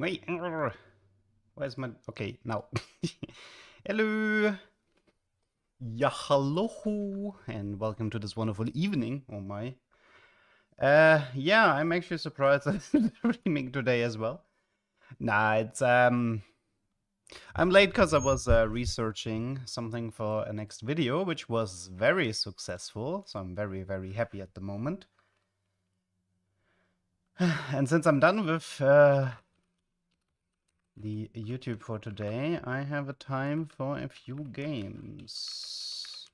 Wait, where's my... Okay, now. Hello! Yeah, hello! And welcome to this wonderful evening. Oh my. Yeah, I'm actually surprised I'm streaming today as well. Nah, I'm late because I was researching something for a next video, which was very successful. So I'm very, very happy at the moment. And since I'm done with the YouTube for today, I have a time for a few games.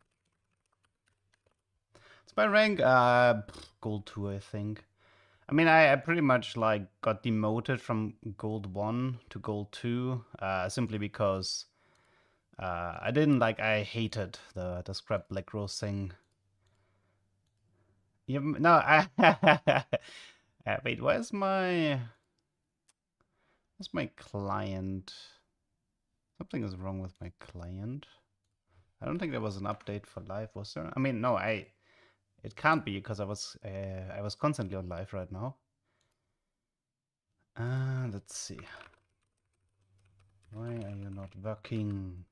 It's my rank, gold 2, I think. I mean, I pretty much like got demoted from gold 1 to gold 2, simply because I didn't like, I hated the scrap black rose thing. Yeah, no, wait, where's my client? Something is wrong with my client. I don't think there was an update for live, was there? I mean, no, it can't be because I was constantly on live right now. Let's see. Why are you not working?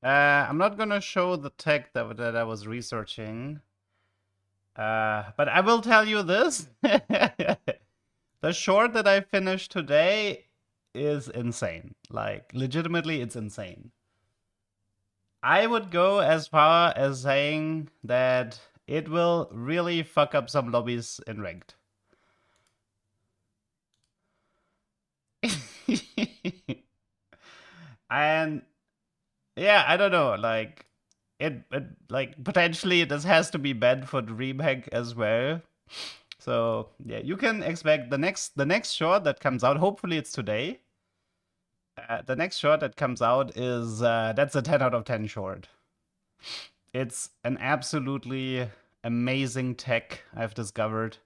I'm not gonna show the tech that I was researching. But I will tell you this. The short that I finished today is insane. Like, legitimately, it's insane. I would go as far as saying that it will really fuck up some lobbies in ranked. And yeah, I don't know, like it like potentially this has to be bad for DreamHack as well. So yeah, you can expect the next short that comes out. Hopefully it's today. The next short that comes out is that's a 10 out of 10 short. It's an absolutely amazing tech I've discovered.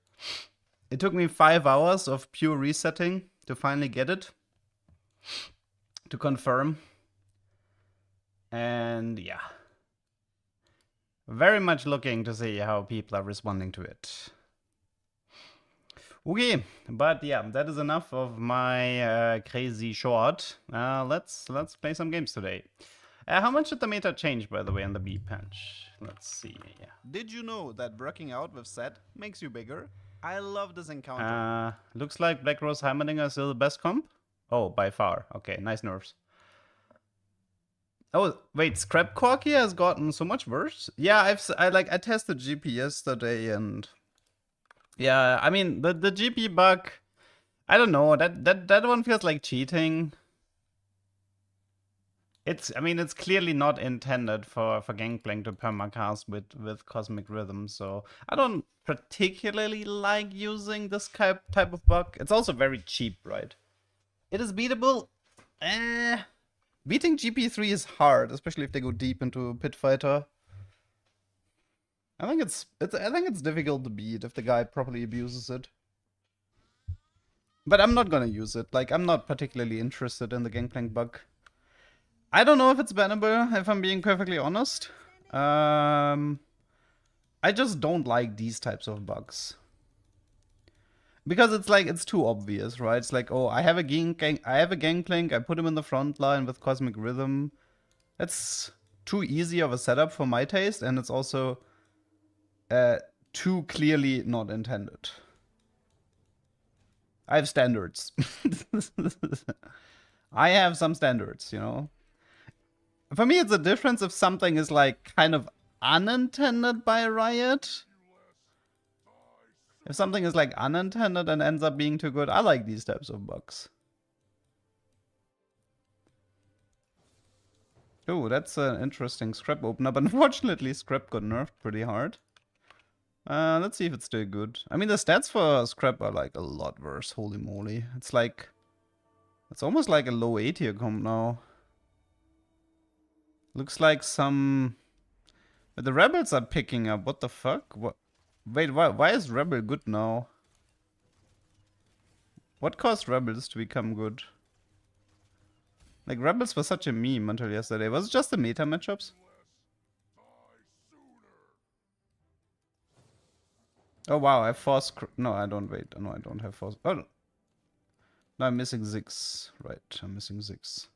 It took me 5 hours of pure resetting to finally get it, to confirm. And yeah, very much looking to see how people are responding to it. Okay, but yeah, that is enough of my crazy short. Let's play some games today. How much did the meta change, by the way, in the B patch? Let's see. Did you know that working out with Zed makes you bigger? I love this encounter. Looks like Black Rose Heimerdinger is still the best comp. Oh, by far. Okay, nice nerfs. Oh, wait, Scrap Corky has gotten so much worse? Yeah, I tested GP yesterday and yeah, I mean the GP bug, I don't know, that one feels like cheating. I mean, it's clearly not intended for Gangplank to permacast with Cosmic Rhythm, so I don't particularly like using this type of bug. It's also very cheap, right? It is beatable. Beating GP3 is hard, especially if they go deep into Pit Fighter. I think it's difficult to beat if the guy properly abuses it. But I'm not gonna use it. Like, I'm not particularly interested in the Gangplank bug. I don't know if it's bannable, if I'm being perfectly honest. I just don't like these types of bugs. Because it's like, it's too obvious, right? It's like, oh, I have a Gangplank, I put him in the front line with Cosmic Rhythm. That's too easy of a setup for my taste, and it's also too clearly not intended. I have standards. I have some standards, you know? For me, it's a difference if something is like kind of unintended by Riot. If something is like unintended and ends up being too good, I like these types of bugs. Oh, that's an interesting scrap opener, but unfortunately scrap got nerfed pretty hard. Let's see if it's still good. I mean, the stats for scrap are like a lot worse, holy moly. It's like, it's almost like a low A tier comp now. Looks like some... The rebels are picking up, what the fuck? What? Wait, why is rebel good now? What caused rebels to become good? Like, rebels were such a meme until yesterday. Was it just the meta matchups? Oh wow, I have force... No, I don't, wait. No, I don't have force... Oh. No, I'm missing 6. Right, I'm missing 6.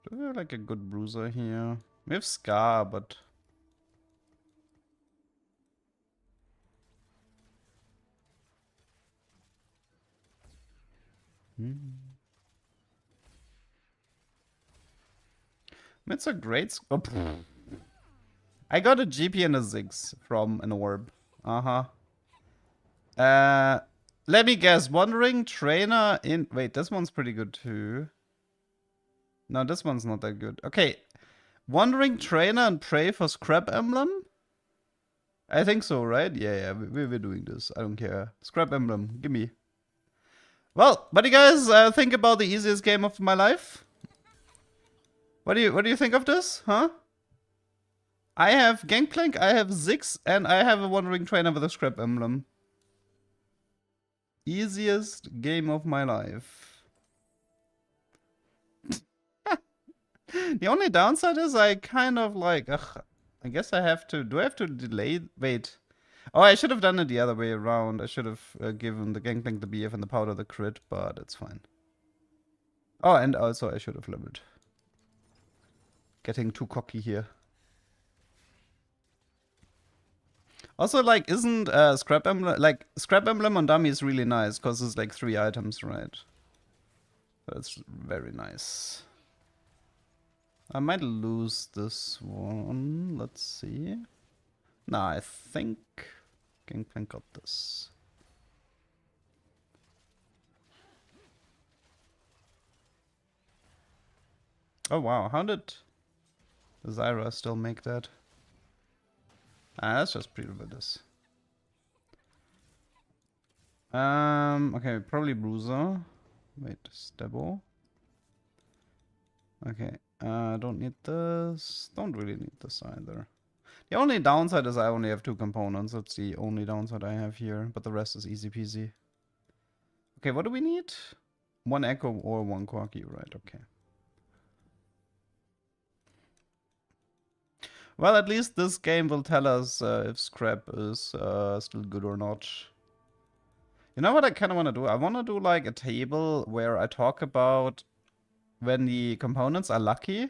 Do we have like a good Bruiser here? We have Scar, but... It's a great... Oh, I got a GP and a 6 from an orb. Uh-huh. Let me guess. Wandering Trainer in... Wait, this one's pretty good too. No, this one's not that good. Okay. Wandering Trainer and Pray for Scrap Emblem? I think so, right? Yeah, we're doing this. I don't care. Scrap Emblem, gimme. Well, what do you guys think about the easiest game of my life? What do you think of this? Huh? I have Gangplank, I have Ziggs, and I have a Wandering Trainer with a Scrap Emblem. Easiest game of my life. The only downside is I kind of like... Ugh, I guess I have to... Do I have to delay... Wait. Oh, I should have done it the other way around. I should have given the Gangplank the BF and the Powder the crit, but it's fine. Oh, and also I should have leveled. Getting too cocky here. Also, like, isn't Scrap Emblem... Like, Scrap Emblem on Dummy is really nice, because it's like 3 items, right? That's very nice. I might lose this one. Let's see. Nah, I think Gangplank got this. Oh wow, how did Zyra still make that? Ah, that's just pretty with this. Okay, probably Bruiser. Wait, Stebo. Okay, don't need this. Don't really need this either. The only downside is I only have 2 components. That's the only downside I have here, but the rest is easy peasy. Okay, what do we need? 1 Echo or 1 Corki, right, okay. Well, at least this game will tell us if Scrap is still good or not. You know what I kind of want to do? I want to do like a table where I talk about when the components are lucky.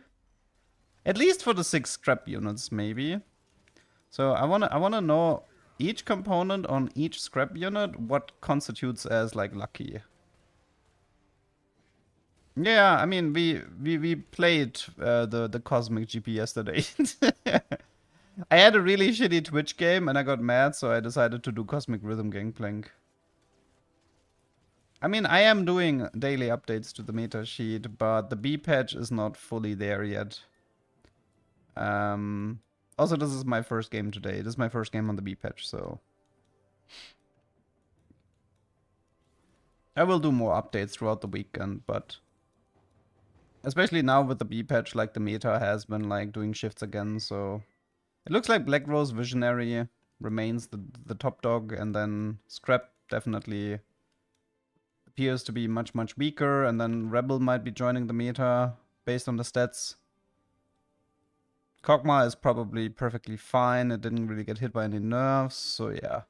At least for the 6 Scrap units, maybe. So I wanna know each component on each Scrap unit, what constitutes as like lucky. Yeah, I mean we played the Cosmic GP yesterday. I had a really shitty Twitch game and I got mad, so I decided to do Cosmic Rhythm Gangplank. I mean, I am doing daily updates to the meta sheet, but the B patch is not fully there yet. Also, this is my first game today. This is my first game on the B patch, so I will do more updates throughout the weekend, but especially now with the B patch, like the meta has been like doing shifts again, so it looks like Black Rose Visionary remains the top dog, and then Scrap definitely appears to be much weaker, and then Rebel might be joining the meta based on the stats. Kog'Maw is probably perfectly fine. It didn't really get hit by any nerfs, so yeah.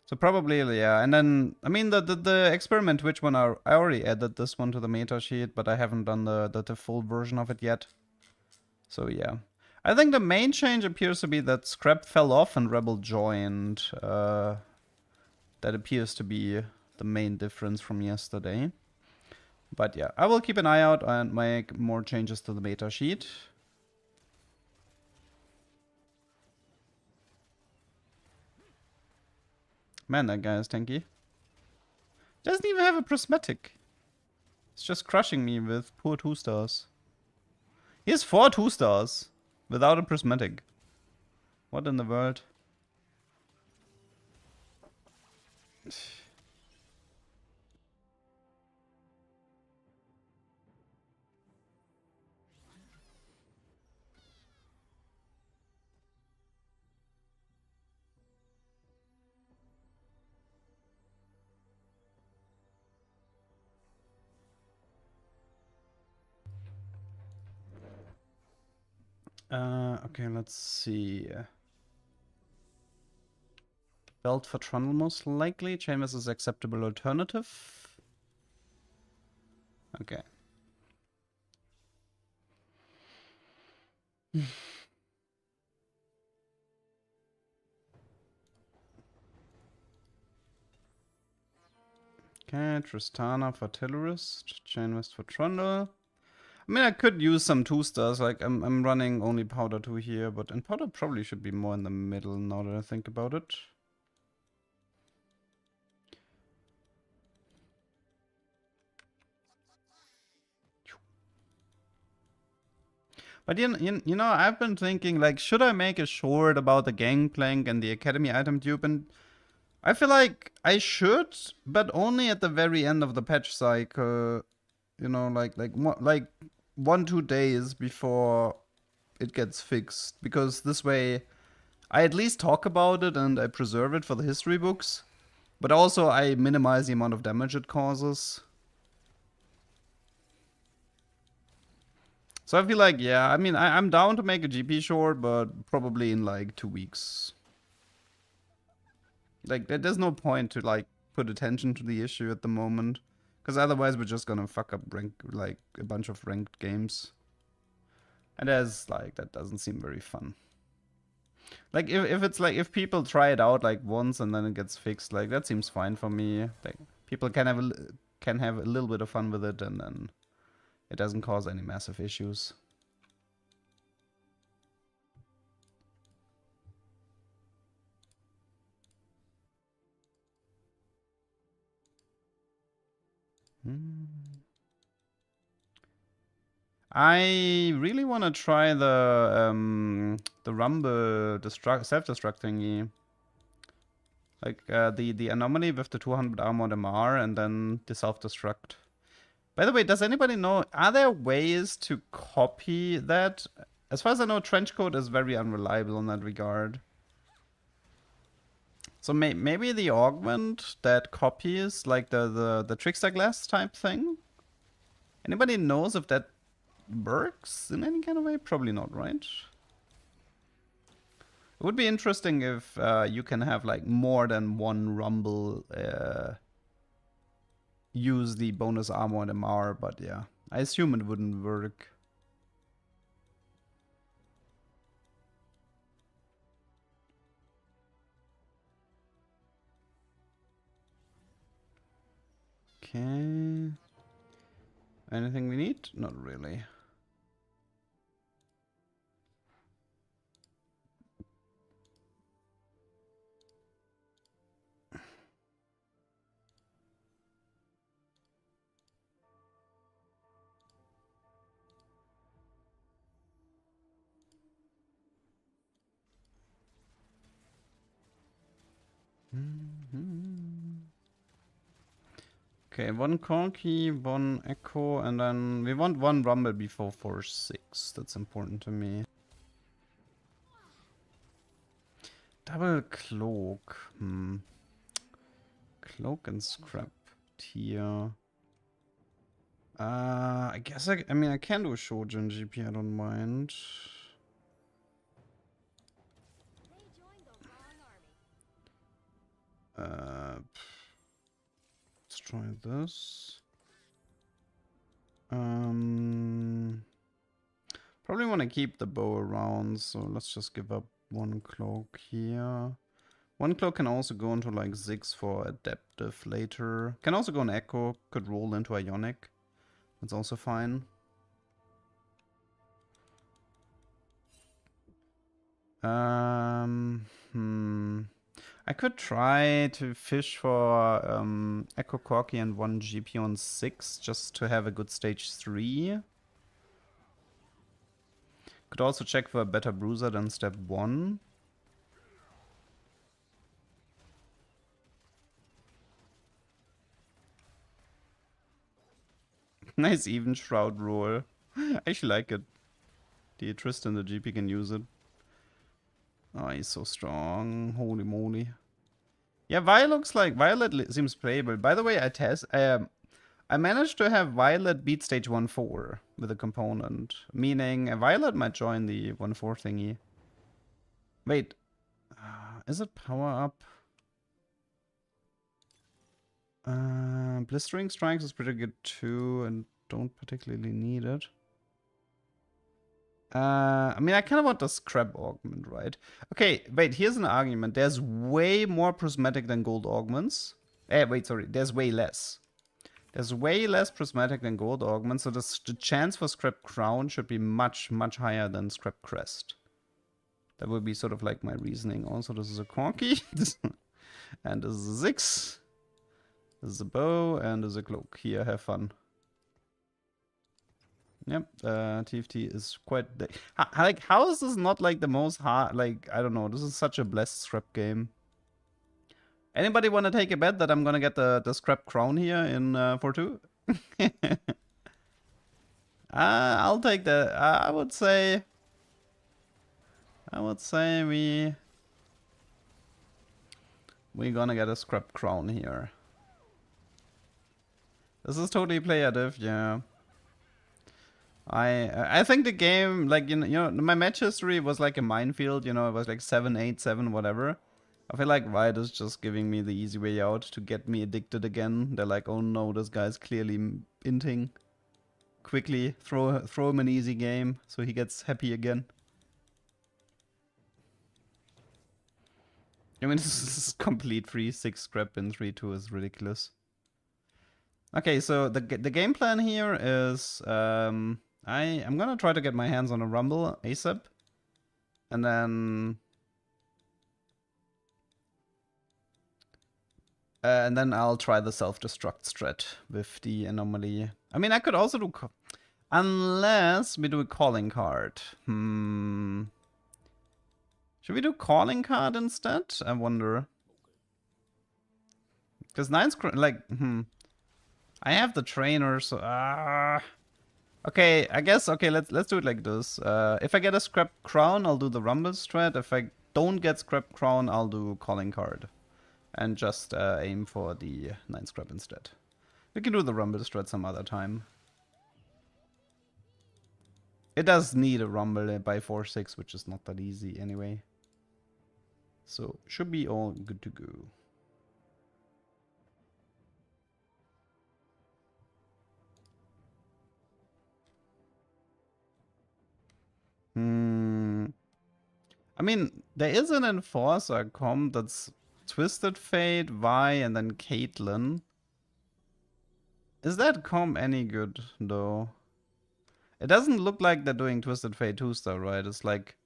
So probably, yeah. And then, I mean, the experiment, which one I already added this one to the meta sheet, but I haven't done the full version of it yet. So yeah. I think the main change appears to be that Scrap fell off and Rebel joined. That appears to be the main difference from yesterday. But yeah, I will keep an eye out and make more changes to the meta sheet. Man, that guy is tanky. Doesn't even have a prismatic. It's just crushing me with poor 2-stars. He has 4 2-stars without a prismatic. What in the world? Okay, let's see. Belt for Trundle most likely. Chainmail is acceptable alternative. Okay. Okay, Tristana for Artillerist, Chainvest for Trundle. I mean, I could use some 2-stars, like I'm running only Powder 2 here, but and Powder probably should be more in the middle now that I think about it. But you know, I've been thinking, like, should I make a short about the Gangplank and the Academy item dupe? And I feel like I should, but only at the very end of the patch cycle. You know, like 1-2 days before it gets fixed, because this way I at least talk about it and I preserve it for the history books, but also I minimize the amount of damage it causes. So I feel like, yeah, I mean, I'm down to make a GP short, but probably in like 2 weeks. Like, there's no point to like put attention to the issue at the moment, because otherwise we're just gonna fuck up like a bunch of ranked games. And that doesn't seem very fun. Like, if it's like, if people try it out like once and then it gets fixed, like that seems fine for me. Like, people can have a little bit of fun with it, and then it doesn't cause any massive issues. I really want to try the rumble self-destruct thingy. Like the anomaly with the 200 armored MR and then the self-destruct. By the way, does anybody know, are there ways to copy that? As far as I know, Trenchcoat is very unreliable in that regard. So maybe the augment that copies, like the Trickster Glass type thing? Anybody knows if that works in any kind of way? Probably not, right? It would be interesting if you can have like more than one rumble use the bonus armor and MR, but yeah, I assume it wouldn't work. Okay. Anything we need? Not really. Okay, 1 Corky, 1 Echo, and then we want 1 Rumble before 4-6. That's important to me. Double Cloak. Cloak and Scrap tier. I guess I mean, I can do a Shojin GP, I don't mind. Let's try this. Probably want to keep the bow around, so let's just give up 1 cloak here. 1 cloak can also go into like Ziggs for adaptive later. Can also go on Echo, could roll into Ionic. That's also fine. I could try to fish for Echo Corky and 1 GP on 6 just to have a good stage 3. Could also check for a better Bruiser than step 1. Nice even Shroud roll. I actually like it. The Tristan, the GP can use it. Oh, he's so strong. Holy moly. Yeah, Violet seems playable. By the way, I I managed to have Violet beat stage 1-4 with a component, meaning Violet might join the 1-4 thingy. Wait, is it power up? Blistering Strikes is pretty good too, and don't particularly need it. I mean, I kind of want the scrap augment, right? Okay, wait, here's an argument. There's way more prismatic than gold augments. Wait, sorry, there's way less. There's way less prismatic than gold augments, so the chance for scrap crown should be much, much higher than scrap crest. That would be sort of like my reasoning. Also, this is a corky, and this is a 6. This is a bow, and this is a cloak. Here, have fun. Yep, TFT is quite... like, how is this not, like, the most hard... Like, I don't know, this is such a blessed scrap game. Anybody want to take a bet that I'm gonna get the scrap crown here in 4-2? I'll take the... I would say we're gonna get a scrap crown here. This is totally player diff, yeah. I think the game, like, you know, my match history was like a minefield, you know, it was like 7-8, 7, whatever. I feel like Riot is just giving me the easy way out to get me addicted again. They're like, oh no, this guy's clearly inting. Quickly throw him an easy game so he gets happy again. I mean, this is complete free 6 scrap in 3-2 is ridiculous. Okay, so the game plan here is I'm gonna try to get my hands on a Rumble ASAP, and then I'll try the self-destruct strat with the anomaly. I mean, I could also do, unless we do a calling card. Should we do calling card instead? I wonder. Because 9's like, I have the trainer, so okay, I guess, okay, let's do it like this. If I get a scrap crown, I'll do the rumble strat. If I don't get scrap crown, I'll do calling card. And just aim for the 9 scrap instead. We can do the rumble strat some other time. It does need a rumble by 4-6, which is not that easy anyway. So, should be all good to go. I mean, there is an enforcer comp that's Twisted Fate, Vi, and then Caitlyn. Is that comp any good, though? It doesn't look like they're doing Twisted Fate 2-star, right? It's like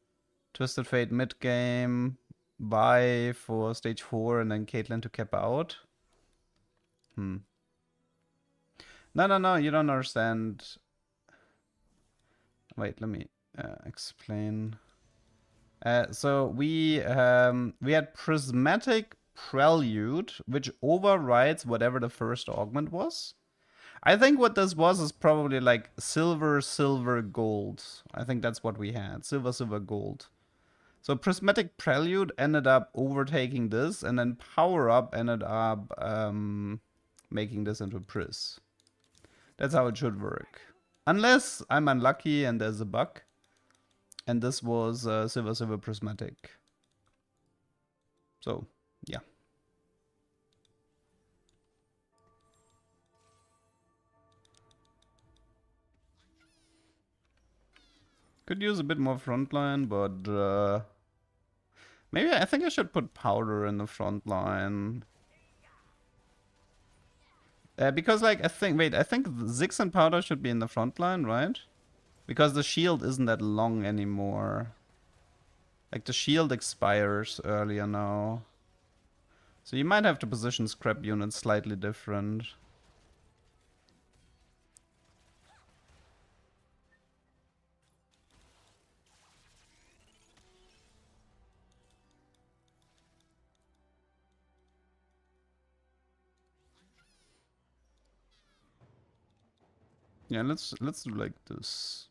Twisted Fate mid-game, Vi for stage 4, and then Caitlyn to cap out. No, you don't understand. Wait, let me explain. So we had Prismatic Prelude, which overrides whatever the first augment was. I think what this was is probably like silver, silver, gold. I think that's what we had. Silver, silver, gold. So Prismatic Prelude ended up overtaking this, and then Power Up ended up making this into Pris. That's how it should work. Unless I'm unlucky and there's a bug. And this was Silver, Silver, Prismatic. So, yeah. Could use a bit more frontline, but maybe I think I should put powder in the frontline. Because, like, I think Ziggs and powder should be in the frontline, right? Because the shield isn't that long anymore. Like, the shield expires earlier now. So you might have to position scrap units slightly different. Yeah, let's do like this.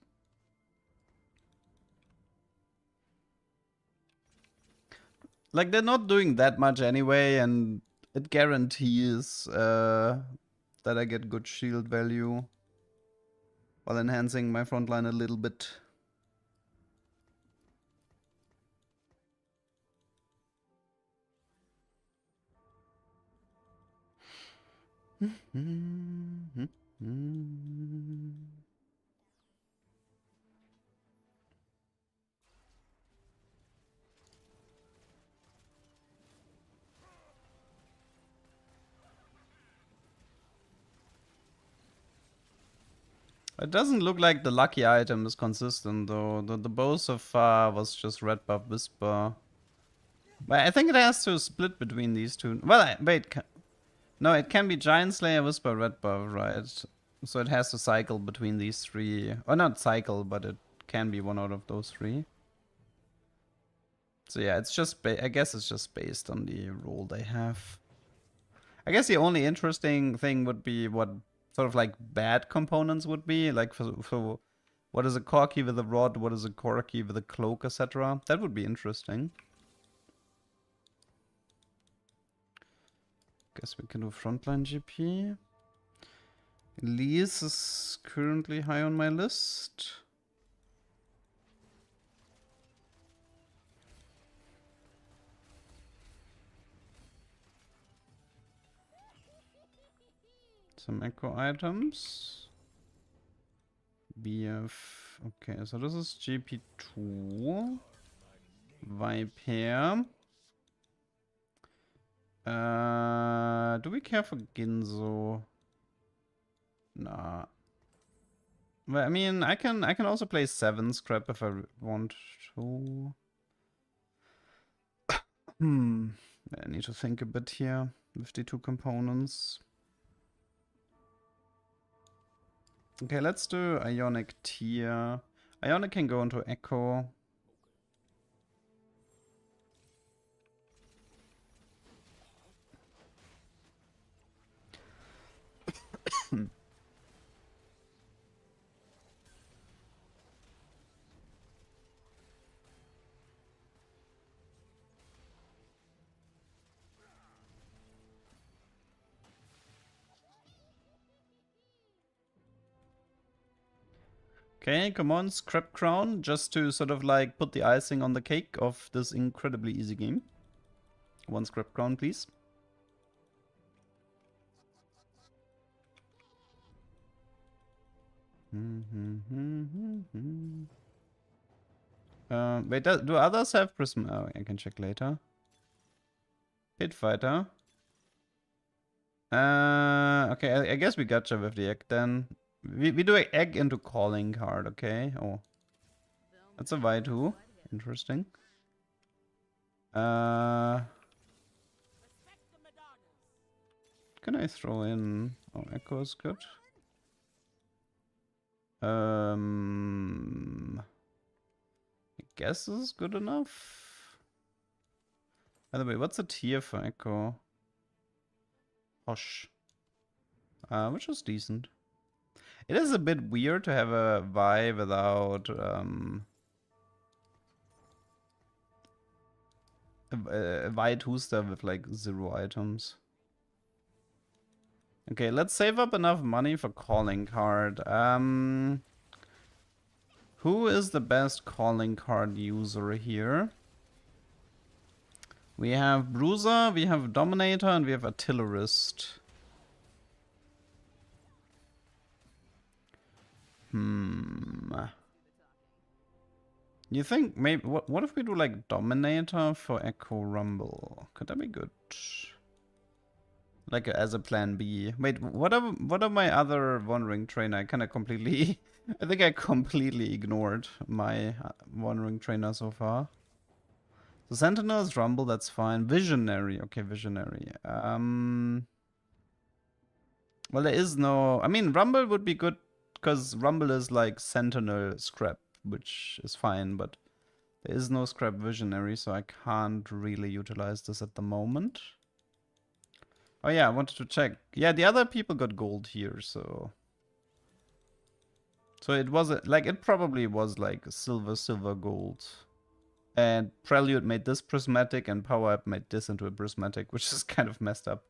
Like, they're not doing that much anyway, and it guarantees that that I get good shield value while enhancing my frontline a little bit. It doesn't look like the lucky item is consistent though. The bow so far was just red buff whisper. But I think it has to split between these two. Well, wait. No, it can be Giant Slayer, Whisper, red buff, right? So it has to cycle between these three. Or not cycle, but it can be one out of those three. So yeah, it's just, I guess it's just based on the role they have. I guess the only interesting thing would be what sort of like bad components would be. Like for what is a Corki with a rod, what is a Corki with a cloak, etc. That would be interesting. Guess we can do frontline GP. Elise is currently high on my list. Some echo items. BF. Okay, so this is GP2. Viper. Do we care for Ginzo? Nah. Well, I mean, I can also play 7 scrap if I want to. I need to think a bit here with the 2 components. Okay, let's do Ionic tier. Ionic can go into Echo. Okay, come on, Scrap Crown, just to sort of like put the icing on the cake of this incredibly easy game. 1 Scrap Crown, please. Wait, do others have Prism? Oh, I can check later. Pit Fighter. Okay, I guess we gotcha with the egg then. We do an egg into calling card, okay? Oh. That's a Y2. Interesting. Can I throw in... Oh, Echo is good. I guess this is good enough. By the way, what's the tier for Echo? Posh. Which is decent. It is a bit weird to have a Vi without a Vi 2-star with like 0 items. Okay, let's save up enough money for calling card. Who is the best calling card user here? We have Bruiser, we have Dominator, and we have Artillerist. You think maybe what if we do like Dominator for Echo Rumble? Could that be good? Like as a plan B. Wait, what are my other Wandering Trainer? I kind of completely I think I completely ignored my Wandering Trainer so far. So Sentinel's Rumble, that's fine. Visionary, okay, Visionary. Well, there is no... I mean, Rumble would be good because Rumble is like Sentinel Scrap, which is fine, but there is no Scrap Visionary, so I can't really utilize this at the moment. Oh yeah, I wanted to check. Yeah, the other people got gold here, so... So it was, it probably was like silver, gold. And Prelude made this prismatic, and Power Up made this into a prismatic, which is kind of messed up.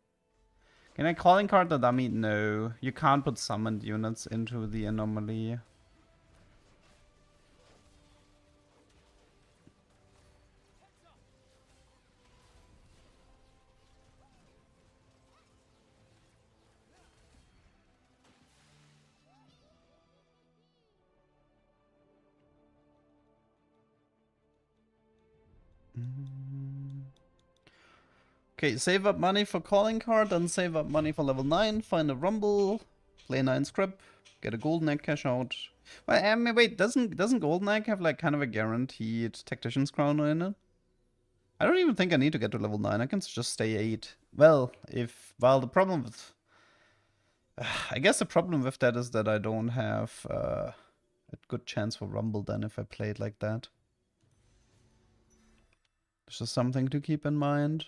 Can I calling card the dummy? No. You can't put summoned units into the anomaly. Okay, save up money for calling card, then save up money for level 9, find a rumble, play 9 script, get a golden egg cash out. Well, I mean, wait, doesn't golden egg have like kind of a guaranteed tactician's crown in it? I don't even think I need to get to level 9, I can just stay 8. Well, the problem with... I guess the problem with that is that I don't have a good chance for rumble then if I play it like that. It's just something to keep in mind.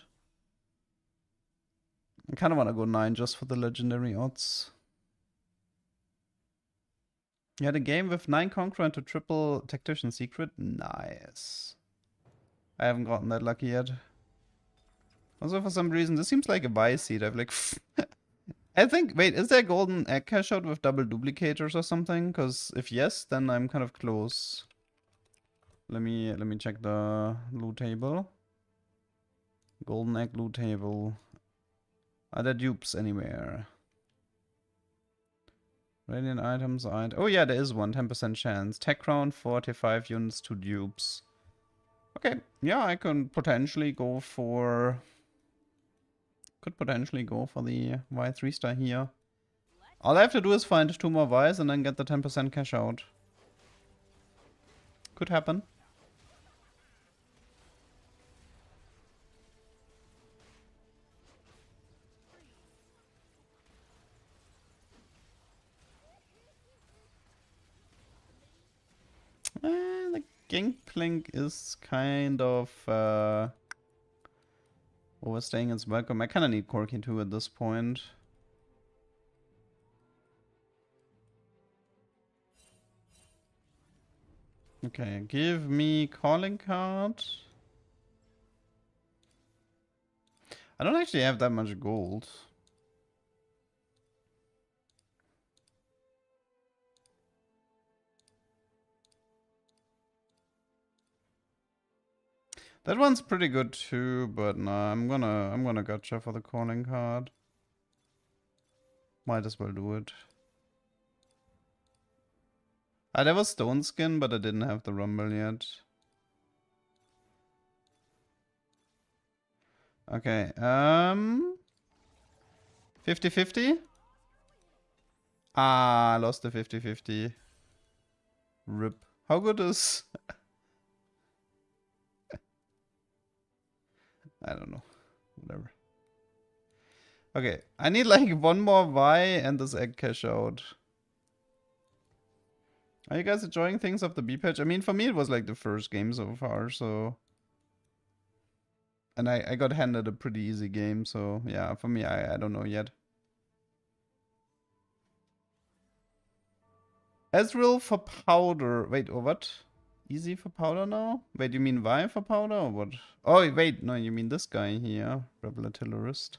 I kind of want to go 9 just for the legendary odds. You had a game with 9 Conqueror into triple Tactician Secret? Nice. I haven't gotten that lucky yet. Also, for some reason, this seems like a buy seed. I've like... I think... Wait, is there golden egg cash out with double duplicators or something? Because if yes, then I'm kind of close. Let me check the loot table. Golden egg loot table. Are there dupes anywhere? Radiant items. Oh yeah, there is one. 10% chance. Tech crown, 45 units, 2 dupes. Okay, yeah, I could potentially go for... Could potentially go for the Y 3-star here. All I have to do is find 2 more Ys and then get the 10% cash out. Could happen. The Gangplank is kind of overstaying its welcome. I kind of need Corky too at this point. Okay, give me calling card. I don't actually have that much gold. That one's pretty good too, but no, I'm gonna gotcha for the calling card. Might as well do it. There was Stone Skin, but I didn't have the Rumble yet. Okay, 50-50? Ah, I lost the 50-50. RIP. How good is... I don't know. Whatever. Okay, I need like one more Y and this egg cash out. Are you guys enjoying things of the B patch? I mean, for me it was like the first game so far, so... And I got handed a pretty easy game, so yeah, for me, I don't know yet. Ezreal for powder. Wait, or what? Easy for powder now? Wait, you mean Y for powder or what? Oh, wait, no, you mean this guy here. Rebel Artillerist.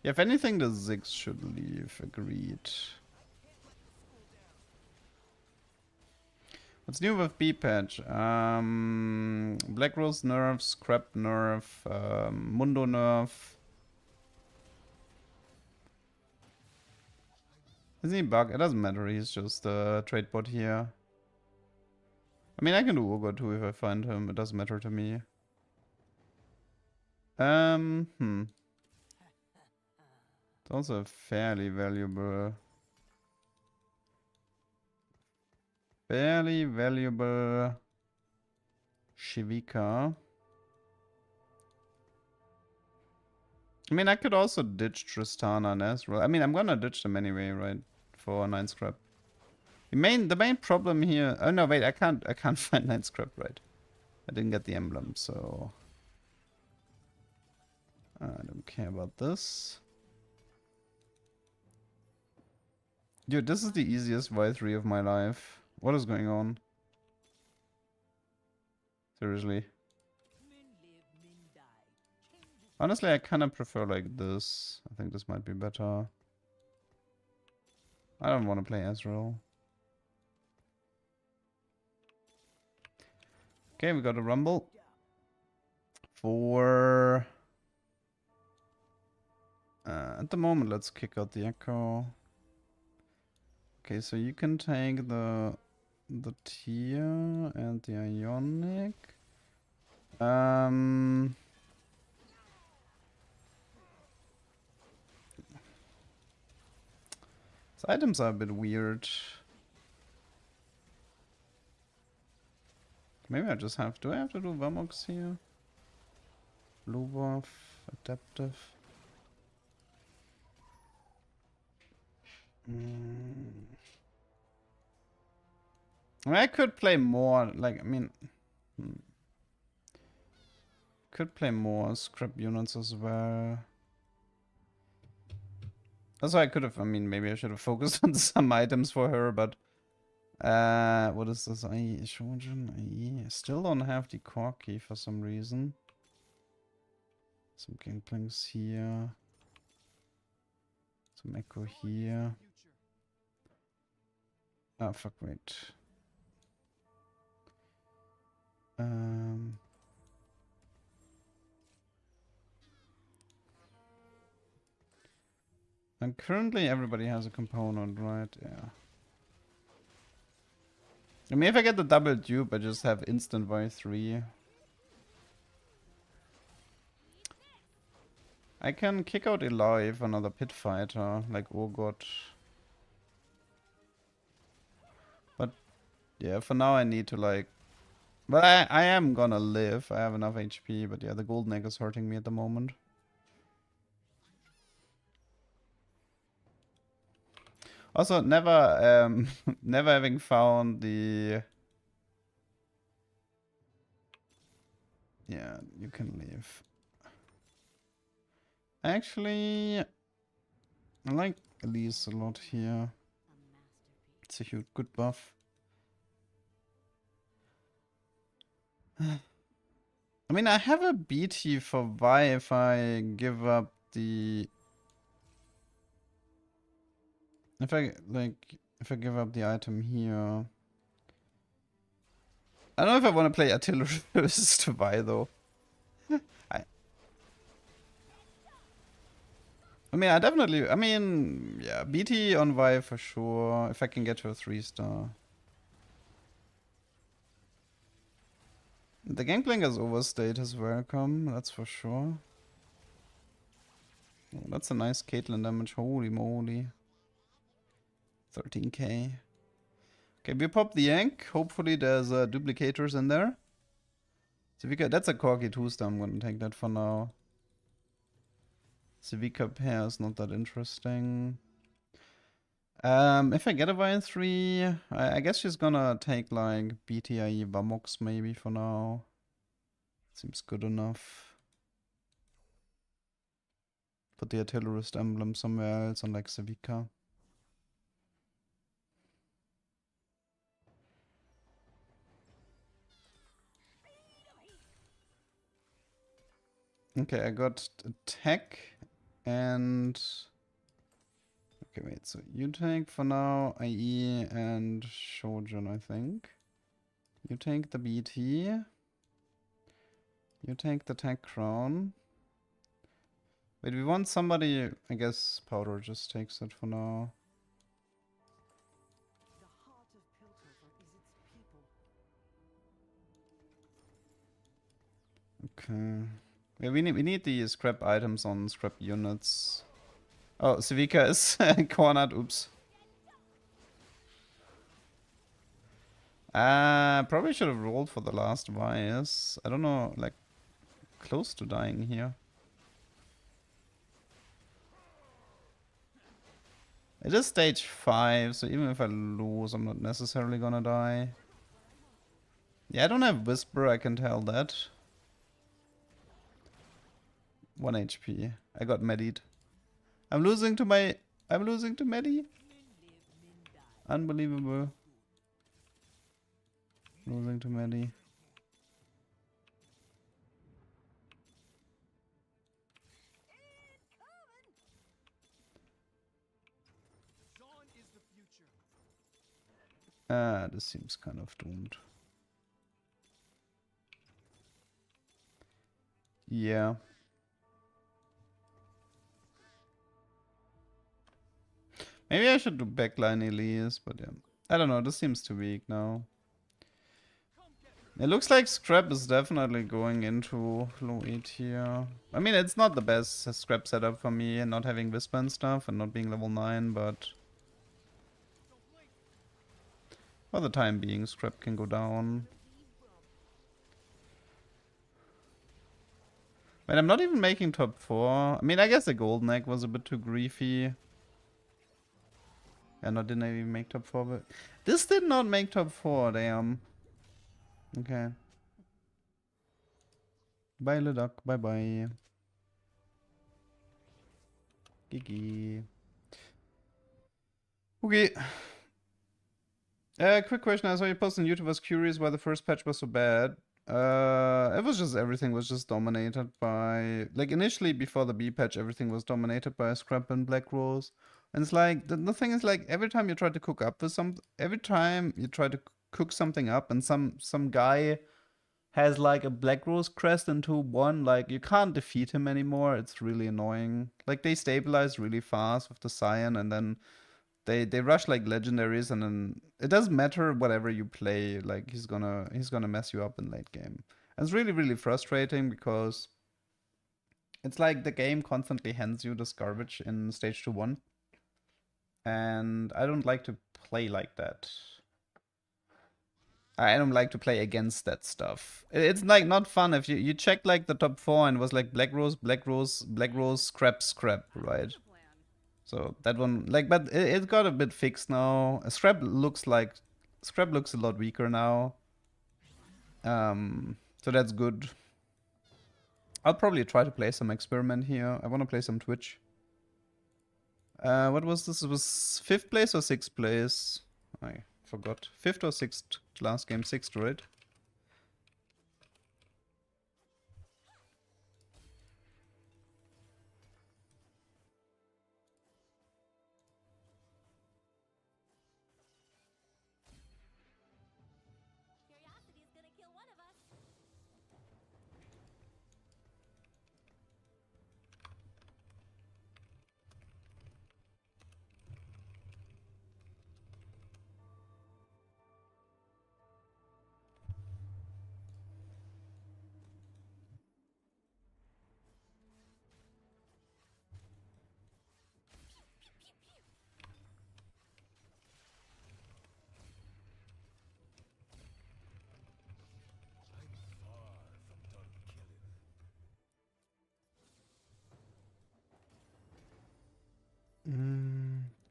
Yeah, if anything, the Ziggs should leave. Agreed. What's new with B patch? Black Rose nerf, Scrap nerf, Mundo nerf. Isn't he bug? It doesn't matter, he's just a trade bot here. I mean, I can do Ogre too if I find him, it doesn't matter to me. It's also fairly valuable. Fairly valuable Shivika. I mean, I could also ditch Tristana and Ezreal. I mean, I'm gonna ditch them anyway, right? For 9 scrap. The main problem here... Oh no, wait, I can't find 9 scrap, right? I didn't get the emblem, so... I don't care about this. Dude, this is the easiest Y3 of my life. What is going on? Seriously. Honestly, I kind of prefer like this. I think this might be better. I don't want to play Ezreal. Okay, we got a rumble. For... at the moment, let's kick out the Echo. Okay, so you can take the Tier and the Ionic. These items are a bit weird. Maybe I just have... Do I have to do Vamox here? Blue buff, adaptive. I could play more, like, I mean... Could play more scrap units as well. Also, I could have, I mean, maybe I should have focused on some items for her, but... what is this? IE, Shojin, IE. I still don't have the Corki for some reason. Some Gangplanks here. Some Echo here. Ah, fuck, wait. And currently everybody has a component, right? Yeah. I mean, if I get the double dupe, I just have instant Y3. I can kick out Eloy for another pit fighter, like Urgot. But yeah, for now I need to like... But I am gonna live. I have enough HP, but yeah, the golden egg is hurting me at the moment. Also, never, never having found the... Yeah, you can leave. Actually, I like Elise a lot here. It's a huge good buff. I mean, I have a BT for Vi if I give up the... If I give up the item here. I don't know if I want to play Artillerist to Vi though. I mean, yeah, BT on Vi for sure. If I can get to a 3-star. The Gangplank has overstayed his welcome, that's for sure. Oh, that's a nice Caitlyn damage, holy moly. 13k. Okay, we pop the Yank. Hopefully there's duplicators in there. Civica, that's a Corki 2-star, I'm gonna take that for now. Civica pair is not that interesting. If I get a Vine 3, I guess she's gonna take like BTIE Vamox maybe for now. Seems good enough. Put the artillerist emblem somewhere else on like Civica. Okay, I got attack and... Okay, wait, so you take for now IE and Shojin, I think. You take the BT. You take the tech crown. Wait, we want somebody... I guess Powder just takes it for now. Okay. Yeah, we need the scrap items on scrap units. Oh, Civica is cornered. Oops. Probably should have rolled for the last Vice. I don't know, like, close to dying here. It is stage 5, so even if I lose, I'm not necessarily gonna die. Yeah, I don't have Whisper, I can tell that. 1 HP. I got medied. I'm losing to Medi. Unbelievable. Losing to Medi. This seems kind of doomed. Yeah. Maybe I should do backline Elise, but yeah. I don't know, this seems too weak now. It looks like Scrap is definitely going into low 8 here. I mean, it's not the best Scrap setup for me, and not having Whisper and stuff, and not being level 9, but... for the time being, Scrap can go down. But I'm not even making top 4. I mean, I guess the Golden Egg was a bit too griefy. And I didn't even make top 4, but... this did not make top 4, damn. Okay. Bye, LeDuck. Bye-bye. Gigi. Okay. Quick question. I saw you post on YouTube. Was curious why the first patch was so bad. It was just everything was just dominated by... like, initially, before the B patch, everything was dominated by Scrap and Black Rose. And it's like, the thing is, like, every time you try to cook up with every time you try to cook something up and some guy has like a Black Rose crest into one, like you can't defeat him anymore. It's really annoying. Like they stabilize really fast with the Cyan, and then they rush like legendaries, and then it doesn't matter whatever you play. Like he's gonna mess you up in late game. And it's really really frustrating because it's like the game constantly hands you this garbage in stage 2-1, and I don't like to play like that. I don't like to play against that stuff. It's like not fun if you check like the top 4 and it was like Black Rose, Black Rose, Black Rose, Scrap, Scrap, right? So that one, like, but it got a bit fixed now. Scrap looks a lot weaker now. So that's good. I'll probably try to play some experiment here. I want to play some Twitch. What was this? It was 5th place or 6th place? I forgot. 5th or 6th last game? 6th, right?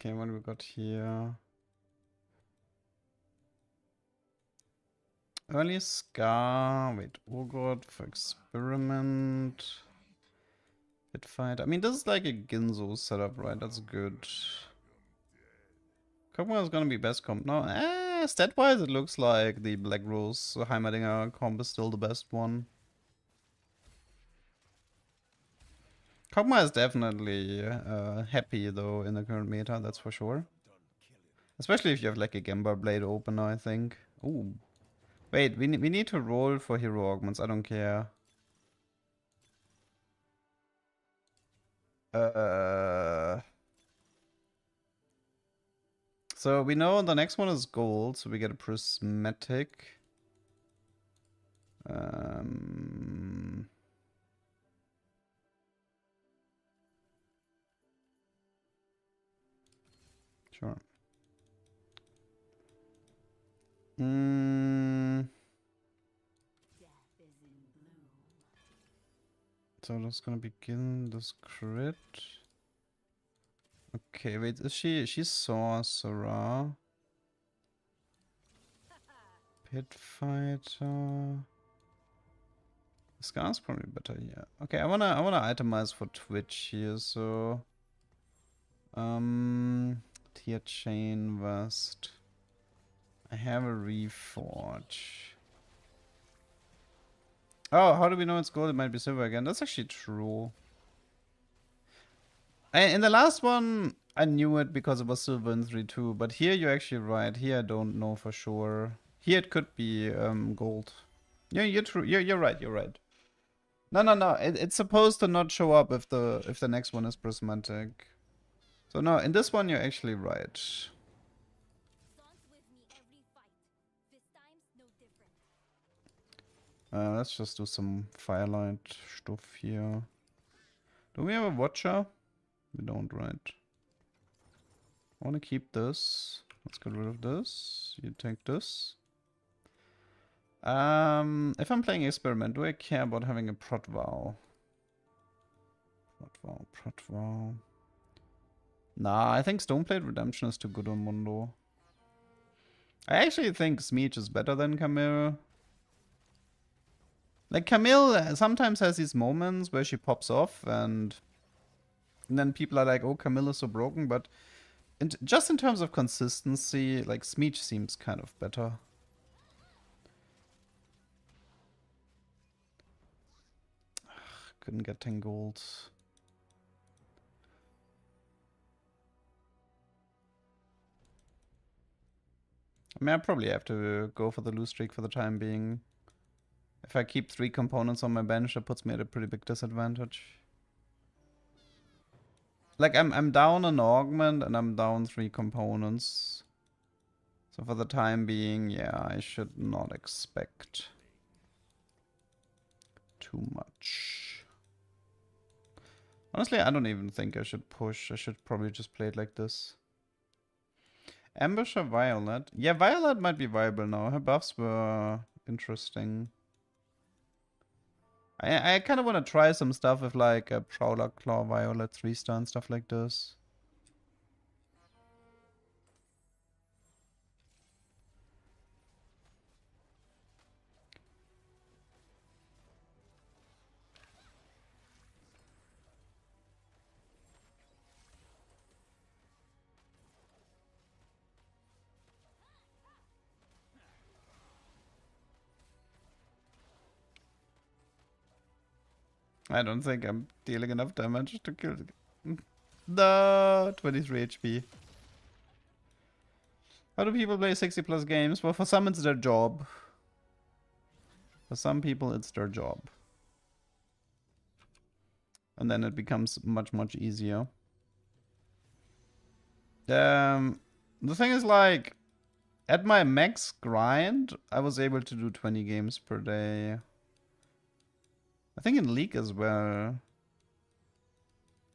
Okay, what do we got here? Early Scar. Wait, Urgot for experiment. Hit fight. I mean, this is like a Ginzo setup, right? That's good. Kog'Maw is gonna be best comp. No, stat-wise, it looks like the Black Rose Heimerdinger comp is still the best one. Kog'Maw is definitely happy though in the current meta, that's for sure. Especially if you have like a Gemba Blade opener, I think. Ooh. Wait, we need to roll for hero augments, I don't care. So we know the next one is gold, so we get a prismatic. Sure. So that's gonna begin this crit. Okay, wait, is she's sorcerer? Pit fighter. Scar's probably better here. Okay, I wanna itemize for Twitch here, so tier chain vest. I have a reforge. Oh, how do we know it's gold? It might be silver again. That's actually true. In the last one, I knew it because it was silver in 3-2, but here you're actually right. Here I don't know for sure. Here it could be gold. Yeah, you're true. You're right. You're right. No. It's supposed to not show up if the next one is prismatic. So no, in this one you're actually right. Let's just do some firelight stuff here. Do we have a watcher? We don't, right? I want to keep this. Let's get rid of this. You take this. If I'm playing experiment, do I care about having a prot vow? Prot vow. Nah, I think Stoneplate Redemption is too good on Mundo. I actually think Smeech is better than Camille. Like, Camille sometimes has these moments where she pops off and then people are like, oh, Camille is so broken, but just in terms of consistency, like, Smeech seems kind of better. Couldn't get 10 gold. I mean, I probably have to go for the lose streak for the time being. If I keep 3 components on my bench, that puts me at a pretty big disadvantage. Like, I'm down an augment and I'm down 3 components. So for the time being, yeah, I should not expect too much. Honestly, I don't even think I should push. I should probably just play it like this. Ambush or Violet? Yeah, Violet might be viable now. Her buffs were interesting. I kind of want to try some stuff with like a Prowler Claw, Violet, 3-star and stuff like this. I don't think I'm dealing enough damage to kill the... No, 23 HP. How do people play 60 plus games? Well, for some it's their job. For some people it's their job. And then it becomes much, much easier. The thing is, like, at my max grind, I was able to do 20 games per day. I think in League as well.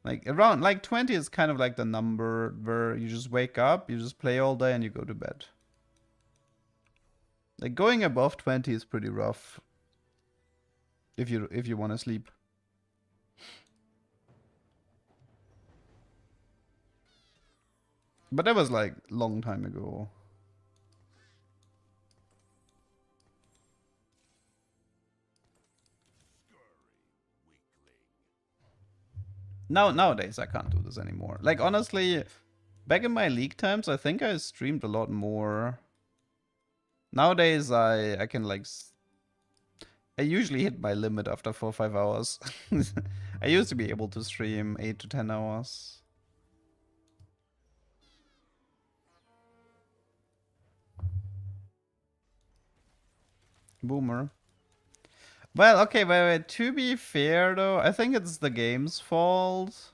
Like, around, like, 20 is kind of like the number where you just wake up, you just play all day, and you go to bed. Like, going above 20 is pretty rough. If you want to sleep. But that was, like, long time ago. Nowadays, I can't do this anymore. Like, honestly, back in my League times, I think I streamed a lot more. Nowadays, I can, like... I usually hit my limit after 4 or 5 hours. I used to be able to stream 8 to 10 hours. Boomer. Well, okay, wait. To be fair, though, I think it's the game's fault.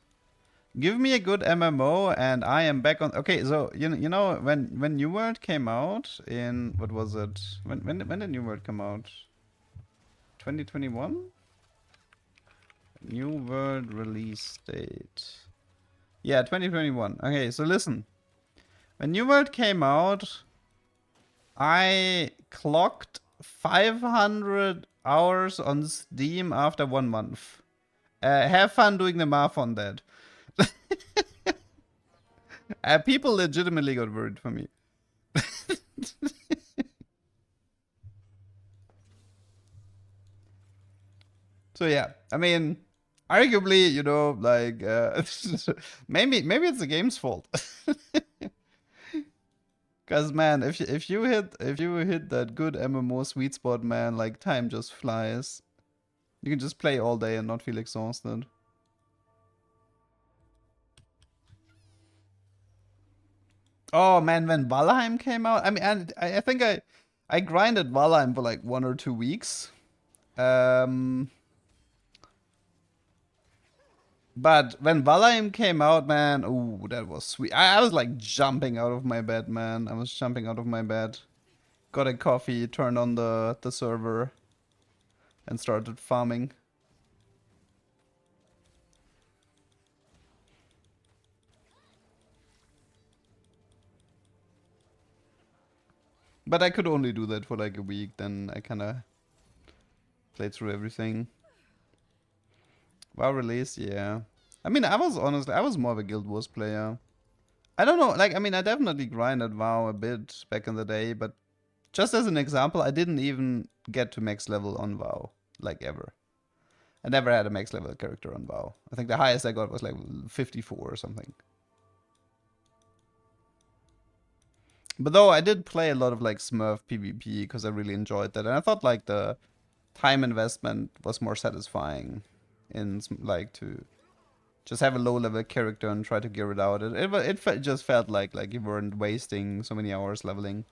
Give me a good MMO and I am back on... Okay, so, you know when New World came out in... What was it? When did New World come out? 2021? New World release date. Yeah, 2021. Okay, so listen. When New World came out, I clocked 500 hours on Steam after 1 month. Have fun doing the math on that. People legitimately got worried for me. So yeah, I mean, arguably, you know, like maybe it's the game's fault. Cause man, if you hit that good MMO sweet spot, man, like time just flies. You can just play all day and not feel exhausted. Oh man, when Valheim came out, I mean, I think I grinded Valheim for like 1 or 2 weeks. Um, but when Valheim came out, man, ooh, that was sweet. I was like jumping out of my bed, man. I was jumping out of my bed. Got a coffee, turned on the server, and started farming. But I could only do that for like a week, then I kinda played through everything. WoW release, yeah. I mean, I was more of a Guild Wars player. I don't know, like, I mean, I definitely grinded WoW a bit back in the day, but just as an example, I didn't even get to max level on WoW, like, ever. I never had a max level character on WoW. I think the highest I got was like 54 or something. But though I did play a lot of like Smurf PvP because I really enjoyed that, and I thought like the time investment was more satisfying in like to just have a low level character and try to gear it out. It just felt like you weren't wasting so many hours leveling.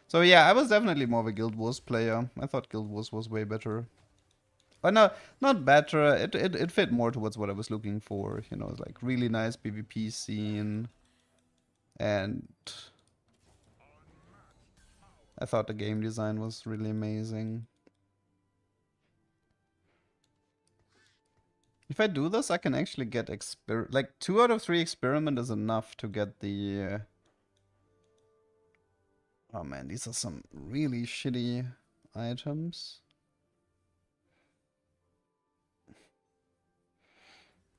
So yeah, I was definitely more of a Guild Wars player. I thought Guild Wars was way better. But no, not better. It fit more towards what I was looking for. You know, it's like really nice PvP scene, and I thought the game design was really amazing. If I do this, I can actually get like 2 out of 3 experiment is enough to get the. Oh man, these are some really shitty items.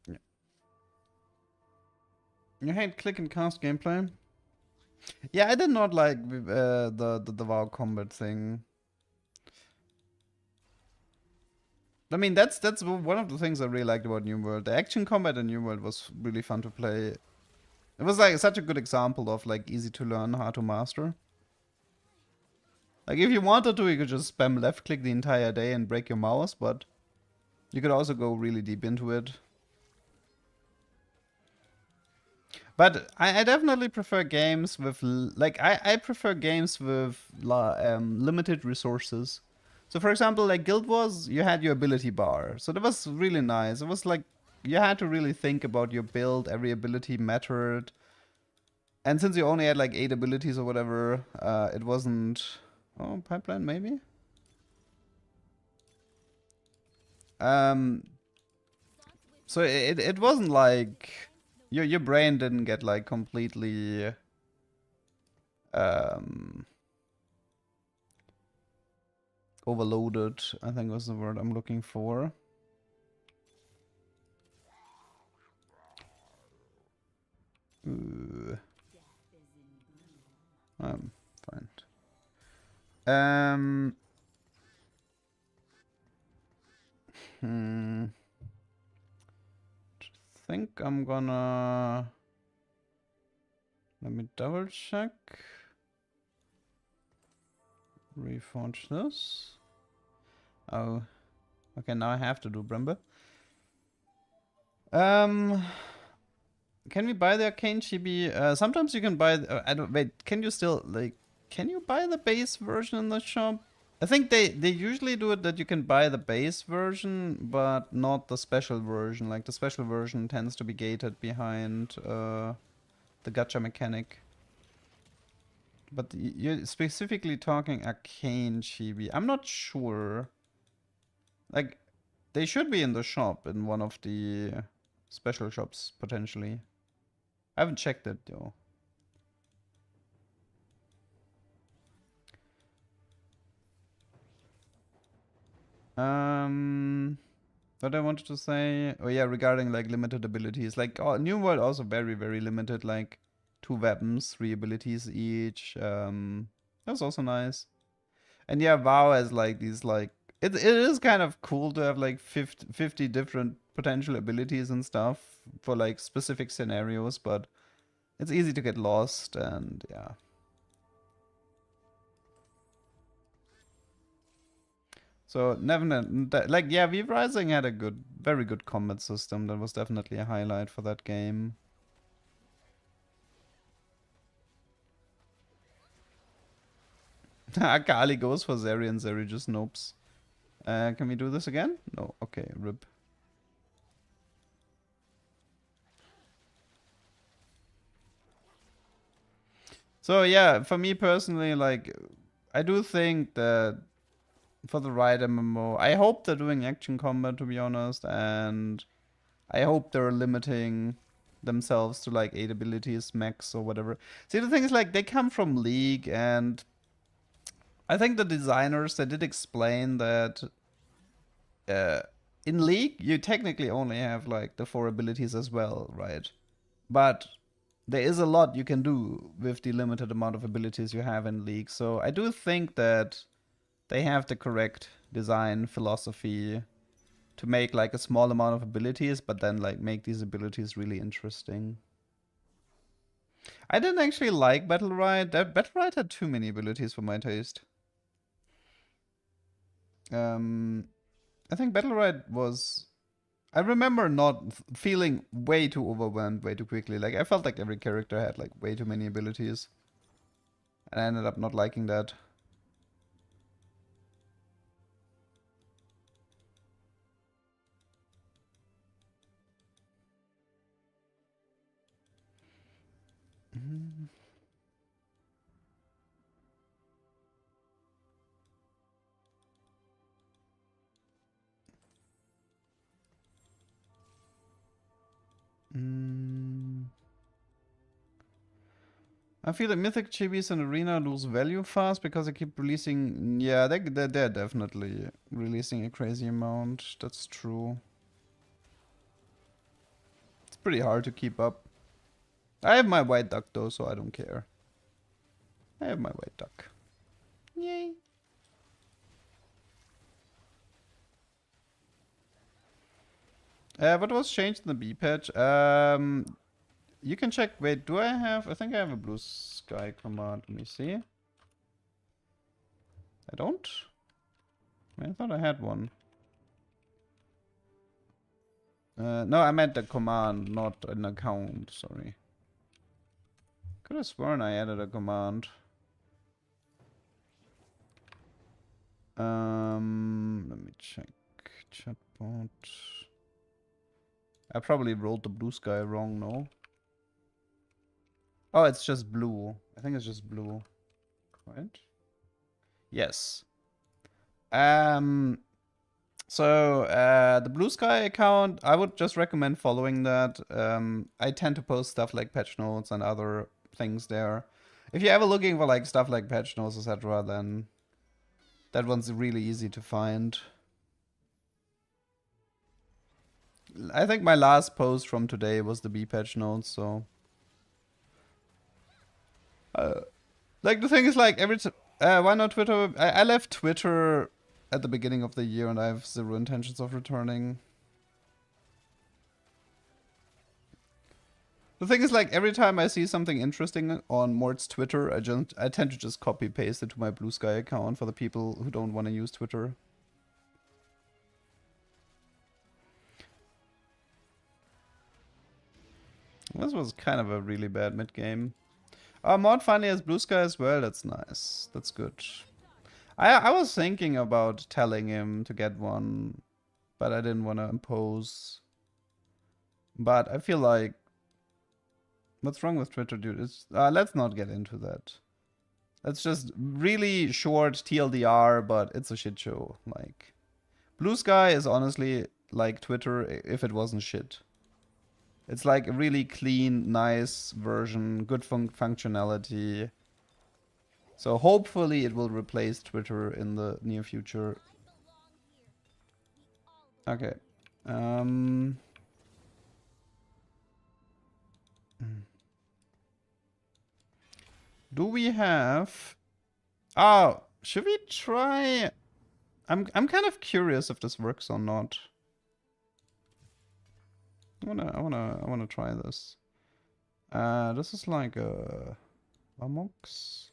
Yeah. You hate click and cast gameplay? Yeah, I did not like the WoW combat thing. I mean, that's one of the things I really liked about New World. The action combat in New World was really fun to play. It was like such a good example of like easy to learn, hard to master. Like if you wanted to, you could just spam left click the entire day and break your mouse, but you could also go really deep into it. But I definitely prefer games with like I prefer games with limited resources. So for example, like Guild Wars, you had your ability bar, so that was really nice. It was like you had to really think about your build. Every ability mattered, and since you only had like 8 abilities or whatever, it wasn't. Oh, pipeline maybe. Um, so it wasn't like your brain didn't get like completely um overloaded, I think was the word I'm looking for. I'm fine. Hmm. Think I'm gonna let me double check. Reforge this. Oh, okay. Now I have to do Brimble. Can we buy the Arcane Chibi? Sometimes you can buy. I don't wait. Can you still like? Can you buy the base version in the shop? I think they usually do it that you can buy the base version, but not the special version. Like the special version tends to be gated behind the gacha mechanic. But you're specifically talking Arcane Chibi. I'm not sure. Like they should be in the shop in one of the special shops potentially. I haven't checked it though. What I wanted to say, oh yeah, regarding like limited abilities, like oh, New World also very limited, like 2 weapons, 3 abilities each. That's also nice. And yeah, WoW has like these like it is kind of cool to have like 50 different potential abilities and stuff for like specific scenarios, but it's easy to get lost and yeah. So never like yeah, V Rising had a very good combat system. That was definitely a highlight for that game. Akali goes for Zeri and Zeri just nopes. Can we do this again? No. Okay, rip. So yeah, for me personally, like, I do think that for the right MMO, I hope they're doing action combat, to be honest, and I hope they're limiting themselves to like 8 abilities max or whatever. See, the thing is, like, they come from League, and I think the designers, they did explain that in League, you technically only have like the 4 abilities as well, right? But there is a lot you can do with the limited amount of abilities you have in League. So I do think that they have the correct design philosophy to make like a small amount of abilities, but then like make these abilities really interesting. I didn't actually like Battle Riot. Battle Riot had too many abilities for my taste. I think Battle Riot was. I remember not feeling way too overwhelmed way too quickly. Like, I felt like every character had like way too many abilities. And I ended up not liking that. I feel like Mythic Chibis and Arena lose value fast because they keep releasing. Yeah, they're definitely releasing a crazy amount. That's true. It's pretty hard to keep up. I have my white duck though, so I don't care. I have my white duck. Yay. What was changed in the B patch? You can check. Wait, do I have? I think I have a blue sky command. Let me see. I don't. I thought I had one. No, I meant the command, not an account. Sorry. Could have sworn I added a command. Let me check. Chatbot. I probably rolled the blue sky wrong, no? Oh, it's just blue. I think it's just blue. Right? Yes. So, the Blue Sky account, I would just recommend following that. I tend to post stuff like patch notes and other things there. If you're ever looking for like stuff like patch notes, etc., then that one's really easy to find. I think my last post from today was the B patch notes, so. Like, the thing is, like, why not Twitter? I left Twitter at the beginning of the year and I have zero intentions of returning. The thing is, like, every time I see something interesting on Mort's Twitter, I tend to just copy paste it to my Blue Sky account for the people who don't want to use Twitter. This was kind of a really bad mid game. Mort finally has Blue Sky as well. That's nice. That's good. I was thinking about telling him to get one, but I didn't want to impose. But I feel like, what's wrong with Twitter, dude? Let's not get into that. That's just really short TLDR, but it's a shit show. Like, Blue Sky is honestly like Twitter if it wasn't shit. It's like a really clean, nice version, good functionality. So hopefully it will replace Twitter in the near future. Okay. Do we have... Oh, should we try... I'm kind of curious if this works or not. I wanna try this. This is like a Amox.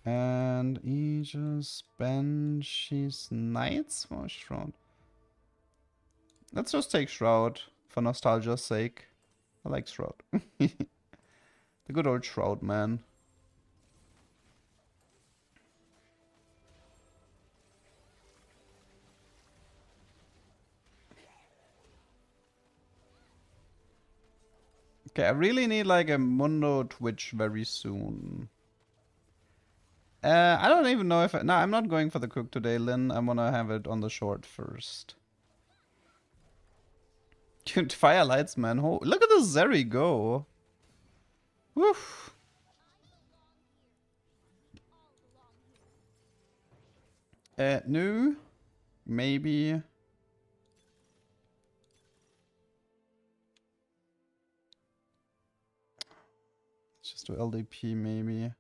And Aegis, Banshees, Knights for Shroud. Let's just take Shroud for nostalgia's sake. I like Shroud. The good old Shroud, man. Okay, I really need like a Mundo Twitch very soon. I don't even know if no, I'm not going for the cook today, Lynn. I wanna have it on the short first. Dude, firelights, man. Oh, look at this Zeri go. Woof. No. Maybe. Let's just do LDP, maybe.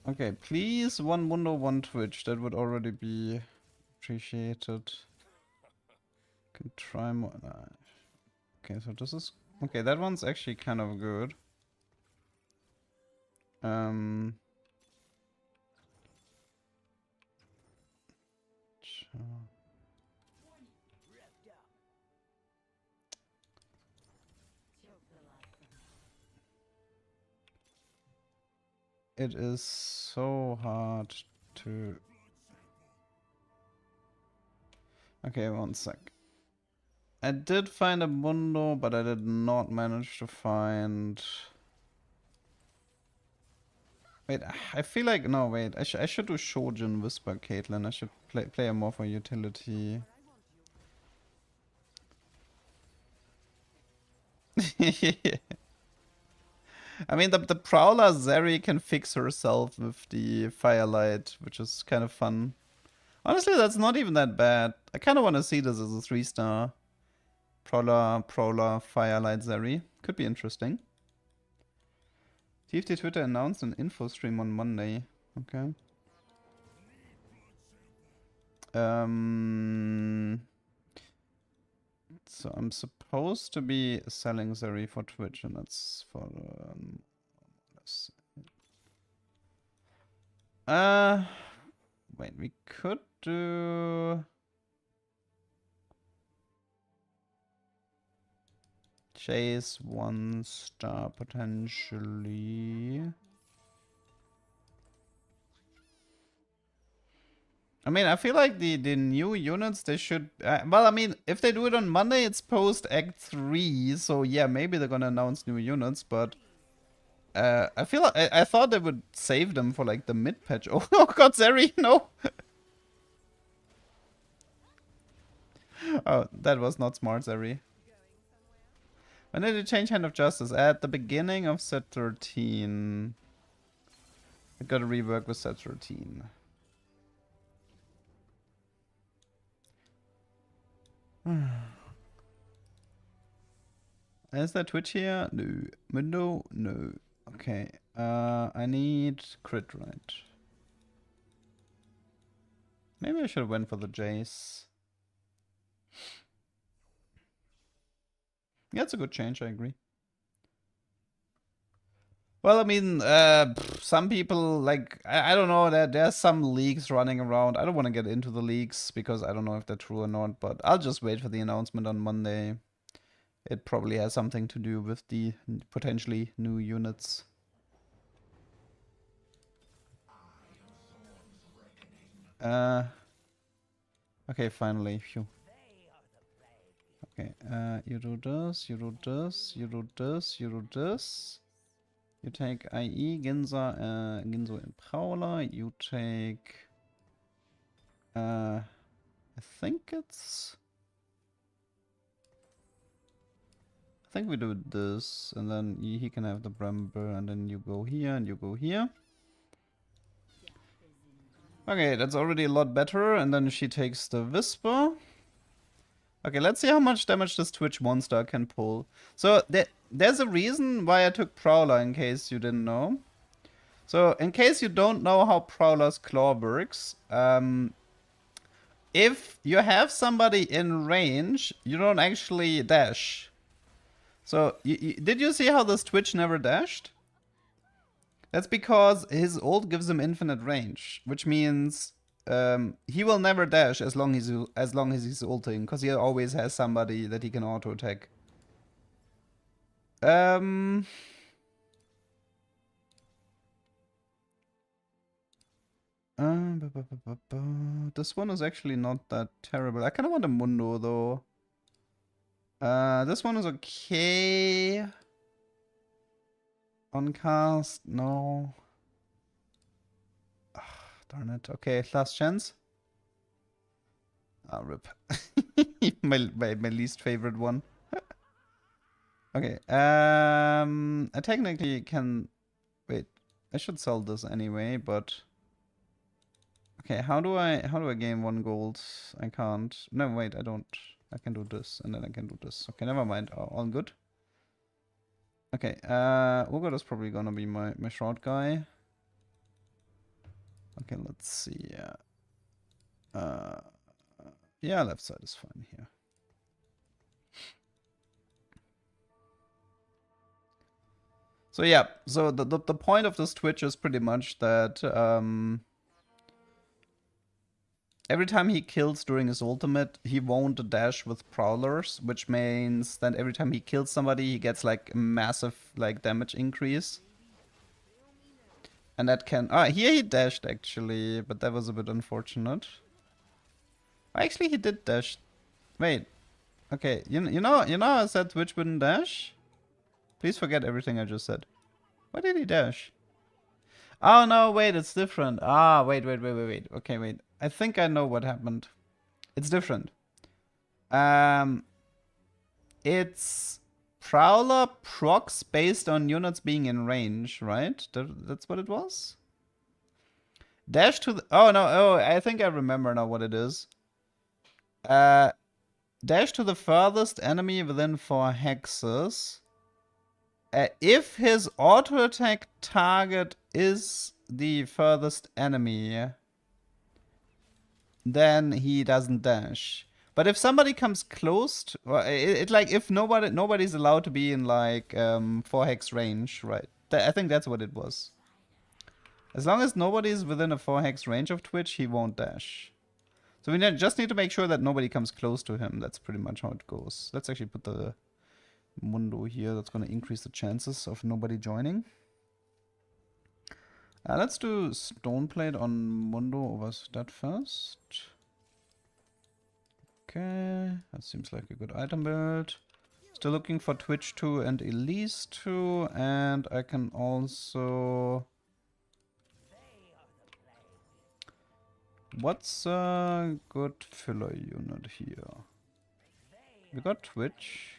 Okay, please, one Mundo, one Twitch. That would already be appreciated. Can try more. Okay, so this is... Okay, that one's actually kind of good. Sure. It is so hard to... Okay, one sec. I did find a Mundo, but I did not manage to find... Wait, I feel like... No, wait. I should do Shojin Whisper, Caitlyn. I should play more for utility. I mean, the Prowler Zeri can fix herself with the Firelight, which is kind of fun. Honestly, that's not even that bad. I kind of want to see this as a 3-star. Prowler, Firelight Zeri. Could be interesting. TFT Twitter announced an info stream on Monday. Okay. So I'm supposed to be selling Zeri for Twitch, and that's for let's see. Wait, we could do Chase 1-star potentially. I mean, I feel like the new units, they should... well, I mean, if they do it on Monday, it's post-Act 3, so yeah, maybe they're gonna announce new units, but... I feel like... I thought they would save them for, like, the mid-patch. Oh, oh god, Zeri, no! Oh, that was not smart, Zeri. When did you change Hand of Justice? At the beginning of set 13. I gotta rework with set 13. Is there Twitch here? No. Mundo? No. Okay. I need crit, right? Maybe I should have went for the Jace. Yeah, it's a good change, I agree. Well, I mean, some people, like, I don't know, there's some leaks running around. I don't want to get into the leaks because I don't know if they're true or not, but I'll just wait for the announcement on Monday. It probably has something to do with the potentially new units. Okay, finally. Phew. Okay, you do this, you do this, you do this, you do this. You take IE, Ginza, Ginzo and Prowler. You take... I think it's... I think we do this, and then he can have the Bramble, and then you go here, and you go here. Okay, that's already a lot better, and then she takes the Whisper. Okay, let's see how much damage this Twitch monster can pull. So, there's a reason why I took Prowler, in case you didn't know. So, in case you don't know how Prowler's Claw works, if you have somebody in range, you don't actually dash. So, did you see how this Twitch never dashed? That's because his ult gives him infinite range, which means he will never dash as long as he's ulting, because he always has somebody that he can auto attack. This one is actually not that terrible. I kind of want a Mundo though. This one is okay. On cast, no. Darn it. Okay, last chance. Ah, rip. my least favorite one. Okay. I technically can wait. I should sell this anyway, but okay. How do I gain 1 gold? I can't. No, wait. I don't. I can do this, and then I can do this. Okay, never mind. All good. Okay. Urgot is probably gonna be my short guy. Okay, let's see. Yeah, left side is fine here. So yeah, so the point of this Twitch is pretty much that every time he kills during his ultimate, he won't dash with prowlers, which means that every time he kills somebody, he gets like a massive like damage increase. And that can here he dashed actually, but that was a bit unfortunate. Actually, he did dash. Wait, okay, you know I said Twitch wouldn't dash. Please forget everything I just said. Why did he dash? Oh no, wait, it's different. Ah, wait. Okay, wait. I think I know what happened. It's different. It's Prowler procs based on units being in range, right? That's what it was? Dash to the... Oh, no. Oh, I think I remember now what it is. Dash to the furthest enemy within 4 hexes. If his auto attack target is the furthest enemy, then he doesn't dash. But if somebody comes close to, it like if nobody's allowed to be in like 4 hex range, right? I think that's what it was. As long as nobody's within a 4 hex range of Twitch, he won't dash. So we just need to make sure that nobody comes close to him. That's pretty much how it goes. Let's actually put the Mundo here. That's going to increase the chances of nobody joining. Let's do Stoneplate on Mundo over that first. Okay, that seems like a good item build. Still looking for Twitch 2 and Elise 2, and I can also... What's a good filler unit here? We got Twitch.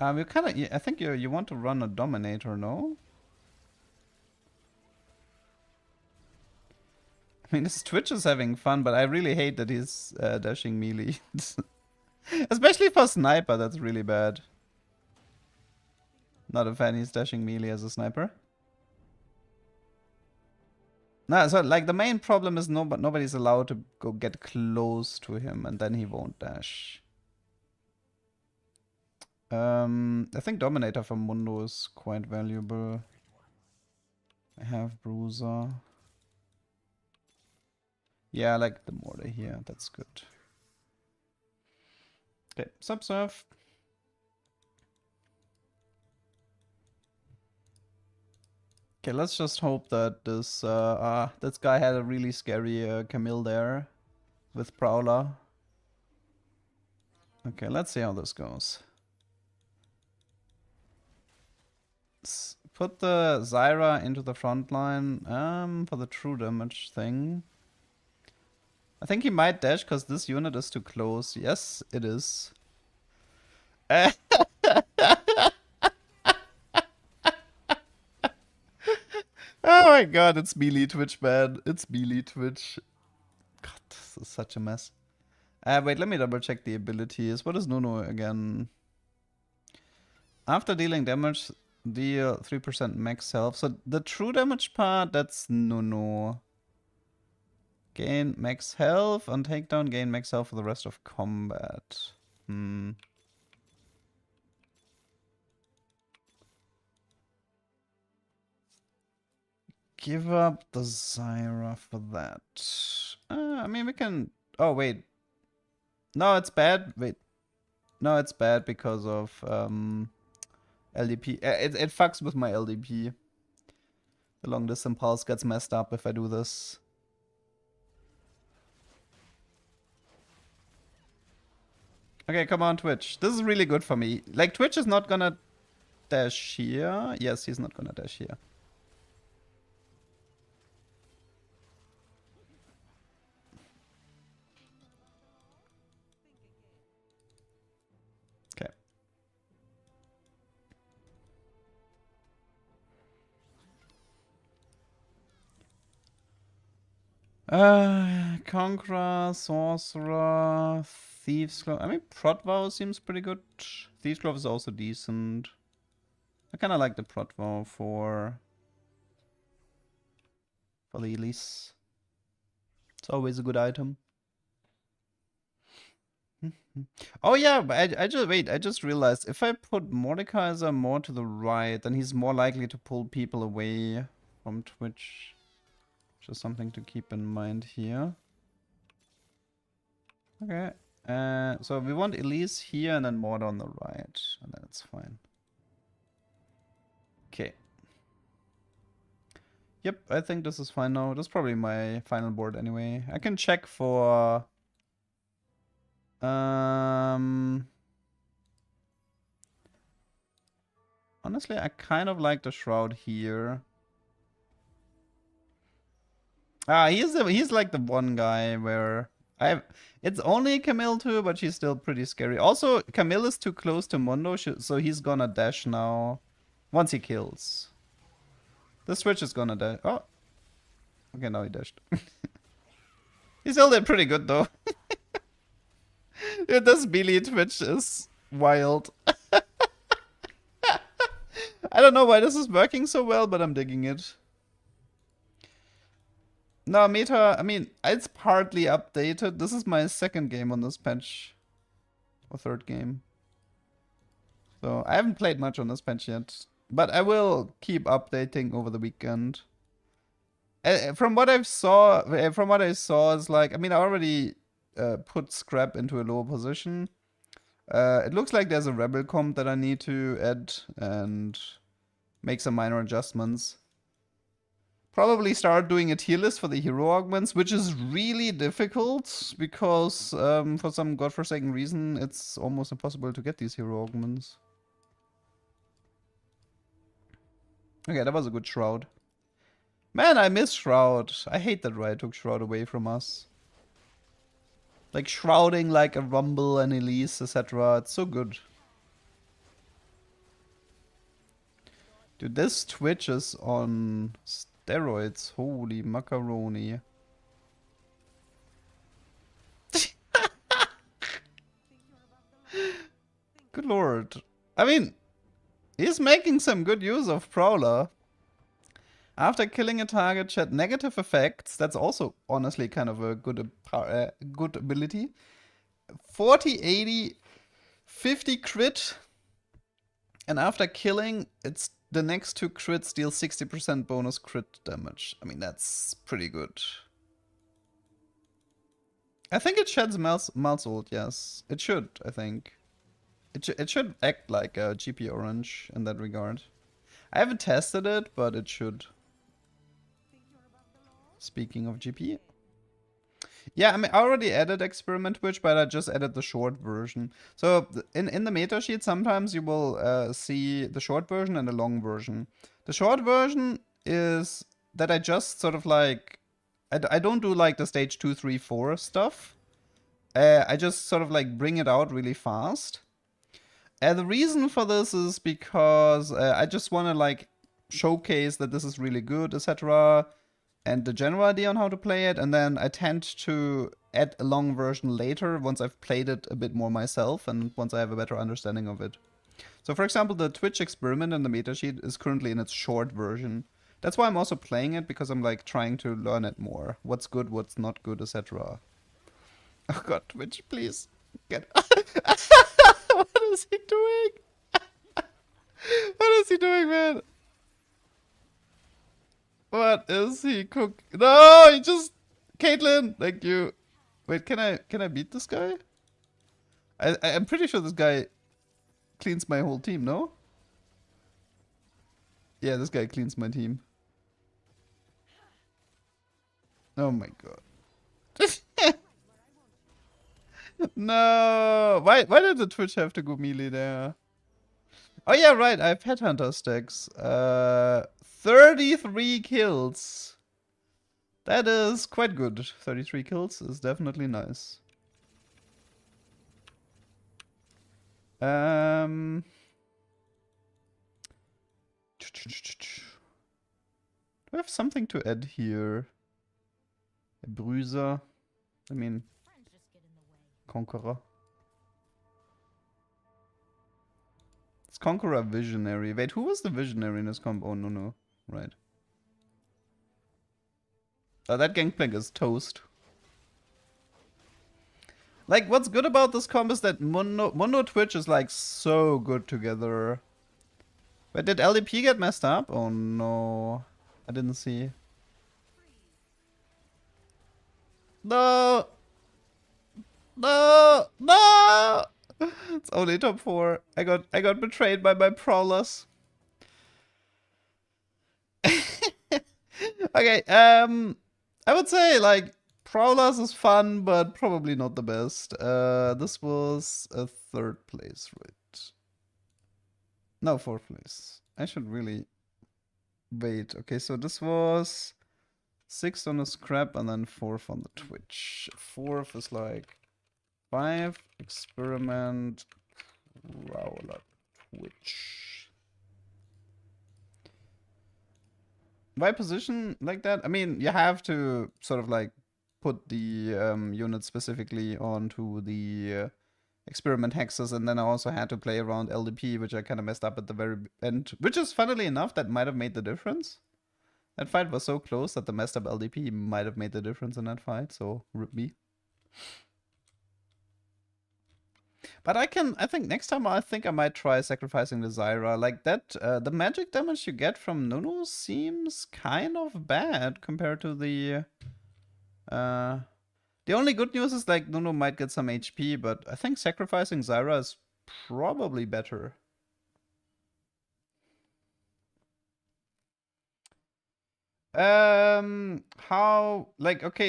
You kind of... I think you want to run a Dominator, no? I mean, this Twitch is having fun, but I really hate that he's dashing melee. Especially for Sniper, that's really bad. Not a fan he's dashing melee as a Sniper. No, so like the main problem is nobody's allowed to go get close to him, and then he won't dash. I think Dominator from Mundo is quite valuable. I have Bruiser. Yeah, I like the mortar here. That's good. Okay, subsurf. Okay, let's just hope that this guy had a really scary Camille there with Prowler. Okay, let's see how this goes. Put the Zyra into the front line for the true damage thing. I think he might dash because this unit is too close. Yes, it is. Oh my god, it's melee Twitch, man. It's melee Twitch. God, this is such a mess. Wait, let me double check the abilities. What is Nuno again? After dealing damage, deal 3% max health. So the true damage part, that's Nuno. Gain max health on takedown, gain max health for the rest of combat. Give up the Zyra for that. I mean, we can... Oh, wait. No, it's bad. Wait. No, it's bad because of LDP. It fucks with my LDP. The long distance pulse gets messed up if I do this. Okay, come on, Twitch. This is really good for me. Like, Twitch is not gonna dash here. Yes, he's not gonna dash here. Okay. Conqueror, Sorcerer, Thieves Glove. I mean, Protvow seems pretty good. Thieves Glove is also decent. I kind of like the Protvow for the Elise. It's always a good item. Oh yeah, but I just realized if I put Mordekaiser more to the right, then he's more likely to pull people away from Twitch. Just something to keep in mind here. Okay. So we want Elise here and then Mord on the right, and then it's fine. Okay. Yep, I think this is fine now. That's probably my final board anyway. I can check for honestly, I kind of like the Shroud here. He's like the one guy where it's only Camille too, but she's still pretty scary. Also, Camille is too close to Mundo, so he's gonna dash now once he kills. The Switch is gonna dash. Oh. Okay, now he dashed. He still did pretty good though. Dude, this melee Twitch is wild. I don't know why this is working so well, but I'm digging it. No, meta, I mean, it's partly updated. This is my second game on this patch. Or third game. So, I haven't played much on this patch yet. But I will keep updating over the weekend. From what I saw, is like, I mean, I already put Scrap into a lower position. It looks like there's a Rebel comp that I need to add and make some minor adjustments. Probably start doing a tier list for the hero augments, which is really difficult because for some godforsaken reason it's almost impossible to get these hero augments. Okay, that was a good Shroud. Man, I miss Shroud. I hate that Riot took Shroud away from us. Like shrouding like a Rumble and Elise, etc. It's so good. Dude, this Twitch is on steroids. Holy macaroni. Good lord. I mean, he's making some good use of Prowler. After killing a target, shed negative effects. That's also honestly kind of a good ability. 40, 80, 50 crit. And after killing, it's the next two crits deal 60% bonus crit damage. I mean, that's pretty good. I think it sheds Mal's ult, yes. It should, I think. It should act like a GP orange in that regard. I haven't tested it, but it should. Speaking of GP. Yeah, I mean, I already added Experiment Witch, but I just added the short version. So in the meta sheet, sometimes you will see the short version and the long version. The short version is that I just sort of like... I don't do like the stage 2, 3, 4 stuff. I just sort of like bring it out really fast. The reason for this is because I just want to like showcase that this is really good, etc. And the general idea on how to play it, and then I tend to add a long version later once I've played it a bit more myself and once I have a better understanding of it. So for example, the Twitch experiment in the metasheet is currently in its short version. That's why I'm also playing it, because I'm like trying to learn it more. What's good, what's not good, etc. Oh god, Twitch, please. Get What is he doing? What is he doing, man? What is he cook? No, he just... Caitlyn, thank you. Wait, can I beat this guy? I'm pretty sure this guy cleans my whole team, no? Yeah, this guy cleans my team. Oh my god. No! Why did the Twitch have to go melee there? Oh yeah, right, I have Headhunter stacks. 33 kills. That is quite good. 33 kills is definitely nice. Do I have something to add here? A Bruiser. I mean, Conqueror. It's Conqueror Visionary. Wait, who was the Visionary in this comp? Oh, no. Right. Oh, that Gangplank is toast. Like, what's good about this comp is that Mundo Twitch is like so good together. Wait, did LDP get messed up? Oh no. I didn't see. No! No! No! It's only top 4. I got betrayed by my prowlers. Okay, I would say like prowlers is fun, but probably not the best. This was a 3rd place, right? No, 4th place. I should really wait. Okay, so this was 6th on the scrap and then 4th on the Twitch. 4th is like 5 experiment prowler Twitch. Why position like that? I mean, you have to sort of like put the unit specifically onto the experiment hexes, and then I also had to play around LDP, which I kind of messed up at the very end, which is funnily enough, that might have made the difference. That fight was so close that the messed up LDP might have made the difference in that fight, so rip me. But I think next time I might try sacrificing the Zyra. Like that, the magic damage you get from Nunu seems kind of bad compared to the... The only good news is like Nunu might get some HP, but I think sacrificing Zyra is probably better. Okay,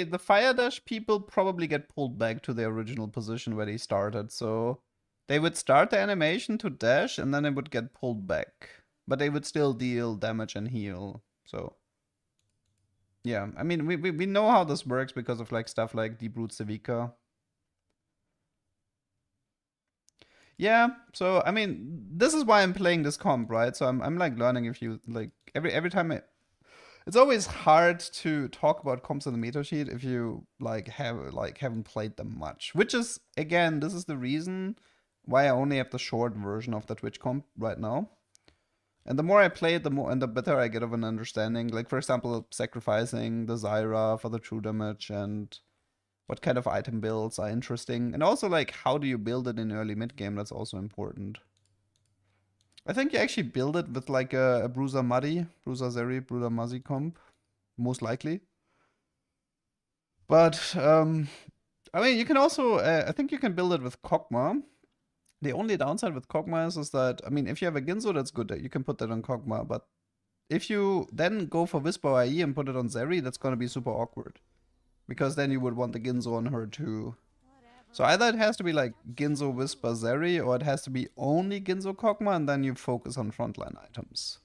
the Fire Dash people probably get pulled back to their original position where they started, so they would start the animation to dash and then they would get pulled back. But they would still deal damage and heal, so... Yeah, I mean, we know how this works because of like stuff like Deep Root Civica. Yeah, so I mean, this is why I'm playing this comp, right? So I'm like learning if you like every time it's always hard to talk about comps in the meta sheet if you haven't played them much. Which is again, this is the reason why I only have the short version of the Twitch comp right now. And the more I play it, the more and the better I get of an understanding. Like for example, sacrificing the Zyra for the true damage and what kind of item builds are interesting. And also like how do you build it in early mid game, that's also important. I think you actually build it with like a Bruiser Zeri, Bruiser Muzzy comp, most likely. But I mean, you can also I think you can build it with Kog'Maw. The only downside with Kog'Maw is that I mean, if you have a Ginzo, that's good. You can put that on Kog'Maw, but if you then go for Whisper IE and put it on Zeri, that's gonna be super awkward. Because then you would want the Ginzo on her too. So either it has to be like Ginzo Whisper Zeri, or it has to be only Ginzo Kog'Maw, and then you focus on frontline items.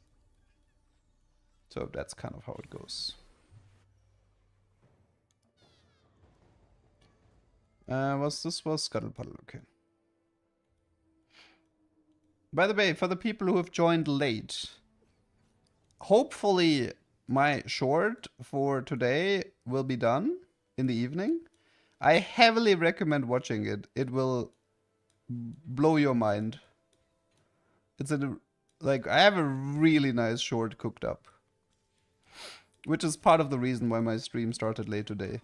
So that's kind of how it goes. This was Scuttle Puddle, okay. By the way, for the people who have joined late, hopefully my short for today will be done in the evening. I heavily recommend watching it. It will blow your mind. It's like I have a really nice short cooked up, which is part of the reason why my stream started late today.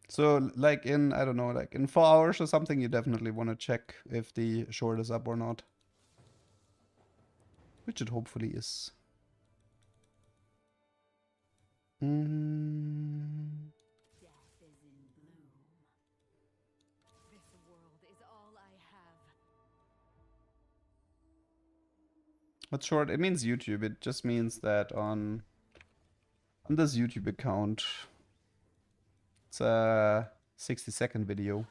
So like in, I don't know, like in 4 hours or something, you definitely want to check if the short is up or not. Which it hopefully is. What's short? It means YouTube. It just means that on this YouTube account, It's a 60-second video.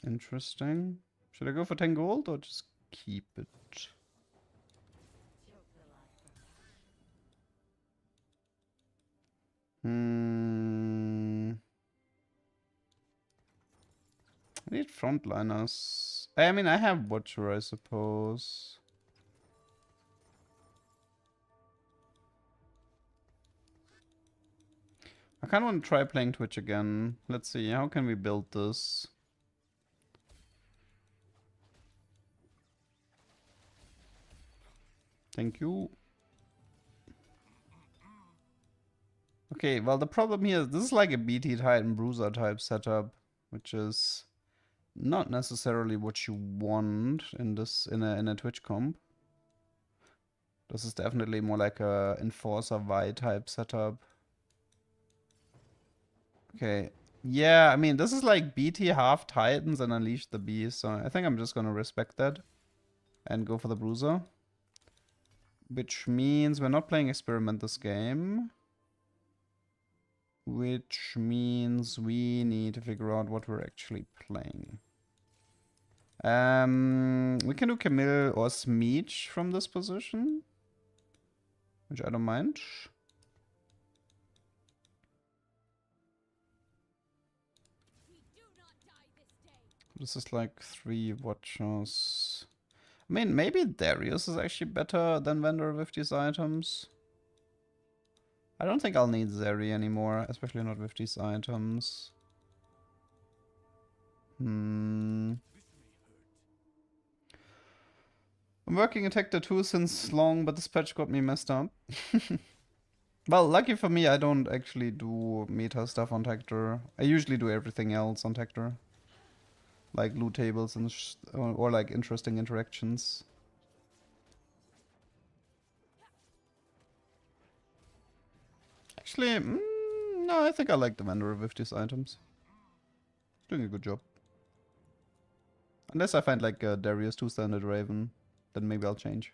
Interesting. Should I go for 10 gold or just keep it? I need frontliners. I mean, I have Butcher, I suppose. I kind of want to try playing Twitch again. Let's see, how can we build this? Thank you. Okay, well the problem here is this is like a BT Titan Bruiser type setup, which is not necessarily what you want in this in a Twitch comp. This is definitely more like a Enforcer Vi type setup. Okay. Yeah, I mean this is like BT half Titans and Unleash the Beast, so I think I'm just gonna respect that and go for the Bruiser. Which means we're not playing Experiment this game. Which means we need to figure out what we're actually playing. We can do Camille or Smeech from this position. Which I don't mind. This is like 3 watchers. I mean, maybe Darius is actually better than Vendor with these items. I don't think I'll need Zeri anymore, especially not with these items. I'm working in Tector 2 since long, but this patch got me messed up. Well, lucky for me, I don't actually do meta stuff on Tector. I usually do everything else on Tector. Like loot tables and or like interesting interactions. Actually, no, I think I like the vendor with these items. Doing a good job. Unless I find like a Darius 2 standard Raven, then maybe I'll change.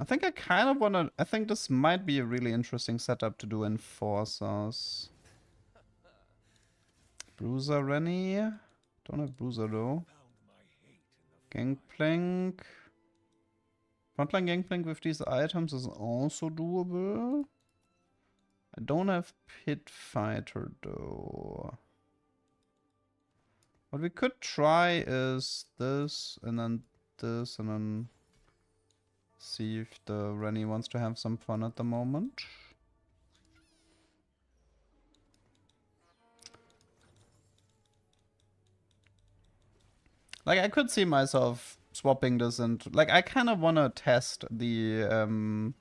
I think I kind of want to... I think this might be a really interesting setup to do Enforcers. Bruiser Rennie. Don't have Bruiser though. Gangplank. Frontline Gangplank with these items is also doable. I don't have Pit Fighter though. What we could try is this and then this and then see if the Rennie wants to have some fun at the moment. Like I could see myself swapping this and like I kind of want to test the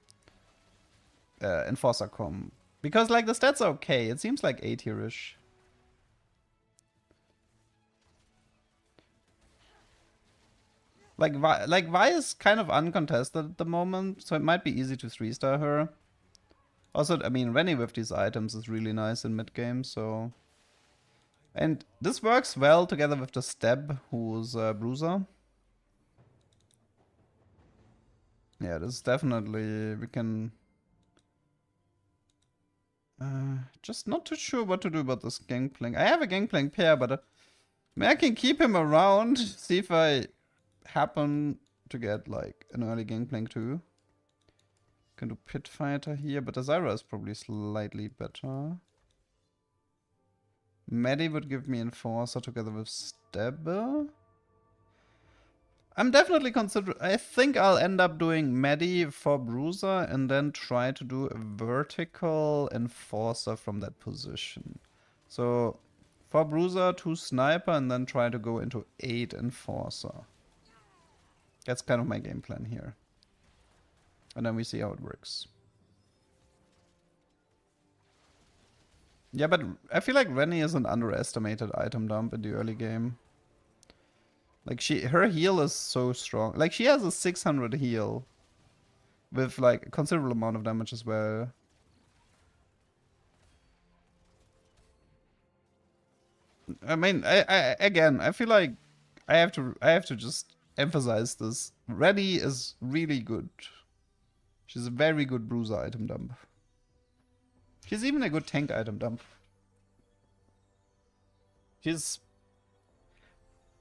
Enforcer comp because like the stats are okay. It seems like A tier-ish. Like Vi is kind of uncontested at the moment, so it might be easy to 3-star her. Also, I mean, Rennie with these items is really nice in mid game, so. And this works well together with the Steb, who's Bruiser. Yeah, this is definitely we can. Just not too sure what to do about this Gangplank. I have a Gangplank pair, but I mean, I can keep him around, see if I happen to get like an early Gangplank too. Can do Pit Fighter here, but Azira is probably slightly better. Medi would give me Enforcer together with Stabber. I'm definitely considering. I think I'll end up doing Medi for Bruiser and then try to do a vertical Enforcer from that position. So for Bruiser, 2 Sniper and then try to go into 8 Enforcer. That's kind of my game plan here. And then we see how it works. Yeah, but I feel like Rennie is an underestimated item dump in the early game. Like her heal is so strong. Like she has a 600 heal with like a considerable amount of damage as well. I mean, again, I feel like I have to just emphasize this. Ready is really good. She's a very good Bruiser item dump. She's even a good tank item dump. She's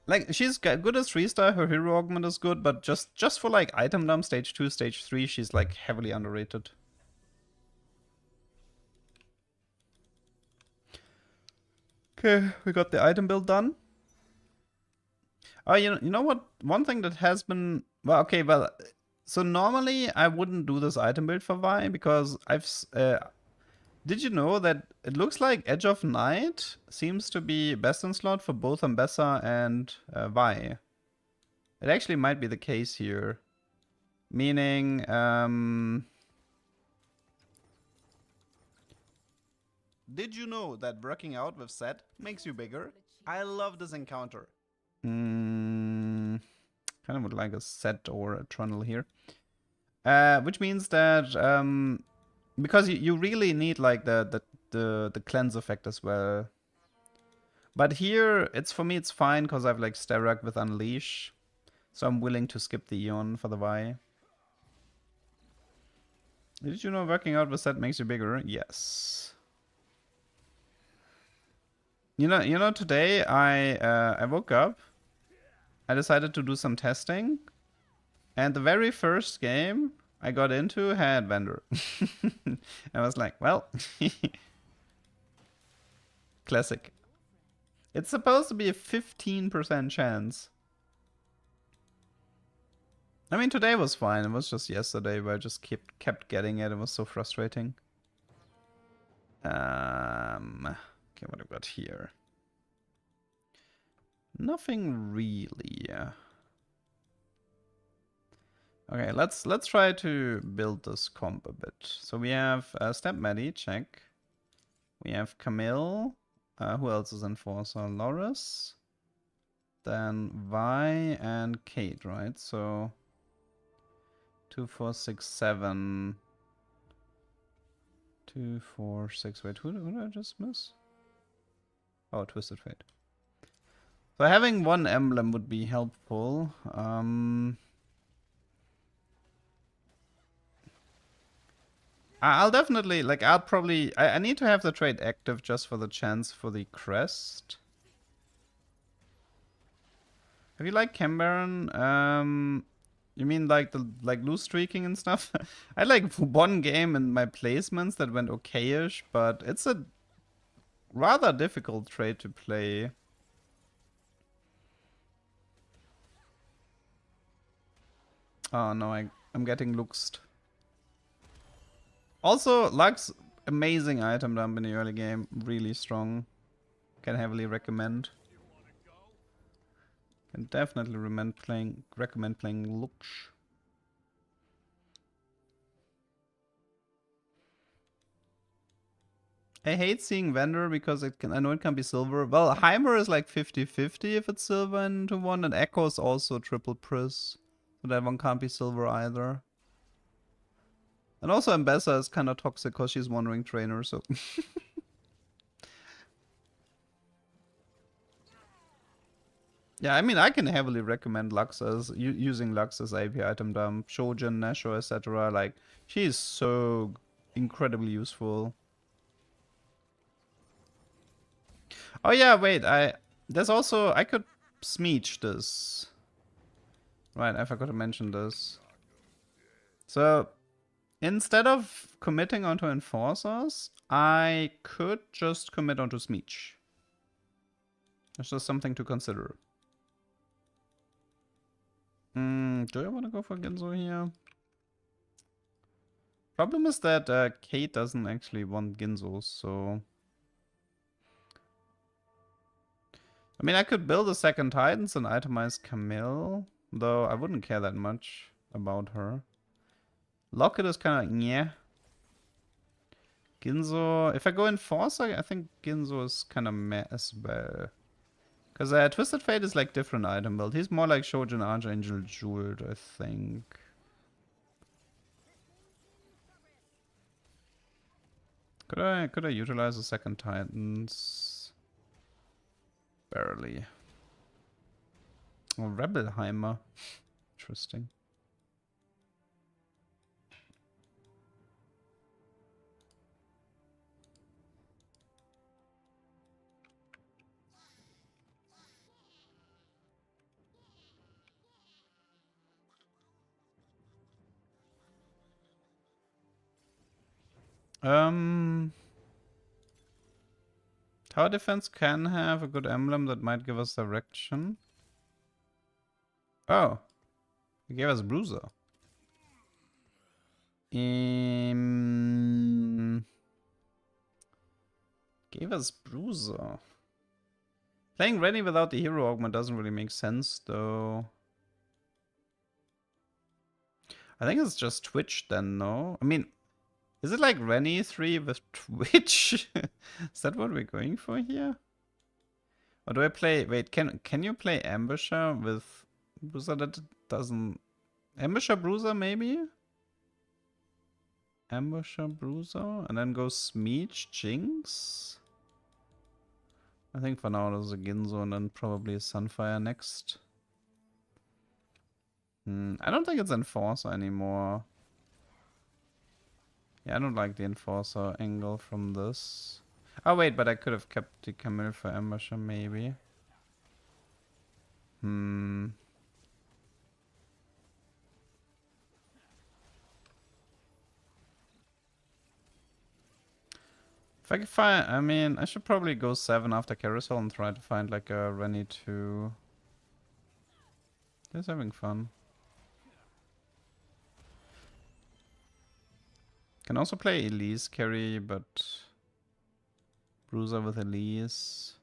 like, she's good as 3-star, her hero augment is good, but just for like item dump, stage 2, stage 3, she's like heavily underrated. Okay, we got the item build done. Oh, you know what? One thing that has been... Well, okay, well... So normally I wouldn't do this item build for Vi, because I've... did you know that it looks like Edge of Night seems to be best in slot for both Ambessa and Vi? It actually might be the case here. Meaning... Did you know that working out with Set makes you bigger? I love this encounter. Kind of would like a Set or a Trundle here. Which means that because you really need like the cleanse effect as well. But here it's for me it's fine because I've like Sterak with Unleash. So I'm willing to skip the Eon for the Vi. Did you know working out with Set makes you bigger? Yes. You know, today I woke up, I decided to do some testing, and the very first game I got into had Vendor. I was like, well, classic. It's supposed to be a 15% chance. I mean, today was fine. It was just yesterday where I just kept getting it. It was so frustrating. Okay, what have we got here? Nothing really. Okay, let's try to build this comp a bit. So we have Step Maddie, check. We have Camille. Who else is Enforcer? Loris. Then Vi and Kate, right? So 2, 4, 6, 7. 2, 4, 6. Wait, who did I just miss? Oh, Twisted Fate. So having one emblem would be helpful. I'll definitely, like, I'll probably... I need to have the trait active just for the chance for the crest. Have you liked Cambaron? You mean like the loose streaking and stuff? I had like one game in my placements that went okay-ish, but it's a rather difficult trait to play. Oh no, I'm getting luxed. Also, Lux, amazing item dump in the early game. Really strong. Can heavily recommend. Can definitely recommend playing Lux. I hate seeing Vendor because I know it can be silver. Well, Heimer is like 50-50 if it's silver into one, and Echo is also triple Pris. So that one can't be silver either. And also Ambessa is kind of toxic because she's Wandering Trainer, so... Yeah, I mean, I can heavily recommend Lux as using Lux as AP item dump, Shojin, Nasho, etc. Like, she's so incredibly useful. Oh yeah, wait, there's also, I could Smeech this. Right, I forgot to mention this. So, instead of committing onto Enforcers, I could just commit onto Smeech. That's just something to consider. Do I want to go for Genzo here? Problem is that Kate doesn't actually want Ginzo, so... I mean, I could build a second Titans and itemize Camille, though I wouldn't care that much about her. Locket is kind of yeah. Ginzo, if I go Enforcer, I think Ginzo is kind of meh as well. Because Twisted Fate is like different item build. He's more like Shojin Archangel Jeweled, I think. Could I utilize a second Titans? Barely. Oh, Rebelheimer. Interesting. Tower defense can have a good emblem that might give us direction. Oh, it gave us Bruiser. Gave us Bruiser. Playing Rennie without the hero augment doesn't really make sense, though. I think it's just Twitch then, no? I mean, is it like Rennie 3 with Twitch? Is that what we're going for here? Or do I play... Wait, can you play Ambusher with Bruiser that doesn't... Ambusher Bruiser, maybe? Ambusher Bruiser? And then go Smeech Jinx? I think for now there's a Ginzo and then probably a Sunfire next. I don't think it's Enforcer anymore. Yeah, I don't like the Enforcer angle from this. Oh wait, but I could have kept the Camille for Ambusher maybe. If I could find, I mean, I should probably go 7 after Carousel and try to find like a Rennie 2. Just having fun. Can also play Elise carry, but Bruiser with Elise.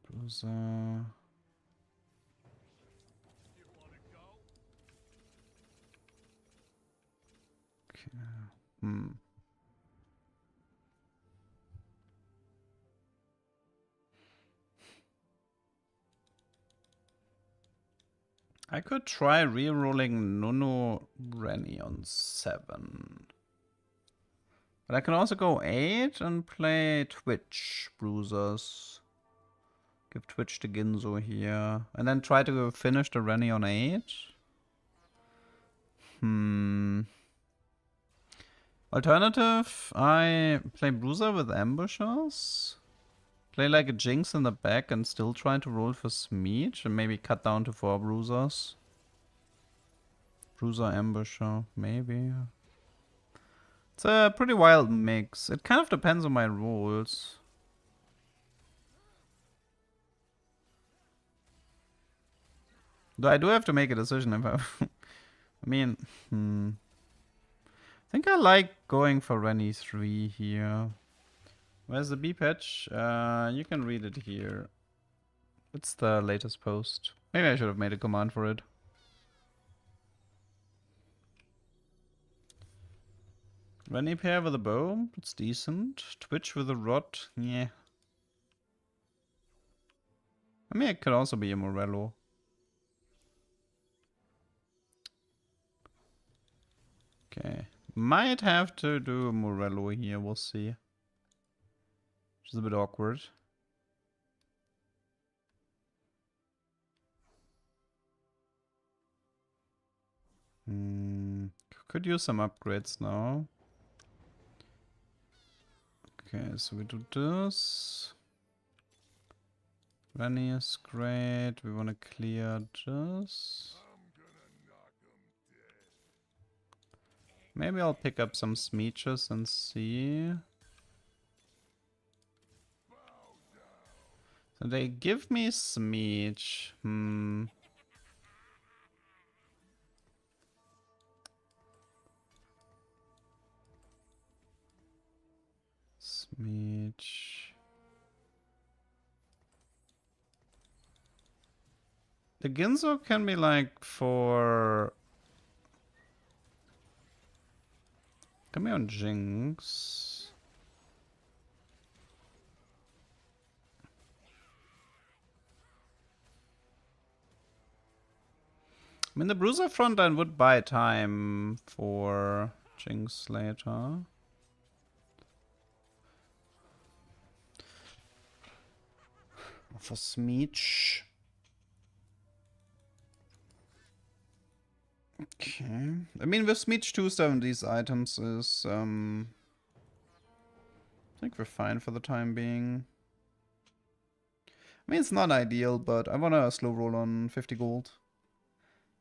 Bruiser. Okay. I could try rerolling Nunu Rennie on 7. But I can also go 8 and play Twitch Bruisers. Give Twitch to Ginzo here. And then try to finish the Rennie on 8. Alternative, I play Bruiser with Ambushers. Play like a Jinx in the back and still try to roll for Smeech and maybe cut down to 4 Bruisers. Bruiser, Ambusher, maybe. It's a pretty wild mix. It kind of depends on my rolls. Though I do have to make a decision if I... I mean, I think I like going for Rennie 3 here. Where's the B patch? You can read it here. It's the latest post. Maybe I should have made a command for it. Rennie pair with a bow, it's decent. Twitch with a rod, yeah. I mean, it could also be a Morello. Okay. Might have to do a Morello here, we'll see. Which is a bit awkward. Could use some upgrades now. Okay, so we do this. Rennie is great. We want to clear this. Maybe I'll pick up some Smeeches and see. So they give me Smeech. Smeech. The Ginzo can be like for... Can be on Jinx. I mean, the Bruiser frontline would buy time for Jinx later. For Smeech. Okay. I mean, with Smeech 2 these items is, I think we're fine for the time being. I mean, it's not ideal, but I want to slow roll on 50 gold.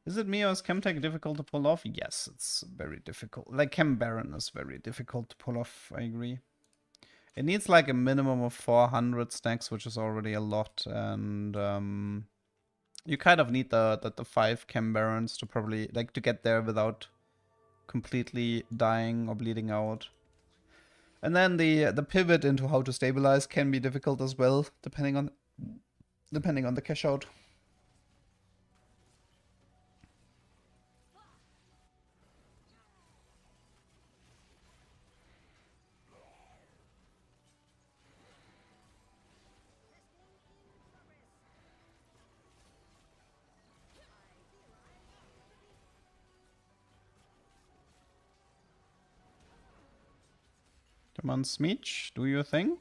Is it me or is Chemtech difficult to pull off? Yes, it's very difficult. Like, Chem Baron is very difficult to pull off, I agree. It needs like a minimum of 400 stacks, which is already a lot, and you kind of need the 5 Chem Barons to probably, like, to get there without completely dying or bleeding out. And then the pivot into how to stabilize can be difficult as well, depending on the cash out. Come on, Smeech, do your thing.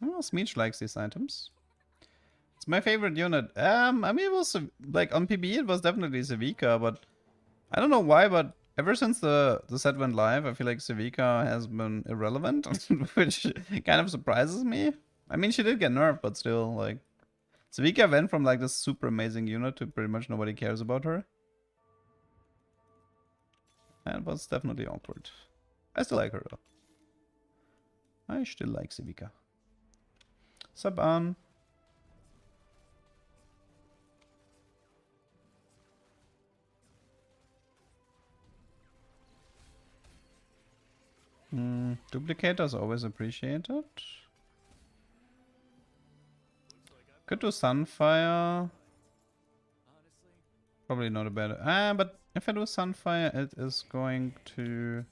Oh, Smeech likes these items. It's my favorite unit. I mean, it was like on PB, it was definitely Civica, but I don't know why. But ever since the set went live, I feel like Civica has been irrelevant, which kind of surprises me. I mean, she did get nerfed, but still, like, Civica went from like this super amazing unit to pretty much nobody cares about her. And it was definitely awkward. I still like her though. I still like Civica. Sub on. Duplicators always appreciated. Could do Sunfire. Probably not a bad... but if I do Sunfire, it is going to...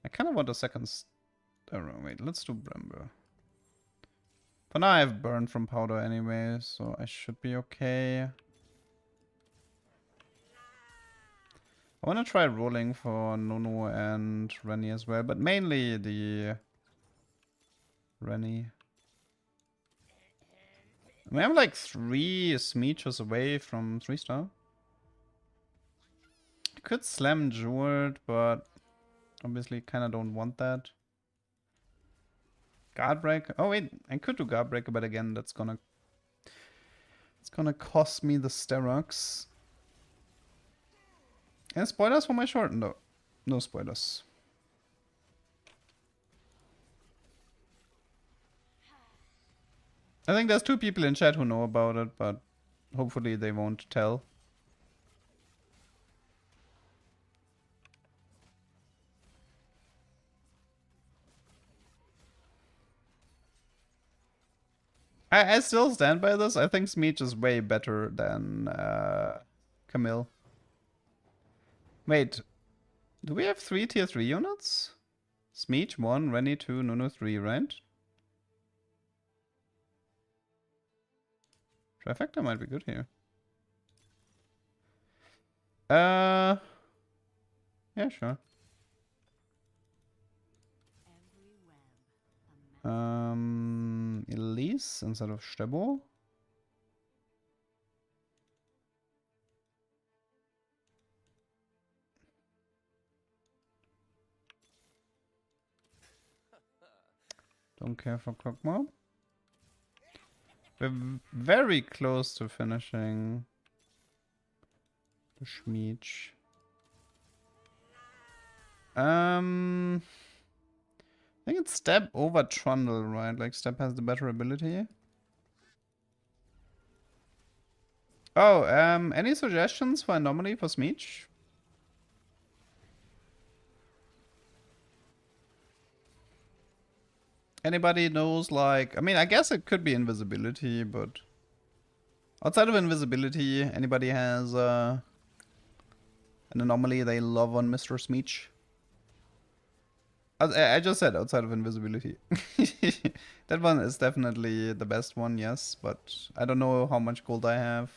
I kind of want a second... Oh, wait, let's do Bramble. For now I have Burn from Powder anyway, so I should be okay. I want to try rolling for Nunu and Rennie as well, but mainly the Rennie. I mean, I'm like 3 Smeeches away from 3-star. I could slam Jeweled, but obviously kind of don't want that. Guardbreaker. Oh wait, I could do Guardbreaker, but again, that's gonna... It's gonna cost me the Sterox. And spoilers for my short? No. No spoilers. I think there's 2 people in chat who know about it, but hopefully they won't tell. I still stand by this. I think Smeech is way better than Camille. Wait, do we have 3 tier 3 units? Smeech 1, Rennie 2, Nunu 3, right? Trifecta might be good here. Yeah, sure. Elise instead of Stebo. Don't care for Crockmob. We're very close to finishing the Schmeech. I think it's Step over Trundle, right? Like, Step has the better ability. Oh, any suggestions for Anomaly for Smeech? Anybody knows, like... I mean, I guess it could be Invisibility, but... Outside of Invisibility, anybody has an Anomaly they love on Mr. Smeech? I just said outside of Invisibility. That one is definitely the best one, yes, but I don't know how much gold I have.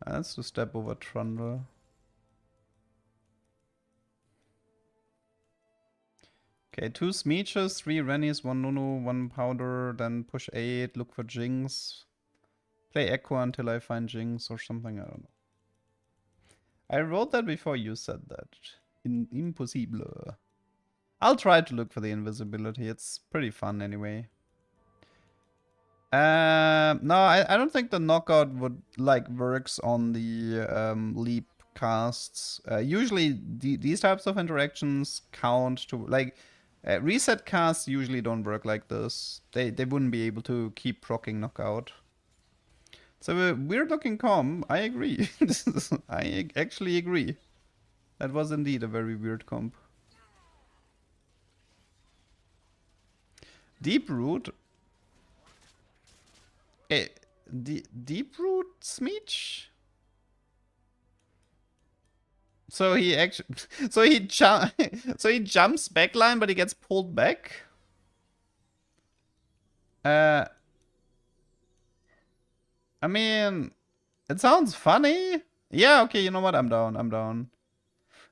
Let's do Step over Trundle. Okay, 2 Smeeches, 3 Rennies, 1 Nunu, 1 Powder, then push 8, look for Jinx. Play Echo until I find Jinx or something, I don't know. I wrote that before you said that. Impossible. I'll try to look for the invisibility, it's pretty fun anyway. No, I don't think the knockout would like works on the leap casts. Usually these types of interactions count to like reset casts usually don't work like this. They wouldn't be able to keep proccing knockout. So a weird looking comp, I agree. I actually agree. That was indeed a very weird comp. Deep root. Deep root Smeech? So he actually, so he jumps backline, but he gets pulled back. I mean, it sounds funny. Yeah, okay, you know what? I'm down. I'm down.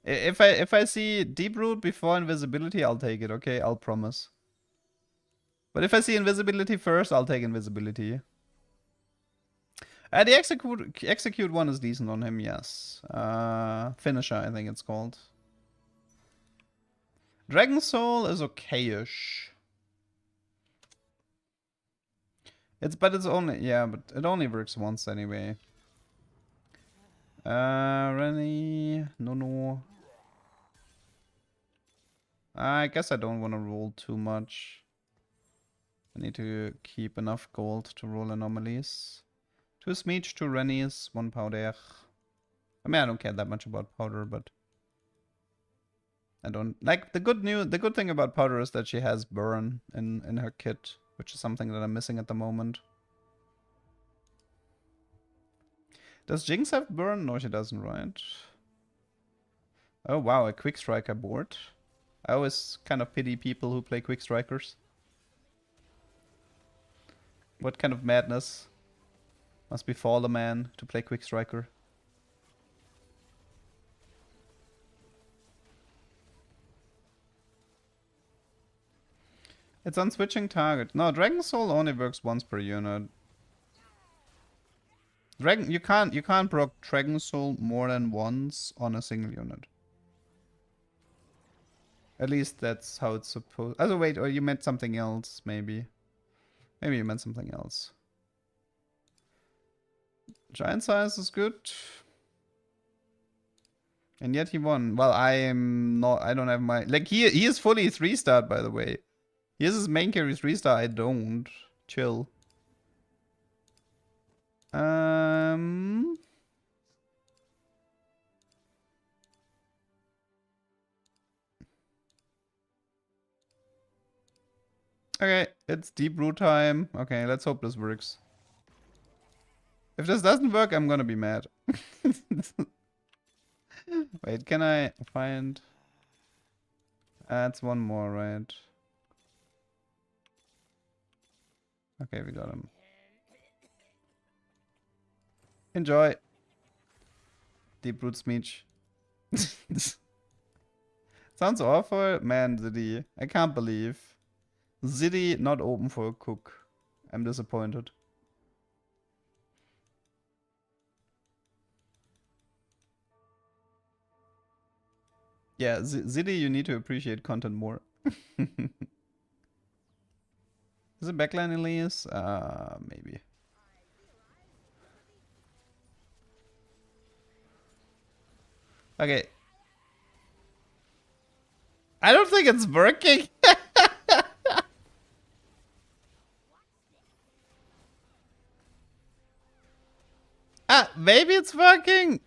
If I see deep root before invisibility, I'll take it. Okay, I'll promise. But if I see invisibility first, I'll take invisibility. The execute one is decent on him, yes. Finisher, I think it's called. Dragon Soul is okay-ish. But it's only, yeah, but it only works once anyway. Rennie, no. I guess I don't want to roll too much. I need to keep enough gold to roll anomalies. 2 Smeech, 2 Rennies, 1 Powder. I mean, I don't care that much about Powder, but I don't like the good thing about Powder is that she has burn in her kit, which is something that I'm missing at the moment. Does Jinx have burn? No, she doesn't, right? Oh wow, a quick striker board. I always kind of pity people who play quick strikers. What kind of madness must befall a man to play quick striker? It's on switching target. No, Dragon Soul only works once per unit. You can't proc Dragon Soul more than once on a single unit. At least that's how it's supposed. Oh wait, or you meant something else, maybe. Maybe you meant something else. Giant size is good. And yet he won. Well, I don't have my like he is fully 3-star, by the way. He is his main carry 3-star, I don't. Chill. Okay, it's deep root time. Okay, let's hope this works. If this doesn't work, I'm gonna be mad. Wait, can I find... That's one more, right? Okay, we got him. Enjoy. Deep root Smeech. Sounds awful. Man, Ziddy. I can't believe. Ziddy not open for a cook. I'm disappointed. Yeah, Ziddy, you need to appreciate content more. Is it backline Elias? Maybe. Okay. I don't think it's working. Maybe it's working.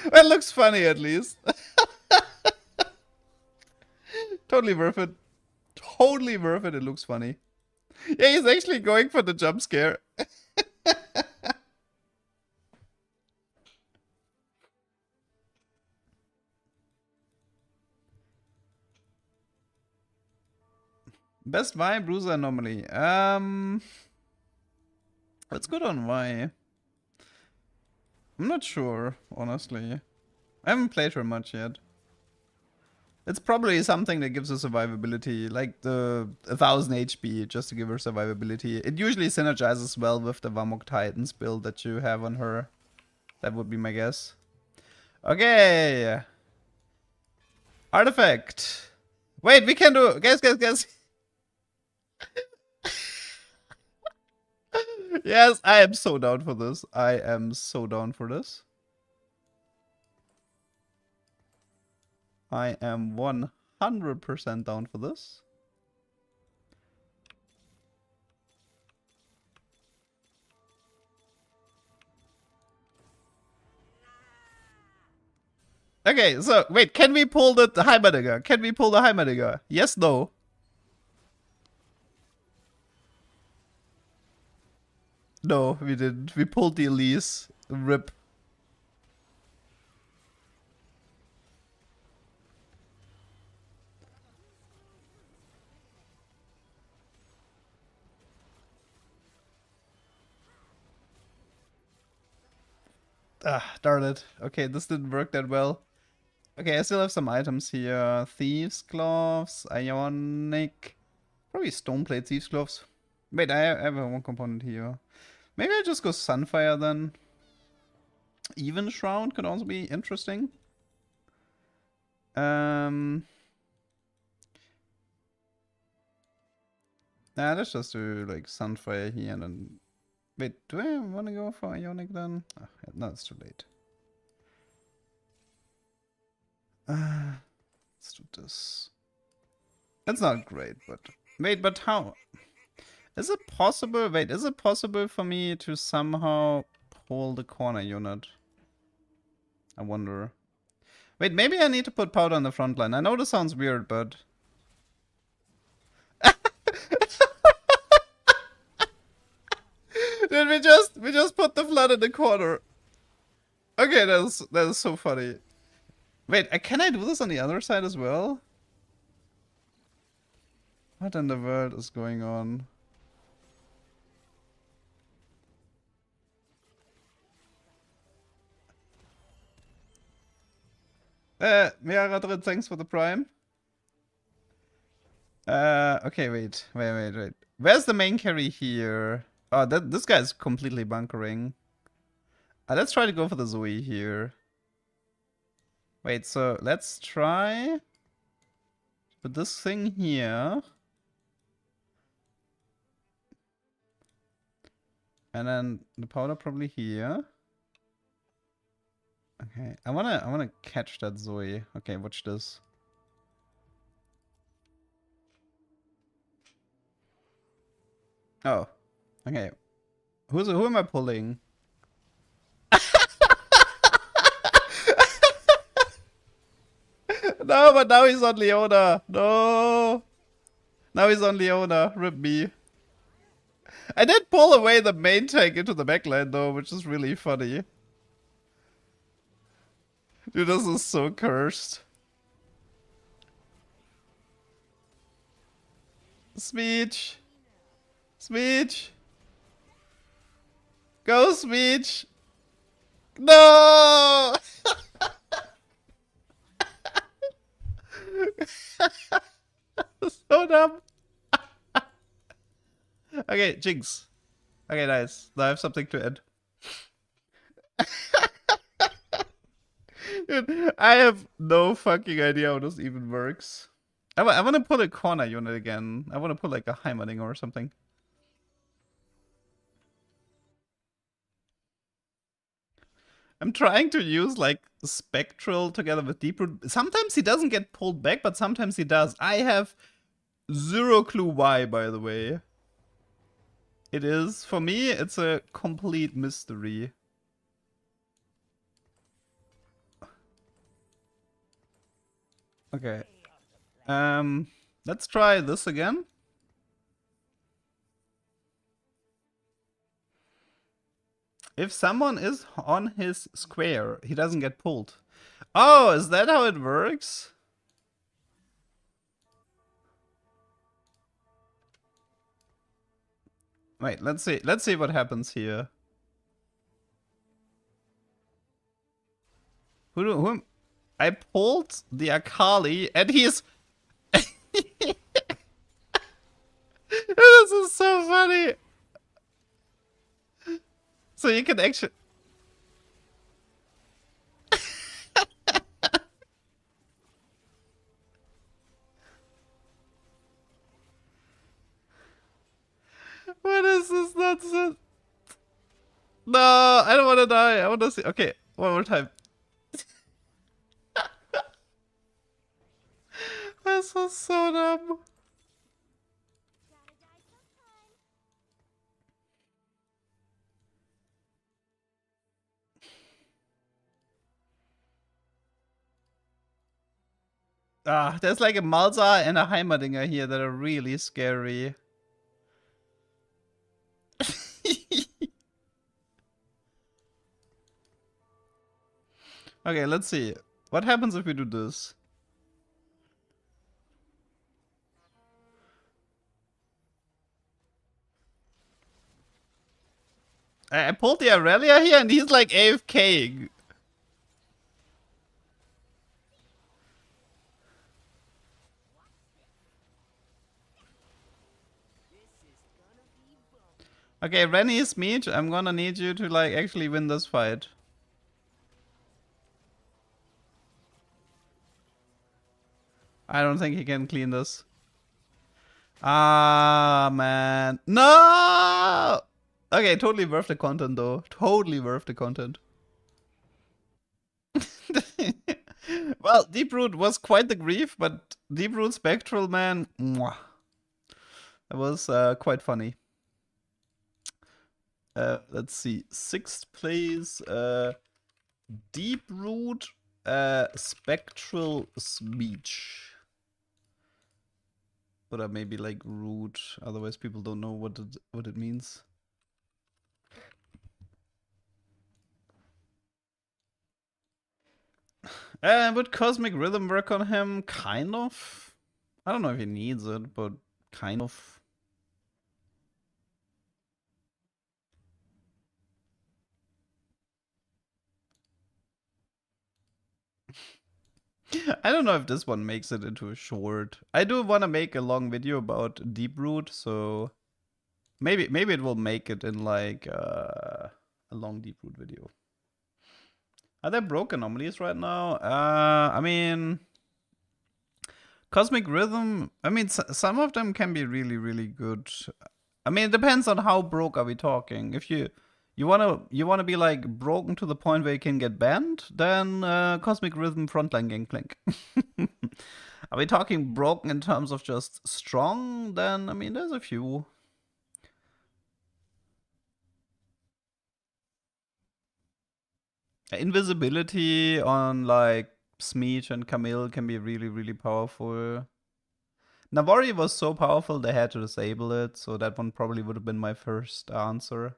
It looks funny at least. Totally worth it. Totally worth it. It looks funny. Yeah, he's actually going for the jump scare. Best Y, Bruiser anomaly. Let's go on Y. I'm not sure, honestly. I haven't played her much yet. It's probably something that gives her survivability, like the 1000 HP, just to give her survivability. It usually synergizes well with the Vamok Titans build that you have on her. That would be my guess. Okay. Artifact. Wait, we can do... Guys. Yes, I am so down for this. I am so down for this. I am 100% down for this. Okay, so wait, can we pull the Heimerdinger? Can we pull the Heimerdinger? Yes, no. No, we didn't. We pulled the Elise. Rip. Ah, darn it. Okay, this didn't work that well. Okay, I still have some items here. Thieves' Gloves, Ionic. Probably Stoneplate Thieves' Gloves. Wait, I have one component here. Maybe I just go Sunfire then. Even Shroud could also be interesting. Let's just do like Sunfire here and then... Wait, do I want to go for Ionic then? Oh, no, it's too late. Let's do this. That's not great, but... Wait, but how? Is it possible... Wait, is it possible for me to somehow pull the corner unit? I wonder. Wait, maybe I need to put powder on the front line. I know this sounds weird, but... Did we just put the flood in the corner? Okay, that is so funny. Wait, can I do this on the other side as well? What in the world is going on? Miaradrid, thanks for the prime. Okay, wait. Where's the main carry here? Oh, this guy's completely bunkering. Let's try to go for the Zoe here. Wait, so let's try put this thing here. And then the powder probably here. Okay, I wanna catch that Zoe. Okay, watch this. Oh, okay. Who am I pulling? No, but now he's on Leona. No. Now he's on Leona. Rip me. I did pull away the main tank into the backline though, which is really funny. Dude, this is so cursed. Smeech. Go, Smeech. No! So dumb. Okay, Jinx. Okay, nice. Now I have something to end. Dude, I have no fucking idea how this even works. I want to pull a corner unit again. I want to pull like a Heimerdinger or something. I'm trying to use like spectral together with deep root. Sometimes he doesn't get pulled back, but sometimes he does. I have zero clue why, by the way. It is, for me, it's a complete mystery. Okay. Let's try this again. If someone is on his square, he doesn't get pulled. Oh, is that how it works? Wait, let's see what happens here. Who? I pulled the Akali, and he's. This is so funny. So you can actually. What is this nonsense? No, I don't want to die. I want to see. Okay, one more time. This was so dumb. Ah, there's like a Malzahar and a Heimerdinger here that are really scary. Okay, let's see. What happens if we do this? I pulled the Aurelia here and he's like AFK. Okay, Rennie's meat. I'm gonna need you to like actually win this fight. I don't think he can clean this. Ah, man. No! Okay, totally worth the content though. Totally worth the content. Well, Deeproot was quite the grief, but Deeproot Spectral, man, mwah. That was quite funny. Let's see. 6th place, Deeproot Spectral Speech. Or maybe like root, otherwise people don't know what it means. Would Cosmic Rhythm work on him? Kind of. I don't know if he needs it, but kind of. I don't know if this one makes it into a short. I do want to make a long video about Deeproot, so maybe it will make it in like a long Deeproot video. Are there broke anomalies right now? I mean, Cosmic Rhythm. I mean, some of them can be really, really good. I mean, it depends on how broke are we talking. If you wanna be like broken to the point where you can get banned, then Cosmic Rhythm frontline Gangplank. Are we talking broken in terms of just strong? Then I mean, there's a few. Invisibility on like Smeech and Camille can be really, really powerful. Navari was so powerful they had to disable it, so that one probably would have been my first answer.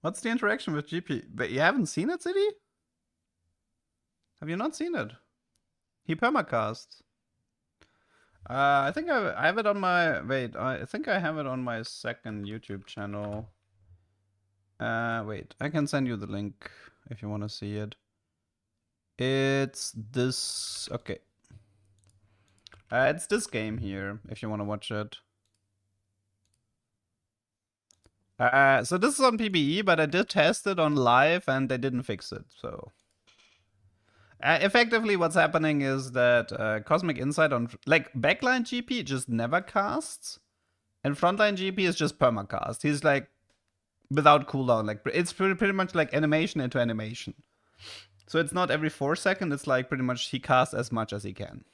What's the interaction with GP? But you haven't seen it, City? Have you not seen it? He permacast. I think I have it on my... Wait, I think I have it on my second YouTube channel. Wait, I can send you the link if you want to see it. It's this... Okay. It's this game here, if you want to watch it. So this is on PBE, but I did test it on live and they didn't fix it, so... effectively, what's happening is that Cosmic Insight on like backline GP just never casts, and frontline GP is just permacast. He's like without cooldown. Like it's pretty much like animation into animation. So it's not every 4 seconds. It's like pretty much he casts as much as he can.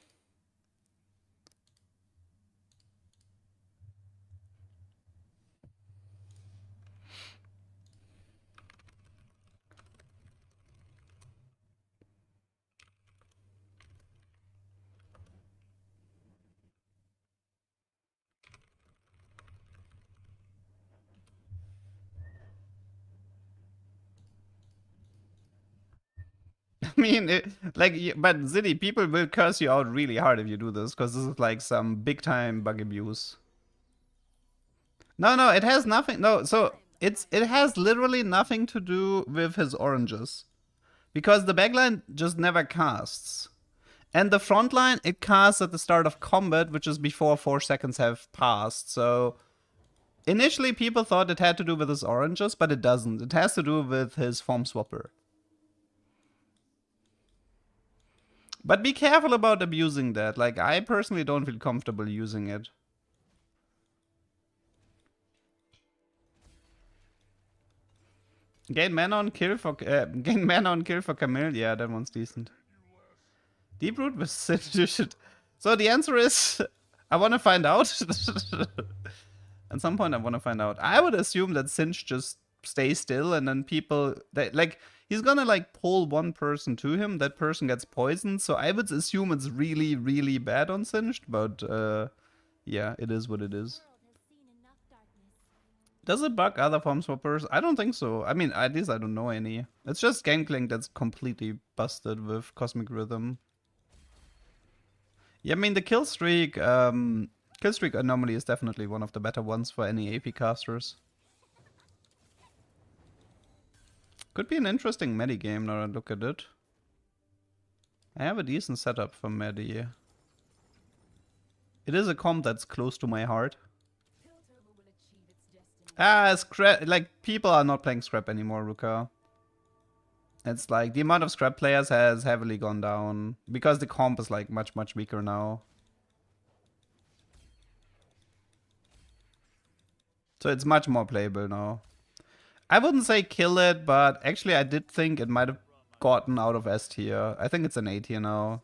I mean, but Ziddy, people will curse you out really hard if you do this, because this is like some big time bug abuse. No, it has nothing. No, so it has literally nothing to do with his oranges. Because the backline just never casts. And the front line, it casts at the start of combat, which is before 4 seconds have passed. So initially people thought it had to do with his oranges, but it doesn't. It has to do with his form swapper. But be careful about abusing that. Like, I personally don't feel comfortable using it. Gain mana on kill for Camille. Yeah, that one's decent. Deep root with Singe. You should. So the answer is, I want to find out. At some point, I want to find out. I would assume that Singe just stays still, and then people like he's gonna like pull one person to him. That person gets poisoned. So I would assume it's really, really bad on Singed. But yeah, it is what it is. Does it bug other form swappers? I don't think so. I mean, at least I don't know any. It's just Gangplank that's completely busted with Cosmic Rhythm. Yeah, I mean, the kill streak anomaly is definitely one of the better ones for any AP casters. Could be an interesting medi game now that I look at it. I have a decent setup for medi. It is a comp that's close to my heart. Scrap, like, people are not playing Scrap anymore, Ruka. It's like, the amount of Scrap players has heavily gone down, because the comp is, like, much, much weaker now. So it's much more playable now. I wouldn't say kill it, but actually I did think it might have gotten out of S tier. I think it's an A tier now.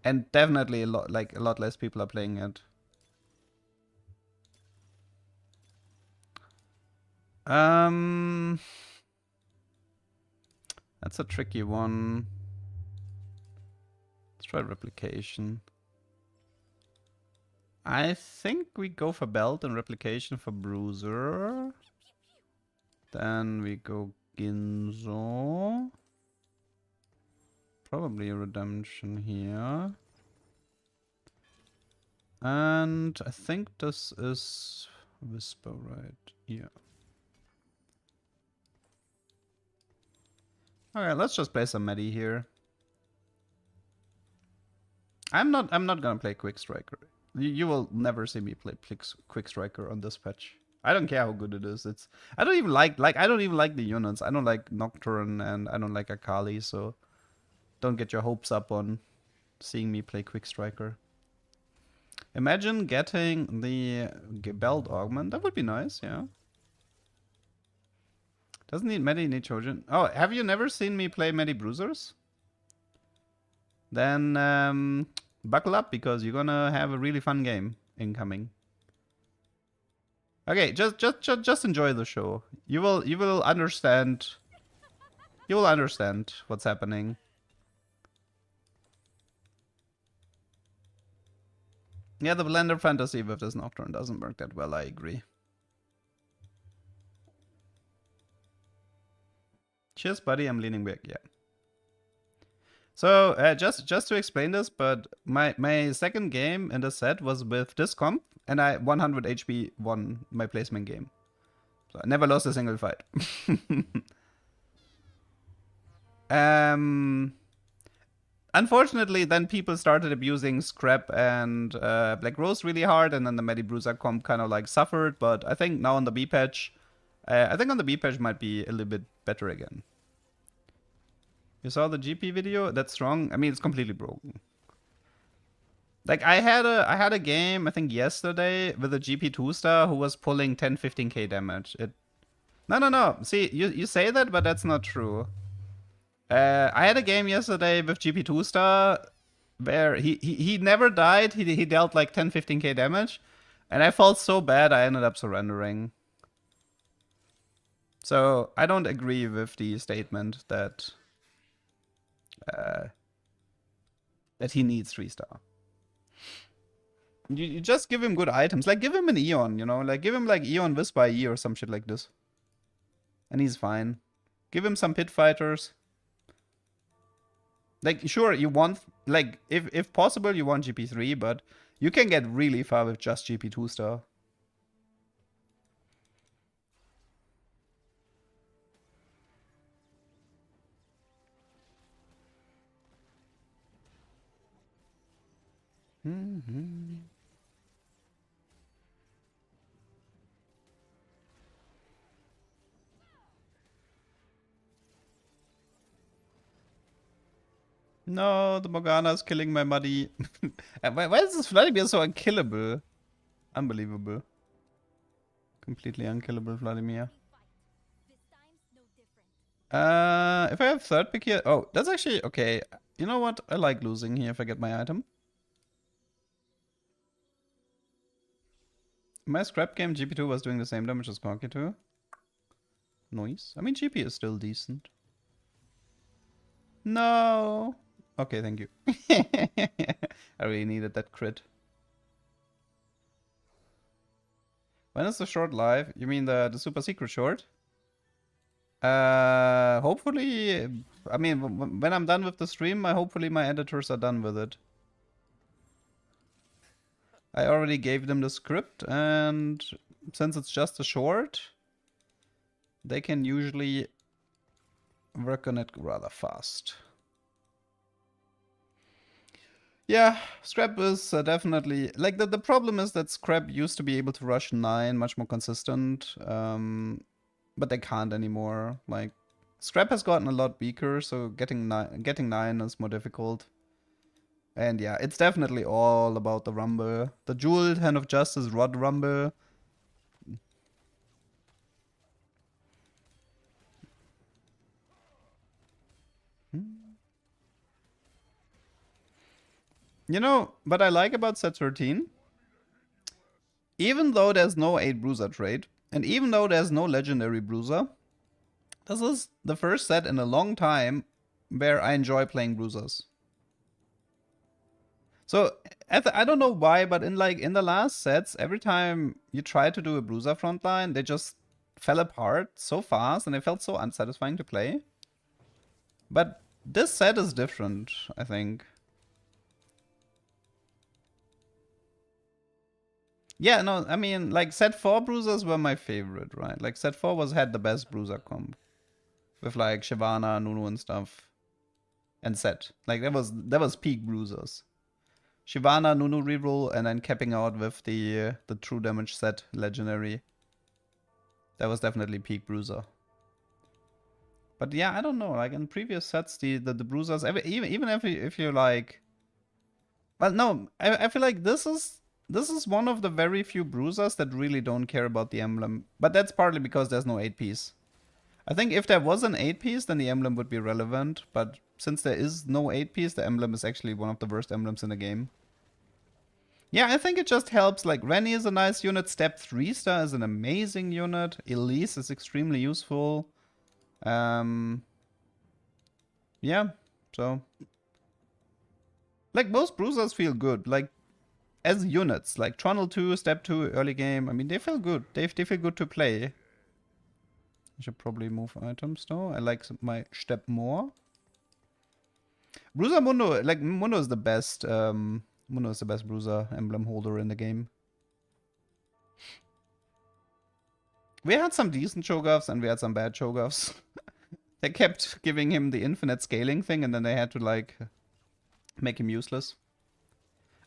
And definitely a lot less people are playing it. That's a tricky one. Let's try replication. I think we go for belt and replication for Bruiser. Then we go Ginzo. Probably a redemption here. And I think this is Whisper, right? Yeah. Okay, let's just play some medi here. I'm not gonna play Quick Striker. You will never see me play Quick Striker on this patch. I don't care how good it is. I don't even like the units. I don't like Nocturne and I don't like Akali, so don't get your hopes up on seeing me play Quick Striker. Imagine getting the belt augment. That would be nice, yeah. Doesn't need Medi, need Trojan. Oh, have you never seen me play Medi Bruisers? Then buckle up because you're gonna have a really fun game incoming. Okay, just enjoy the show. You will understand. You will understand what's happening. Yeah, the Blender Fantasy with this Nocturne doesn't work that well, I agree. Cheers, buddy, I'm leaning back, yeah. So, just to explain this, but my second game in the set was with this comp, and I 100 HP won my placement game. So I never lost a single fight. Unfortunately, then people started abusing Scrap and Black Rose really hard, and then the Medi Bruiser comp kind of like suffered, but I think now on the B patch, I think on the B patch might be a little bit better again. You saw the GP video? That's strong. I mean, it's completely broken. Like, I had a game, I think yesterday, with a GP 2-star who was pulling 10-15k damage. No. See, you say that, but that's not true. I had a game yesterday with GP 2-star where he never died. He dealt like 10-15k damage. And I felt so bad I ended up surrendering. So, I don't agree with the statement that that he needs 3-star. You just give him good items. Like, give him an Eon, you know? Like, give him, like, Eon Whisper E or some shit like this. And he's fine. Give him some pit fighters. Like, sure, you want... Like, if possible, you want GP3, but you can get really far with just GP 2-star. No, the Morgana is killing my muddy. Why is this Vladimir so unkillable? Unbelievable. Completely unkillable Vladimir. If I have third pick here... Oh, that's actually... Okay. You know what? I like losing here if I get my item. My scrap game, GP2 was doing the same damage as Conky 2. Nice. I mean, GP is still decent. No. Okay, thank you. I really needed that crit. When is the short live? You mean the super secret short? Hopefully, I mean, when I'm done with the stream, hopefully my editors are done with it. I already gave them the script, and since it's just a short, they can usually work on it rather fast. Yeah, Scrap is definitely... Like, the problem is that Scrap used to be able to rush 9 much more consistent, but they can't anymore. Like, Scrap has gotten a lot weaker, so getting 9 is more difficult. And yeah, it's definitely all about the Rumble. The Jeweled Hand of Justice Rod Rumble. You know, what I like about set 13, even though there's no 8 Bruiser trait, and even though there's no legendary Bruiser, this is the first set in a long time where I enjoy playing Bruisers. So, I don't know why, but in the last sets, every time you try to do a Bruiser frontline, they just fell apart so fast and they felt so unsatisfying to play. But this set is different, I think. Yeah, no, I mean, like, set 4 Bruisers were my favorite, right? Like, set 4 had the best Bruiser comp. With, like, Shyvana, Nunu and stuff. And set. Like, that was peak Bruisers. Shyvana, Nunu reroll, and then capping out with the true damage set legendary. That was definitely peak Bruiser. But yeah, I don't know. Like, in previous sets, the Bruisers, even if you're like... Well, no, I feel like this is one of the very few Bruisers that really don't care about the emblem. But that's partly because there's no 8-piece. I think if there was an 8-piece, then the emblem would be relevant. But since there is no 8-piece, the emblem is actually one of the worst emblems in the game. Yeah, I think it just helps. Like, Rennie is a nice unit. Step 3-star is an amazing unit. Elise is extremely useful. Yeah, so... Like, most Bruisers feel good. Like, as units, like Trundle 2, Step 2, early game, I mean, they feel good. They feel good to play. I should probably move items though. I like my Step more. Bruiser Mundo, like, Mundo is the best. Mundo is the best Bruiser emblem holder in the game. We had some decent Cho'Gaths and we had some bad Cho'Gaths. They kept giving him the infinite scaling thing and then they had to, like, make him useless.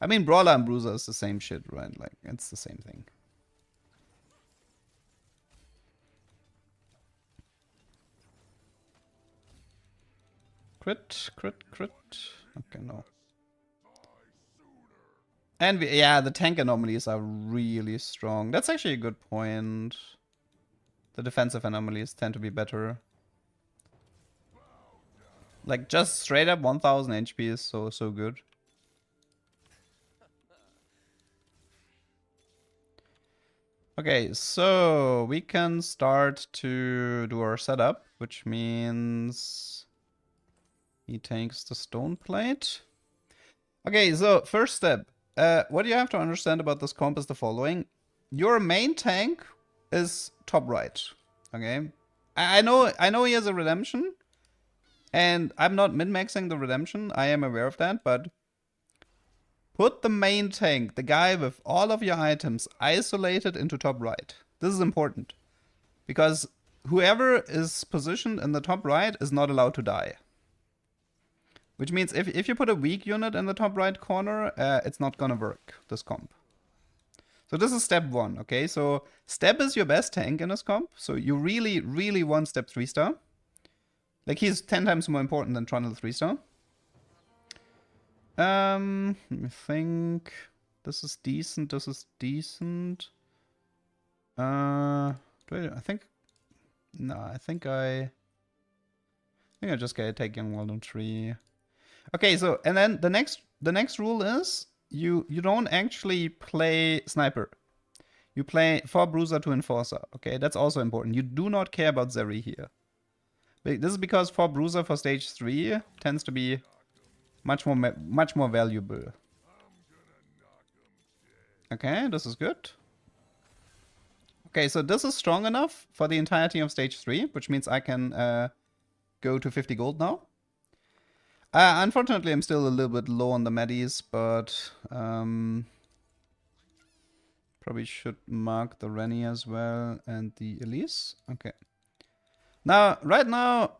I mean, Brawler and Bruiser is the same shit, right? Like, it's the same thing. Crit, crit, crit. Okay, no. And yeah, the tank anomalies are really strong. That's actually a good point. The defensive anomalies tend to be better. Like, just straight up 1000 HP is so good. Okay, so we can start to do our setup, which means he takes the stone plate. Okay, so first step. What you have to understand about this comp is the following. Your main tank is top right. Okay? I know he has a redemption. And I'm not min-maxing the redemption. I am aware of that, but put the main tank, the guy with all of your items, isolated into top right. This is important. Because whoever is positioned in the top right is not allowed to die. Which means if you put a weak unit in the top right corner, it's not gonna work, this comp. So this is step 1, okay? So Step is your best tank in this comp, so you really, really want Step 3-star. Like, he's 10 times more important than Trundle 3-star. Let me think. This is decent, this is decent. I think I just gotta take Young Walden 3. Okay, so and then the next rule is you don't actually play Sniper. You play for Bruiser to Enforcer. Okay, that's also important. You do not care about Zeri here. This is because for Bruiser for stage 3 tends to be much more valuable. Okay, this is good. Okay, so this is strong enough for the entirety of stage 3, which means I can go to 50 gold now. Unfortunately, I'm still a little bit low on the medis, but probably should mark the Rennie as well and the Elise. Okay. Now, right now,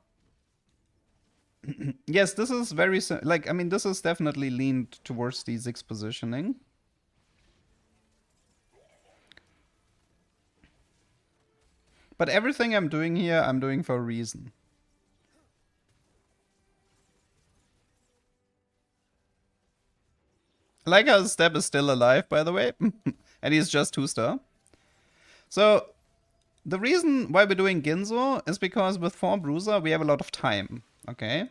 yes, this is very, like, I mean, this is definitely leaned towards the Ziggs positioning. But everything I'm doing here, I'm doing for a reason. I like how Step is still alive, by the way. And he's just 2-star. So, the reason why we're doing Ginzo is because with 4 Bruiser, we have a lot of time. Okay?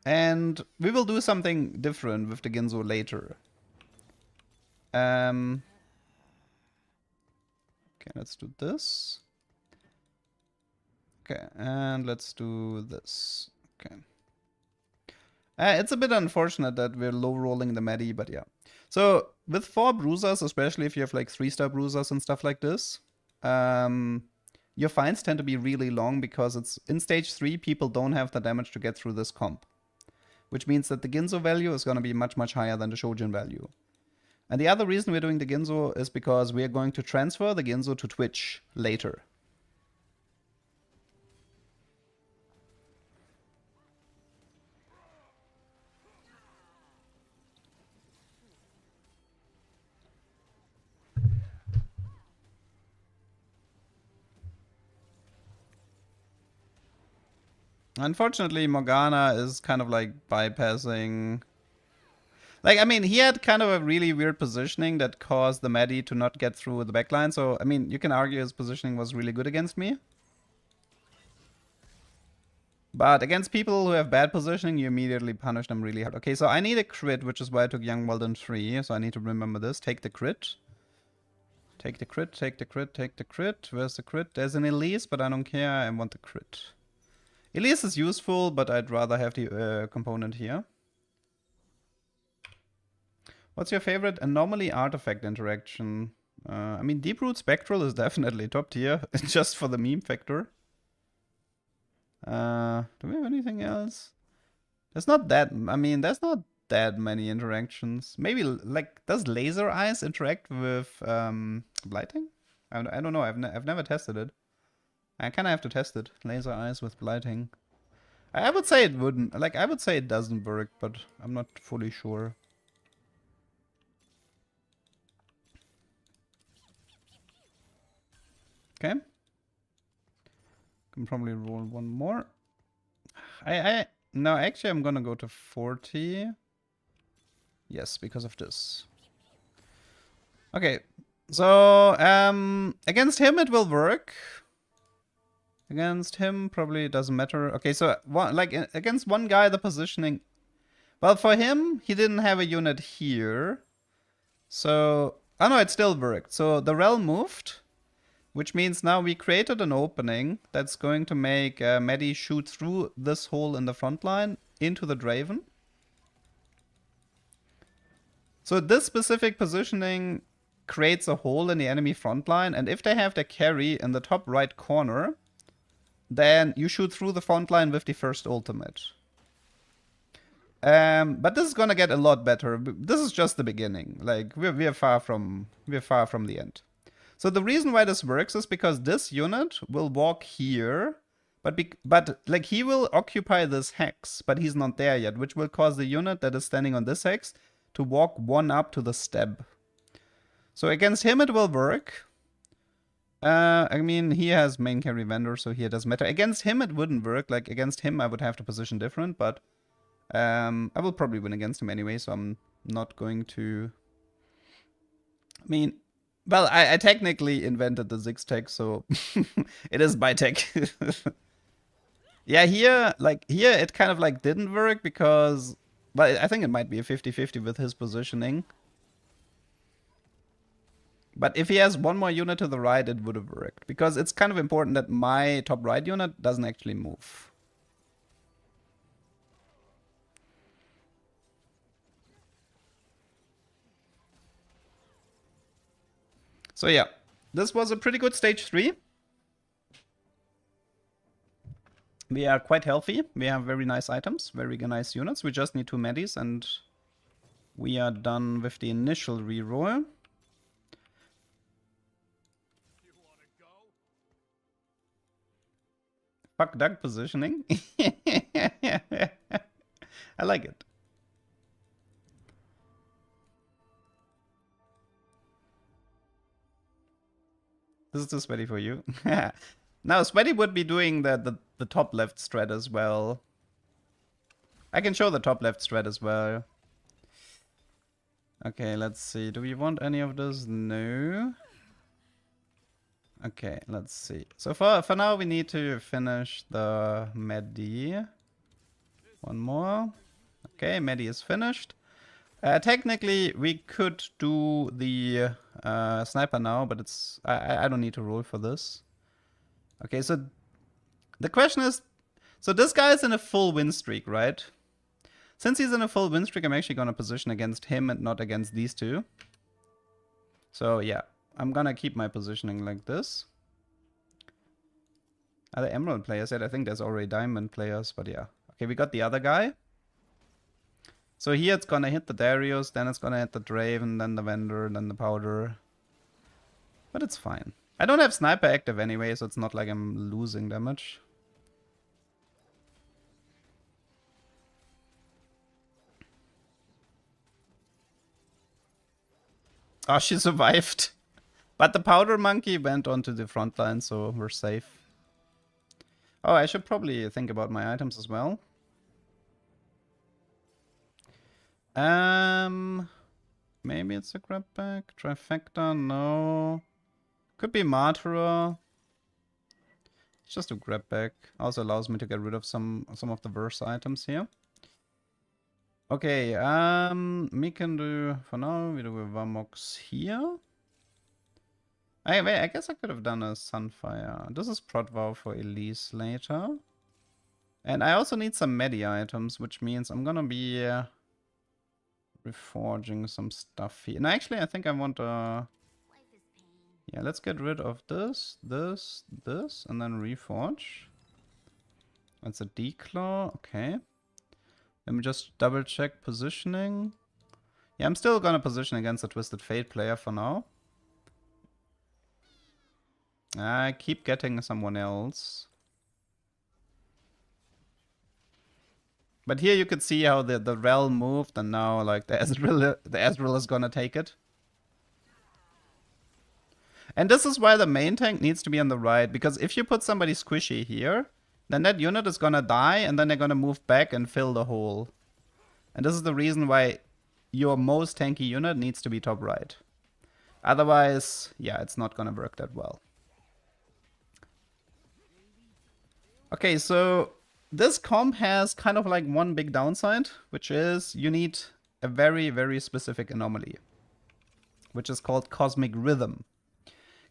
And we will do something different with the Ginzo later. Okay, let's do this. Okay, and let's do this. Okay. It's a bit unfortunate that we're low rolling the Medi, but yeah. So with 4 Bruisers, especially if you have like 3-star Bruisers and stuff like this, your fights tend to be really long because it's in stage 3, people don't have the damage to get through this comp. Which means that the Ginzo value is going to be much, much higher than the Shojin value. And the other reason we're doing the Ginzo is because we are going to transfer the Ginzo to Twitch later. Unfortunately, Morgana is kind of like bypassing. Like, I mean, he had kind of a really weird positioning that caused the Medi to not get through the backline. So, I mean, you can argue his positioning was really good against me. But against people who have bad positioning, you immediately punish them really hard. Okay, so I need a crit, which is why I took Young Walden 3. So I need to remember this. Take the crit. Take the crit, take the crit, take the crit. Where's the crit? There's an Elise, but I don't care. I want the crit. Elise is useful, but I'd rather have the component here. What's your favorite anomaly artifact interaction? I mean, Deep-Root Spectral is definitely top tier, just for the meme factor. Do we have anything else? There's not that, I mean, there's not that many interactions. Maybe, like, does Laser Eyes interact with Blighting? I don't know, I've never tested it. I kind of have to test it. Laser Eyes with Blighting. I would say it wouldn't. Like, I would say it doesn't work, but I'm not fully sure. Okay. Can probably roll one more. No, actually I'm gonna go to 40. Yes, because of this. Okay. So, against him it will work. Against him, probably doesn't matter. Okay, so against one guy, the positioning. Well, for him, he didn't have a unit here. So, oh no, it still worked. So the realm moved, which means now we created an opening that's going to make Medi shoot through this hole in the front line into the Draven. So this specific positioning creates a hole in the enemy front line, and if they have their carry in the top right corner, then you shoot through the front line with the first ultimate. But this is gonna get a lot better. This is just the beginning. Like, we're far from the end. So the reason why this works is because this unit will walk here, But like he will occupy this hex, but he's not there yet, which will cause the unit that is standing on this hex to walk one up to the step. So against him it will work. I mean, he has main carry vendor, so here it doesn't matter. Against him it wouldn't work. Like against him I would have to position different, but I will probably win against him anyway, so I'm not going to. I mean, well, I technically invented the Ziggs tech, so it is my tech. Yeah, here it kind of like didn't work because, well, I think it might be a 50-50 with his positioning. But if he has one more unit to the right, it would have worked. Because it's kind of important that my top right unit doesn't actually move. So yeah, this was a pretty good stage 3. We are quite healthy. We have very nice items, very nice units. We just need 2 medis and we are done with the initial reroll. Fuck duck positioning. I like it. This is too sweaty for you. Now, Sweaty would be doing the top left strat as well. I can show the top left strat as well. Okay, let's see. Do we want any of this? No. Okay, let's see. So for now, we need to finish the Medi. One more. Okay, Medi is finished. Technically, we could do the sniper now, but it's I don't need to roll for this. Okay, so the question is, so this guy is in a full win streak, right? Since he's in a full win streak, I'm actually gonna position against him and not against these two. So yeah, I'm gonna keep my positioning like this. Are there emerald players yet? I think there's already diamond players, but yeah. Okay, we got the other guy. So here it's gonna hit the Darius, then it's gonna hit the Draven, then the Vendor, then the Powder. But it's fine. I don't have Sniper active anyway, so it's not like I'm losing damage. Oh, she survived. But the Powder Monkey went onto the front line, so we're safe. Oh, I should probably think about my items as well. Maybe it's a grab back. Trifecta, no. Could be Martyra. It's just a grab back. Also allows me to get rid of some of the verse items here. Okay, we can do, for now, we do a Varmox here. I guess I could have done a Sunfire. This is Prot Vow for Elise later. And I also need some Medi items, which means I'm gonna be reforging some stuff here. And actually, I think I want to... Yeah, let's get rid of this, this, this, and then reforge. That's a declaw, okay. Let me just double check positioning. Yeah, I'm still gonna position against the Twisted Fate player for now. I keep getting someone else. But here you could see how the realm moved, and now like the Ezreal is gonna take it. And this is why the main tank needs to be on the right, because if you put somebody squishy here, then that unit is gonna die, and then they're gonna move back and fill the hole. And this is the reason why your most tanky unit needs to be top right. Otherwise, yeah, it's not gonna work that well. Okay, so this comp has kind of like one big downside, which is you need a very, very specific anomaly, which is called Cosmic Rhythm.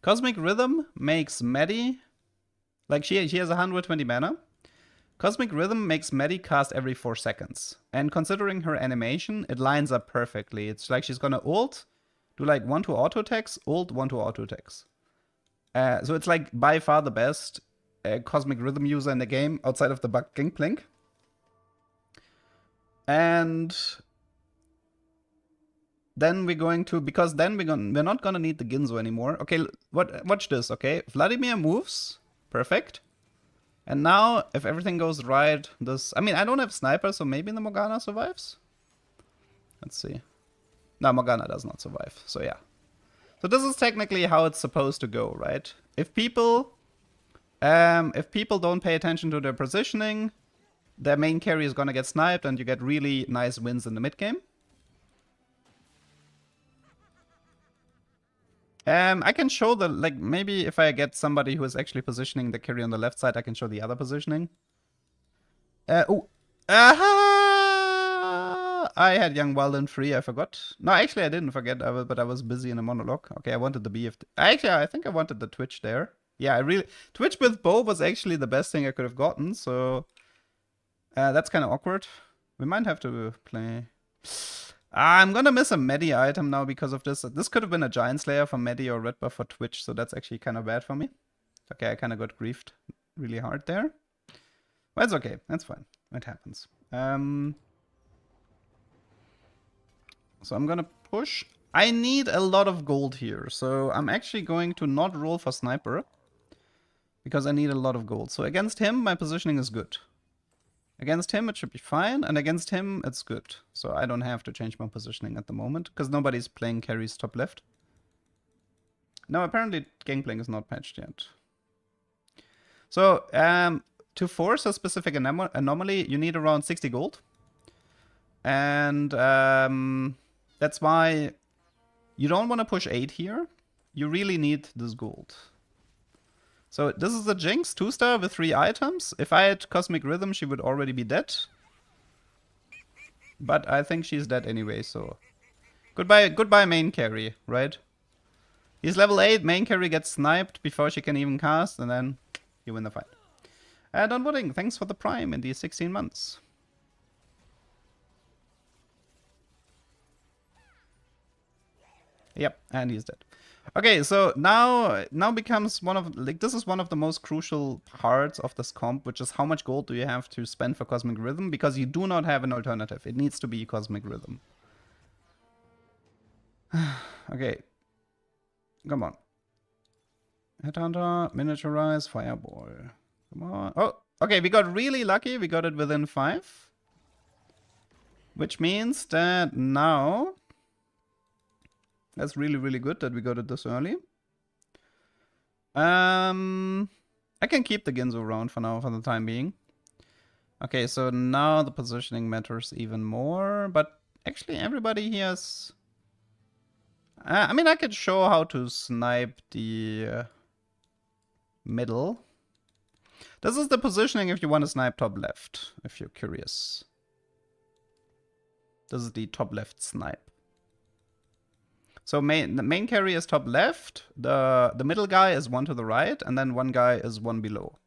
Cosmic Rhythm makes Medi, like she has 120 mana. Cosmic Rhythm makes Medi cast every 4 seconds. And considering her animation, it lines up perfectly. It's like she's gonna ult, do like 1-2 auto attacks, ult, 1-2 auto attacks. So it's like by far the best Cosmic Rhythm user in the game outside of the bug Gangplank. And then we're going to, because then we're not gonna need the Ginzo anymore. Okay, watch this, okay? Vladimir moves, perfect. And now, if everything goes right, this... I mean, I don't have sniper, so maybe the Morgana survives? Let's see. No, Morgana does not survive, so yeah. So this is technically how it's supposed to go, right? If people don't pay attention to their positioning, their main carry is gonna get sniped and you get really nice wins in the mid game. I can show the, like, maybe if I get somebody who is actually positioning the carry on the left side, I can show the other positioning. I had Young Wild and Free, I forgot. No, actually I didn't forget, but I was busy in a monologue. Okay, I wanted the BF. Actually, I think I wanted the Twitch there. Yeah, Twitch with bow was actually the best thing I could have gotten, so... that's kind of awkward. We might have to play... I'm gonna miss a Medi item now because of this. This could have been a Giant Slayer for Medi or red buff for Twitch, so that's actually kind of bad for me. Okay, I kind of got griefed really hard there. Well, it's okay. That's fine. It happens. So I'm gonna push. I need a lot of gold here, so I'm actually going to not roll for Sniper because I need a lot of gold. So against him, my positioning is good. Against him, it should be fine, and against him, it's good. So I don't have to change my positioning at the moment, because nobody's playing carries top left. No, apparently Gangplank is not patched yet. So, to force a specific anomaly, you need around 60 gold. And that's why you don't want to push 8 here. You really need this gold. So this is the Jinx 2-star with 3 items. If I had Cosmic Rhythm, she would already be dead. But I think she's dead anyway, so... Goodbye main carry, right? He's level 8, main carry gets sniped before she can even cast, and then you win the fight. Don Wooding, thanks for the prime in these 16 months. Yep, and he's dead. Okay, so now becomes one of, like, this is one of the most crucial parts of this comp, which is how much gold do you have to spend for Cosmic Rhythm, because you do not have an alternative. It needs to be Cosmic Rhythm. Okay. Come on. Headhunter, miniaturize, fireball. Come on. Oh, okay, we got really lucky. We got it within 5. Which means that now... That's really, really good that we got it this early. I can keep the Ginzo around for now, for the time being. Okay, so now the positioning matters even more, but actually everybody here is... I mean, I could show how to snipe the middle. This is the positioning if you want to snipe top left, if you're curious. This is the top left snipe. So the main carry is top left, the middle guy is 1 to the right, and then one guy is 1 below.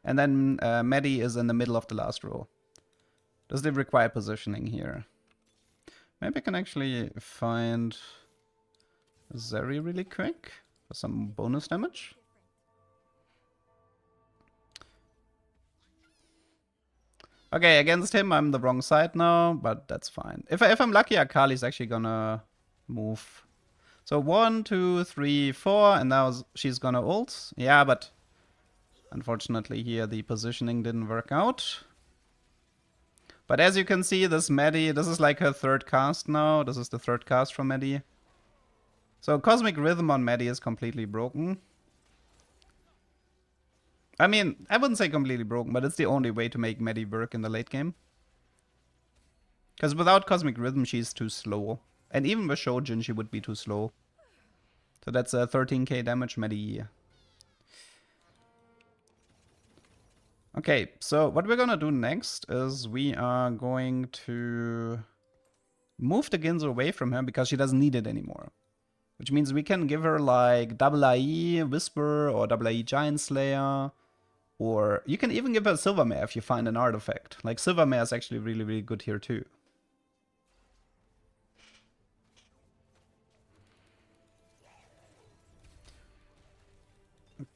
And then Medi is in the middle of the last row. Does it require positioning here? Maybe I can actually find Zeri really quick for some bonus damage. Okay, against him I'm the wrong side now, but that's fine. If I'm lucky, Akali's actually gonna move. So 1, 2, 3, 4, and now she's gonna ult. Yeah, but unfortunately here the positioning didn't work out. But as you can see, this Medi, this is like her 3rd cast now. This is the 3rd cast from Medi. So Cosmic Rhythm on Medi is completely broken. I mean, I wouldn't say completely broken, but it's the only way to make Medi work in the late game. Because without Cosmic Rhythm, she's too slow. And even with Shojin, she would be too slow. So that's a 13k damage Medi. Okay, so what we're gonna do next is we are going to move the Ginzo away from her because she doesn't need it anymore. Which means we can give her like double IE Whisper or double IE Giant Slayer. Or you can even give her Silvermare if you find an artifact. Like Silvermare is actually really, really good here too.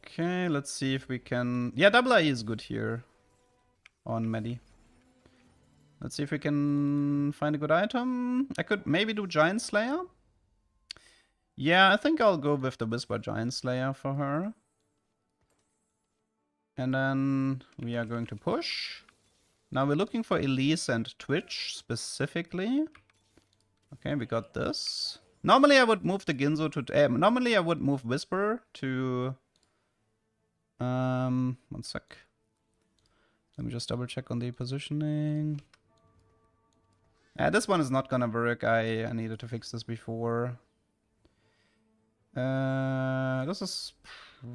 Okay, let's see if we can... Yeah, double IE is good here on Medi. Let's see if we can find a good item. I could maybe do Giant Slayer. Yeah, I think I'll go with the Whisper Giant Slayer for her. And then we are going to push. Now we're looking for Elise and Twitch specifically. Okay, we got this. Normally I would move the Ginzo to... normally I would move Whisper to... one sec. Let me just double check on the positioning. This one is not gonna work. I needed to fix this before. This is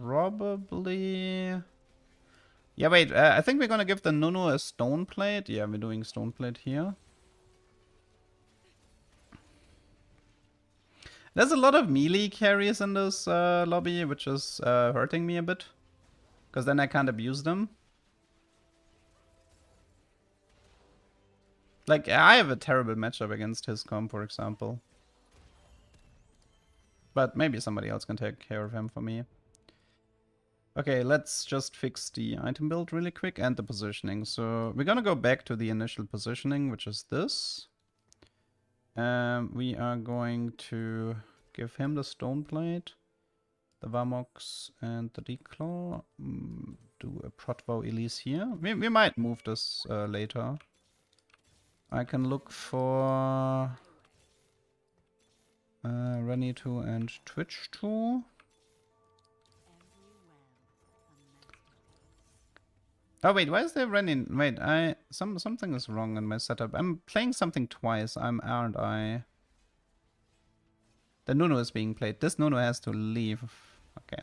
probably... Yeah, wait. I think we're gonna give the Nunu a stone plate. Yeah, we're doing stone plate here. There's a lot of melee carries in this lobby, which is hurting me a bit. Because then I can't abuse them. Like, I have a terrible matchup against his comp, for example. But maybe somebody else can take care of him for me. Okay, let's just fix the item build really quick and the positioning. So we're gonna go back to the initial positioning, which is this. We are going to give him the stone plate, the Vamox, and the Declaw. Do a Protvow Elise here. We might move this later. I can look for Rennie 2 and Twitch 2. Oh wait, why is there Rennie? Wait, something is wrong in my setup. I'm playing something twice. Aren't I? The Nunu is being played. This Nunu has to leave. Okay.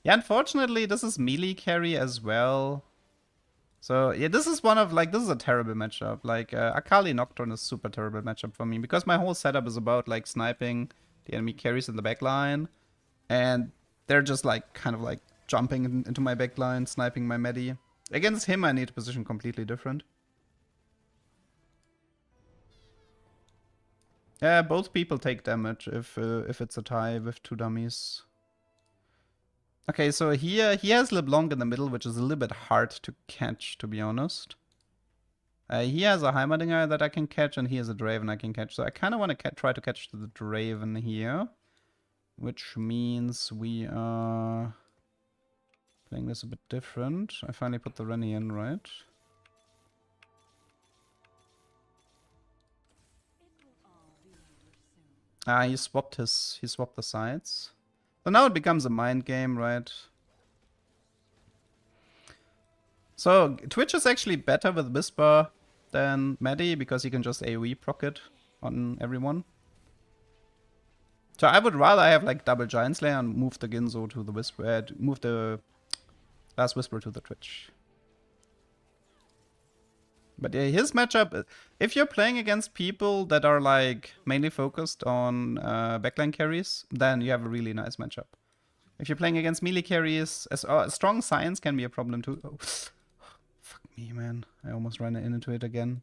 Yeah, unfortunately, this is melee carry as well. So yeah, this is one of this is a terrible matchup. Like Akali Nocturne is super terrible matchup for me because my whole setup is about like sniping the enemy carries in the backline, and they're just like kind of like jumping into my backline, sniping my Medi. Against him, I need to position completely different. Yeah, both people take damage if it's a tie with two dummies. Okay, so here he has LeBlanc in the middle, which is a little bit hard to catch, to be honest. He has a Heimerdinger that I can catch, and he has a Draven I can catch. So I kind of want to try to catch the Draven here, which means we are playing this a bit different. I finally put the Rennie in, right? He swapped the sides. So now it becomes a mind game, right? So Twitch is actually better with Whisper than Medi because he can just AoE proc it on everyone. So I would rather have like double Giant Slayer and move the Ginzo to the Whisper, move the last Whisper to the Twitch. But yeah, his matchup, if you're playing against people that are like mainly focused on backline carries, then you have a really nice matchup. If you're playing against melee carries, strong science can be a problem too. Oh, fuck me, man. I almost ran into it again.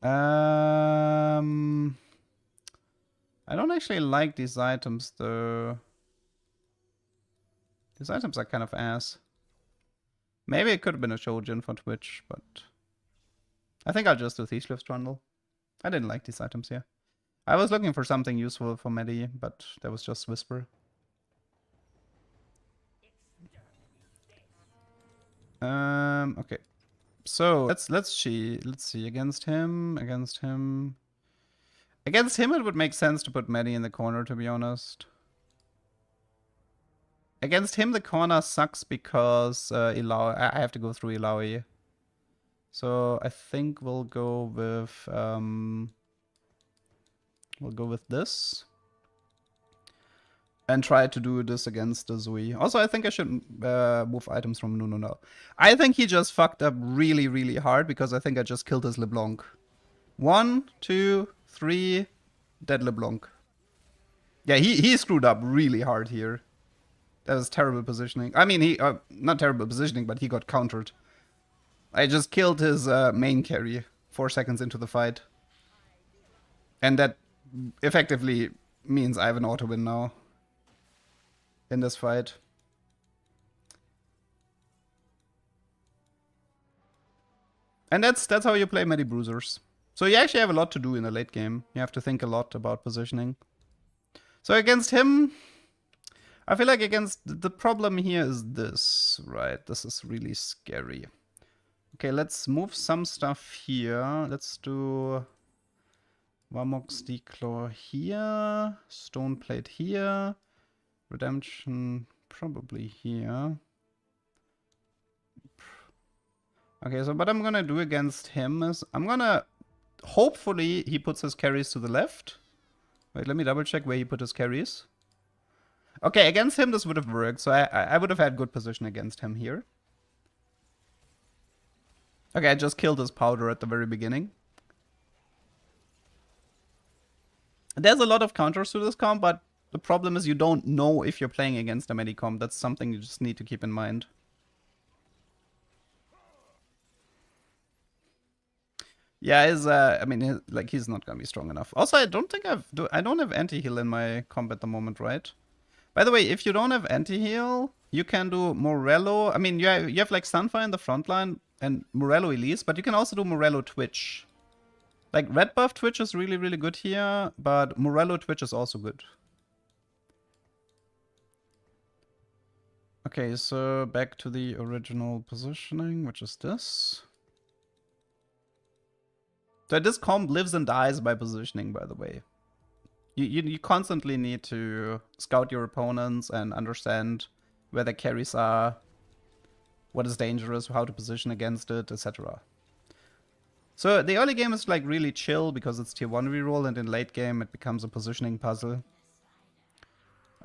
I don't actually like these items though. These items are kind of ass. Maybe it could have been a Shojin for Twitch, but I think I'll just do Thieflift Trundle. I didn't like these items here. I was looking for something useful for Medi, but there was just Whisper. Okay. So let's see against him. Against him it would make sense to put Medi in the corner, to be honest. Against him the corner sucks because I have to go through Ilaoi. So I think we'll go with this. And try to do this against the Zui. Also, I think I should move items from Nunu now. I think he just fucked up really, really hard because I think I just killed his LeBlanc. 1, 2, 3, dead LeBlanc. Yeah, he screwed up really hard here. That was terrible positioning. I mean, not terrible positioning, but he got countered. I just killed his main carry 4 seconds into the fight. And that effectively means I have an auto win now. In this fight. And that's how you play Medi Bruisers. So you actually have a lot to do in the late game. You have to think a lot about positioning. So against him, I feel like against the problem here is this, right? This is really scary. Okay, let's move some stuff here. Let's do Varmox Declaw here, Stone Plate here, Redemption probably here. Okay, so what I'm gonna do against him is I'm gonna hopefully he puts his carries to the left. Wait, let me double check where he put his carries. Okay, against him this would have worked, so I would have had good position against him here. Okay, I just killed his powder at the very beginning. There's a lot of counters to this comp, but the problem is you don't know if you're playing against a medi comp. That's something you just need to keep in mind. Yeah, I mean, like he's not gonna be strong enough. Also, I don't think I don't have anti-heal in my comp at the moment, right? By the way, if you don't have anti-heal, you can do Morello. I mean, you have like Sunfire in the front line and Morello Elise, but you can also do Morello Twitch. Like red buff Twitch is really, really good here, but Morello Twitch is also good. Okay, so back to the original positioning, which is this. So this comp lives and dies by positioning, by the way. You constantly need to scout your opponents and understand where their carries are, what is dangerous, how to position against it, etc. So the early game is like really chill because it's tier 1 reroll, and in late game it becomes a positioning puzzle.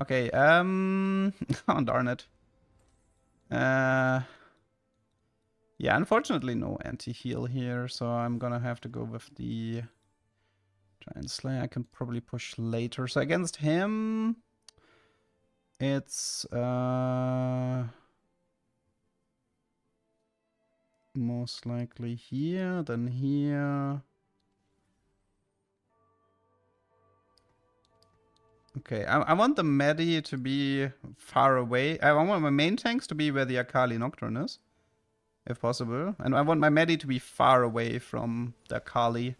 Okay, oh darn it. Yeah, unfortunately no anti-heal here, so I'm gonna have to go with the Giant Slayer. I can probably push later. So against him, it's most likely here, then here. Okay, I want the Medi to be far away. I want my main tanks to be where the Akali Nocturne is, if possible. And I want my Medi to be far away from the Akali.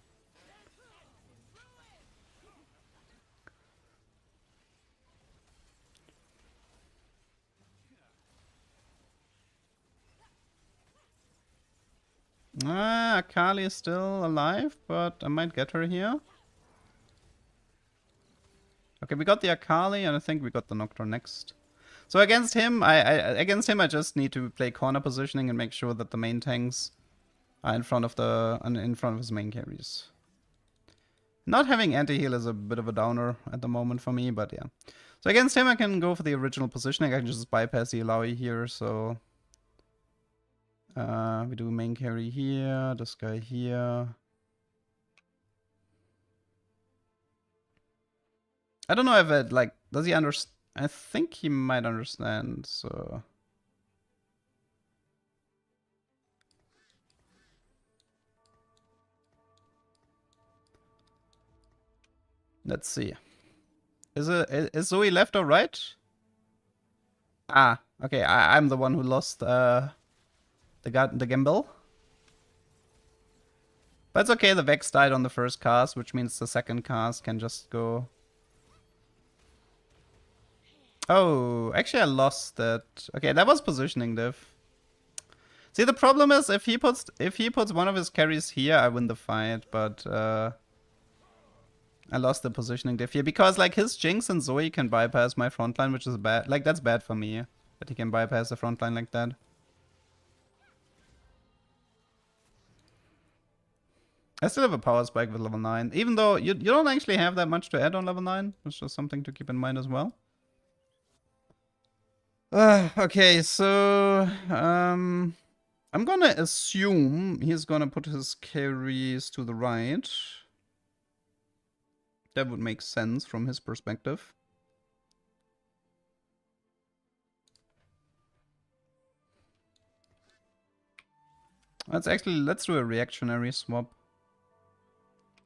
Akali is still alive, but I might get her here. Okay, we got the Akali, and I think we got the Nocturne next. So against him, I just need to play corner positioning and make sure that the main tanks are in front of his main carries. Not having anti-heal is a bit of a downer at the moment for me, but yeah. So against him, I can go for the original positioning. I can just bypass the Alawi here, so we do main carry here, this guy here. I don't know if it, like, does he understand? I think he might understand, so... Let's see. Is Zoe left or right? Ah, okay, I'm the one who lost the Gimbal. But it's okay, the Vex died on the first cast, which means the second cast can just go... Oh, actually I lost that. Okay, that was positioning diff. See, the problem is if he puts one of his carries here, I win the fight, but I lost the positioning diff here because like his Jinx and Zoe can bypass my frontline, which is bad. Like that's bad for me that he can bypass the frontline like that. I still have a power spike with level 9, even though you don't actually have that much to add on level 9. It's just something to keep in mind as well. Okay, so I'm gonna assume he's gonna put his carries to the right. That would make sense from his perspective. Let's do a reactionary swap.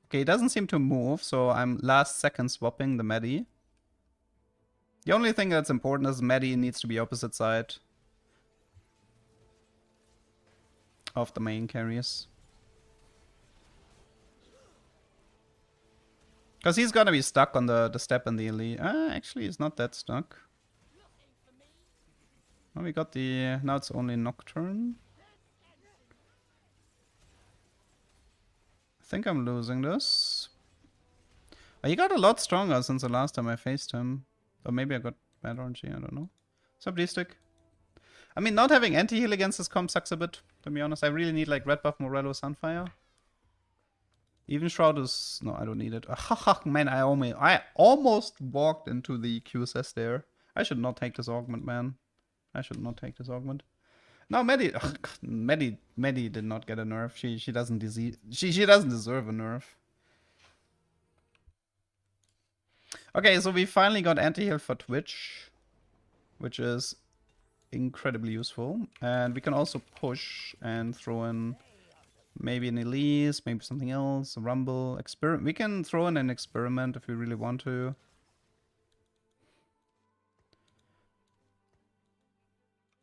Okay, he doesn't seem to move, so I'm last second swapping the Medi. The only thing that's important is Medi needs to be opposite side of the main carries. Because he's gonna be stuck on the step and the elite. Actually, he's not that stuck. Oh, we got the... Now it's only Nocturne. I think I'm losing this. Oh, he got a lot stronger since the last time I faced him. Or maybe I got bad RNG, I don't know. What's up, D-Stick? I mean, not having anti-heal against this comp sucks a bit, to be honest. I really need, like, red buff, Morello, Sunfire. Even Shroud is... No, I don't need it. Man, I almost walked into the QSS there. I should not take this augment, man. I should not take this augment. No, Maddie did not get a nerf. She doesn't she doesn't deserve a nerf. Okay, so we finally got anti-heal for Twitch, which is incredibly useful. And we can also push and throw in maybe an Elise, maybe something else, a Rumble, experiment. We can throw in an experiment if we really want to.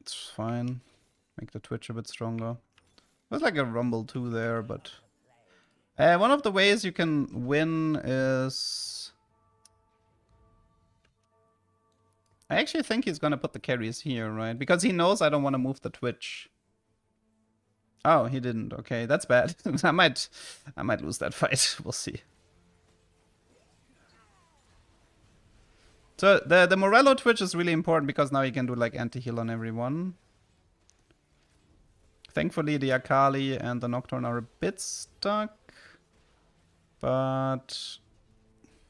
It's fine. Make the Twitch a bit stronger. There's like a Rumble too there, but... one of the ways you can win is... I actually think he's gonna put the carries here, right? Because he knows I don't want to move the Twitch. Oh, he didn't. Okay, that's bad. I might lose that fight. We'll see. So the Morello Twitch is really important because now you can do like anti-heal on everyone. Thankfully, the Akali and the Nocturne are a bit stuck. But...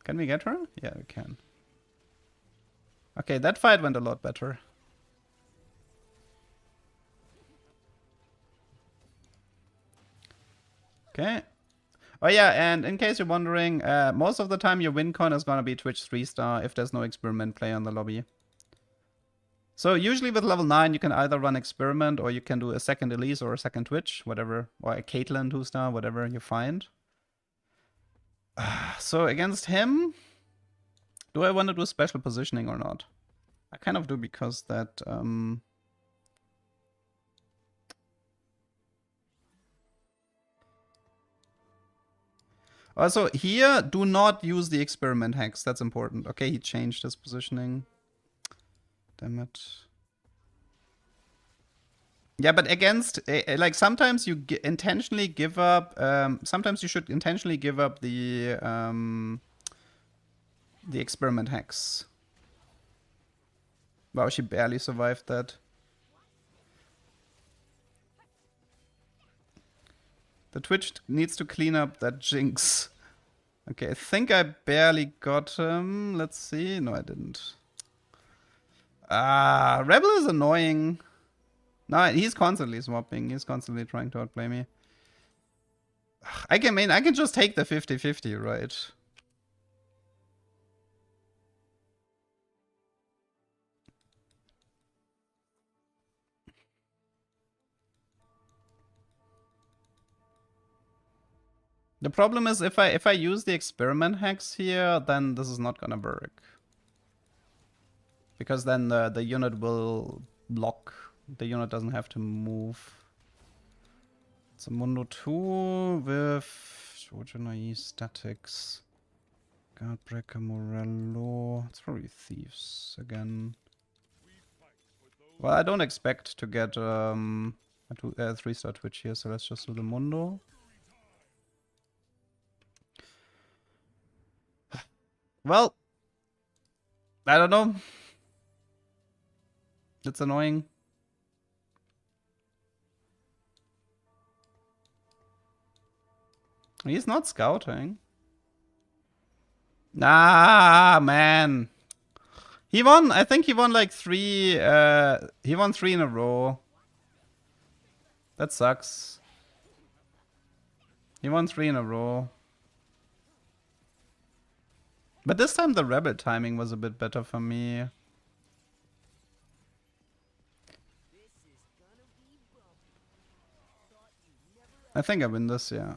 Can we get her? Yeah, we can. Okay, that fight went a lot better. Okay. Oh yeah, and in case you're wondering, most of the time your win con is gonna be Twitch 3-star if there's no experiment player in the lobby. So usually with level 9 you can either run experiment or you can do a second Elise or a second Twitch, whatever, or a Caitlyn 2-star, whatever you find. So against him, do I want to do special positioning or not? I kind of do because that... Also, here, do not use the experiment hex. That's important. Okay, he changed his positioning. Damn it. Yeah, but against... like, sometimes you intentionally give up... sometimes you should intentionally give up the experiment hex. Wow, she barely survived that. The Twitch needs to clean up that jinx. Okay, I think I barely got him. Let's see. No, I didn't. Rebel is annoying. No, he's constantly swapping. He's constantly trying to outplay me. I can just take the 50-50, right? The problem is if I use the experiment hex here, then this is not gonna work. Because then the unit will block. The unit doesn't have to move. It's a Mundo 2 with Shojinai statics. Guardbreaker Morello. It's probably Thieves again. Well, I don't expect to get a 3-star Twitch here, so let's just do the Mundo. Well, I don't know. It's annoying. He's not scouting. Nah, man. He won, I think he won like 3, he won 3 in a row. That sucks. He won 3 in a row. But this time the Rebel timing was a bit better for me. I think I win this, yeah.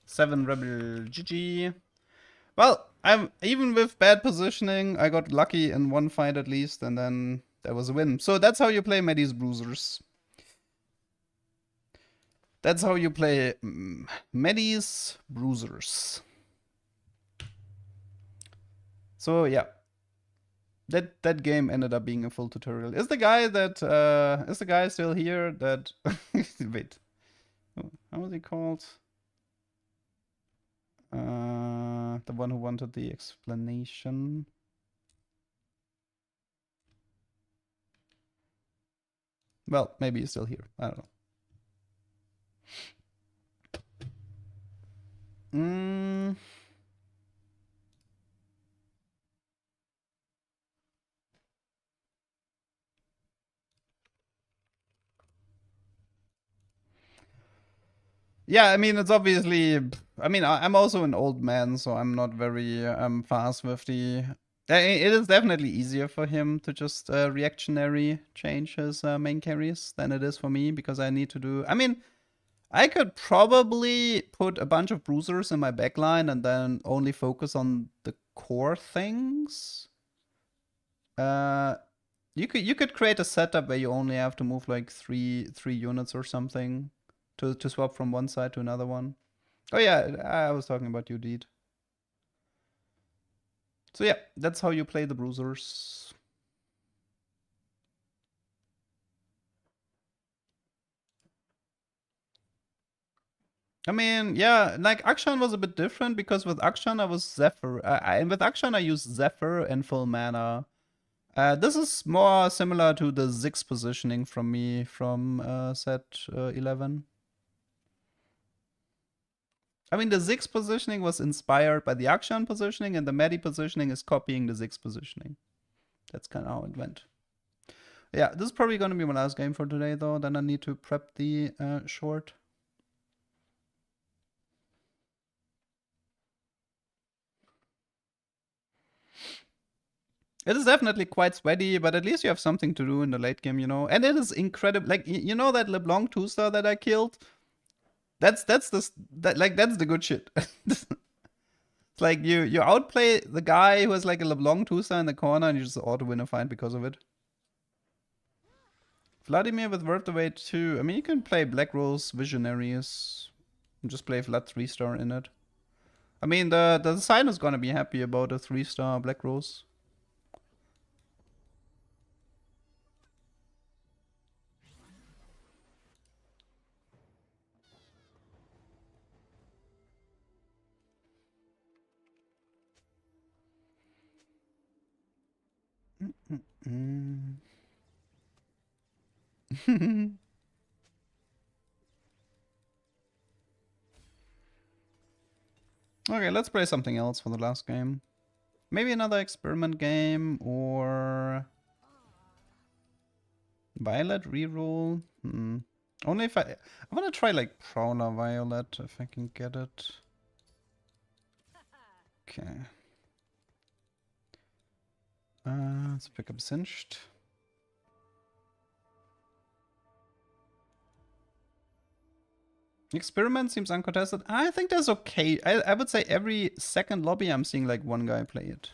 Seven Rebel GG. Well, even with bad positioning, I got lucky in one fight at least, and then there was a win. So that's how you play Maddie's Bruisers. That's how you play Maddie's Bruisers. So yeah, that game ended up being a full tutorial. Is the guy still here? That wait, how was he called? The one who wanted the explanation. Well, maybe he's still here. I don't know. Yeah, I mean, it's obviously. I mean, I'm also an old man, so I'm not very fast with the. It is definitely easier for him to just reactionary change his main carries than it is for me because I need to do. I mean, I could probably put a bunch of bruisers in my backline and then only focus on the core things. You could create a setup where you only have to move like three units or something to swap from one side to another one. Oh yeah, I was talking about you, Deed. So yeah, that's how you play the bruisers. I mean, yeah, like Akshan was a bit different because with Akshan I was Zephyr. And with Akshan I used Zephyr and full mana. This is more similar to the Ziggs positioning from me from set 11. I mean, the Ziggs positioning was inspired by the Akshan positioning, and the Medi positioning is copying the Ziggs positioning. That's kind of how it went. Yeah, this is probably going to be my last game for today, though. Then I need to prep the short. It is definitely quite sweaty, but at least you have something to do in the late game, you know. And it is incredible. Like you know that LeBlanc 2-star that I killed. That's the good shit. It's like you outplay the guy who has like a LeBlanc 2-star in the corner, and you just auto win a fight because of it. Vladimir with Worth the Wait too. I mean, you can play Black Rose Visionaries and just play Vlad 3-star in it. I mean, the designer is gonna be happy about a 3-star Black Rose. Okay, let's play something else for the last game. Maybe another experiment game or Violet reroll. Only if I want to try like Prowler Violet if I can get it. Okay. Let's pick up Cinched. Experiment seems uncontested. I think that's okay. I would say every second lobby I'm seeing like one guy play it.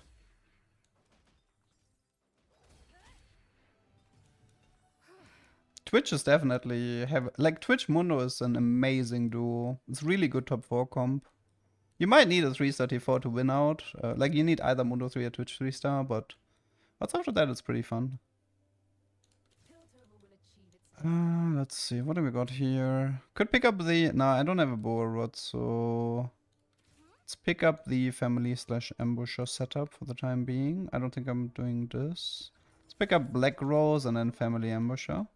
Twitch is definitely like Twitch Mundo is an amazing duo. It's really good top 4 comp. You might need a 3-star to win out. Like you need either Mundo 3 or Twitch 3-star, but what's after that? It's pretty fun. Let's see. What do we got here? Could pick up the. No, I don't have a bow rod, so let's pick up the family/ambusher setup for the time being. I don't think I'm doing this. Let's pick up Black Rose and then family ambusher.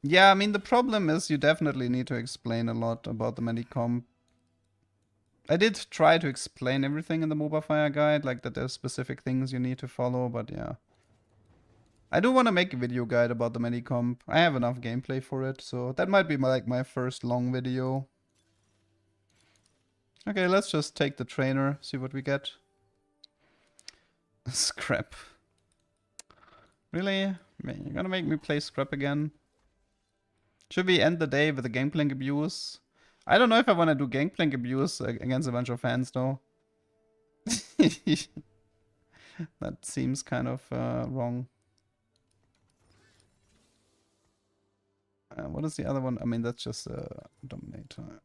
Yeah, I mean the problem is you definitely need to explain a lot about the Medicomp. I did try to explain everything in the Mobile Fire guide, like that there's specific things you need to follow, but yeah. I do want to make a video guide about the Medicomp. I have enough gameplay for it, so that might be my first long video. Okay, let's just take the trainer, see what we get. Scrap. Really? Man, you're gonna make me play Scrap again? Should we end the day with a Gangplank abuse? I don't know if I want to do Gangplank abuse against a bunch of fans, though. That seems kind of wrong. What is the other one? I mean, that's just a Dominator.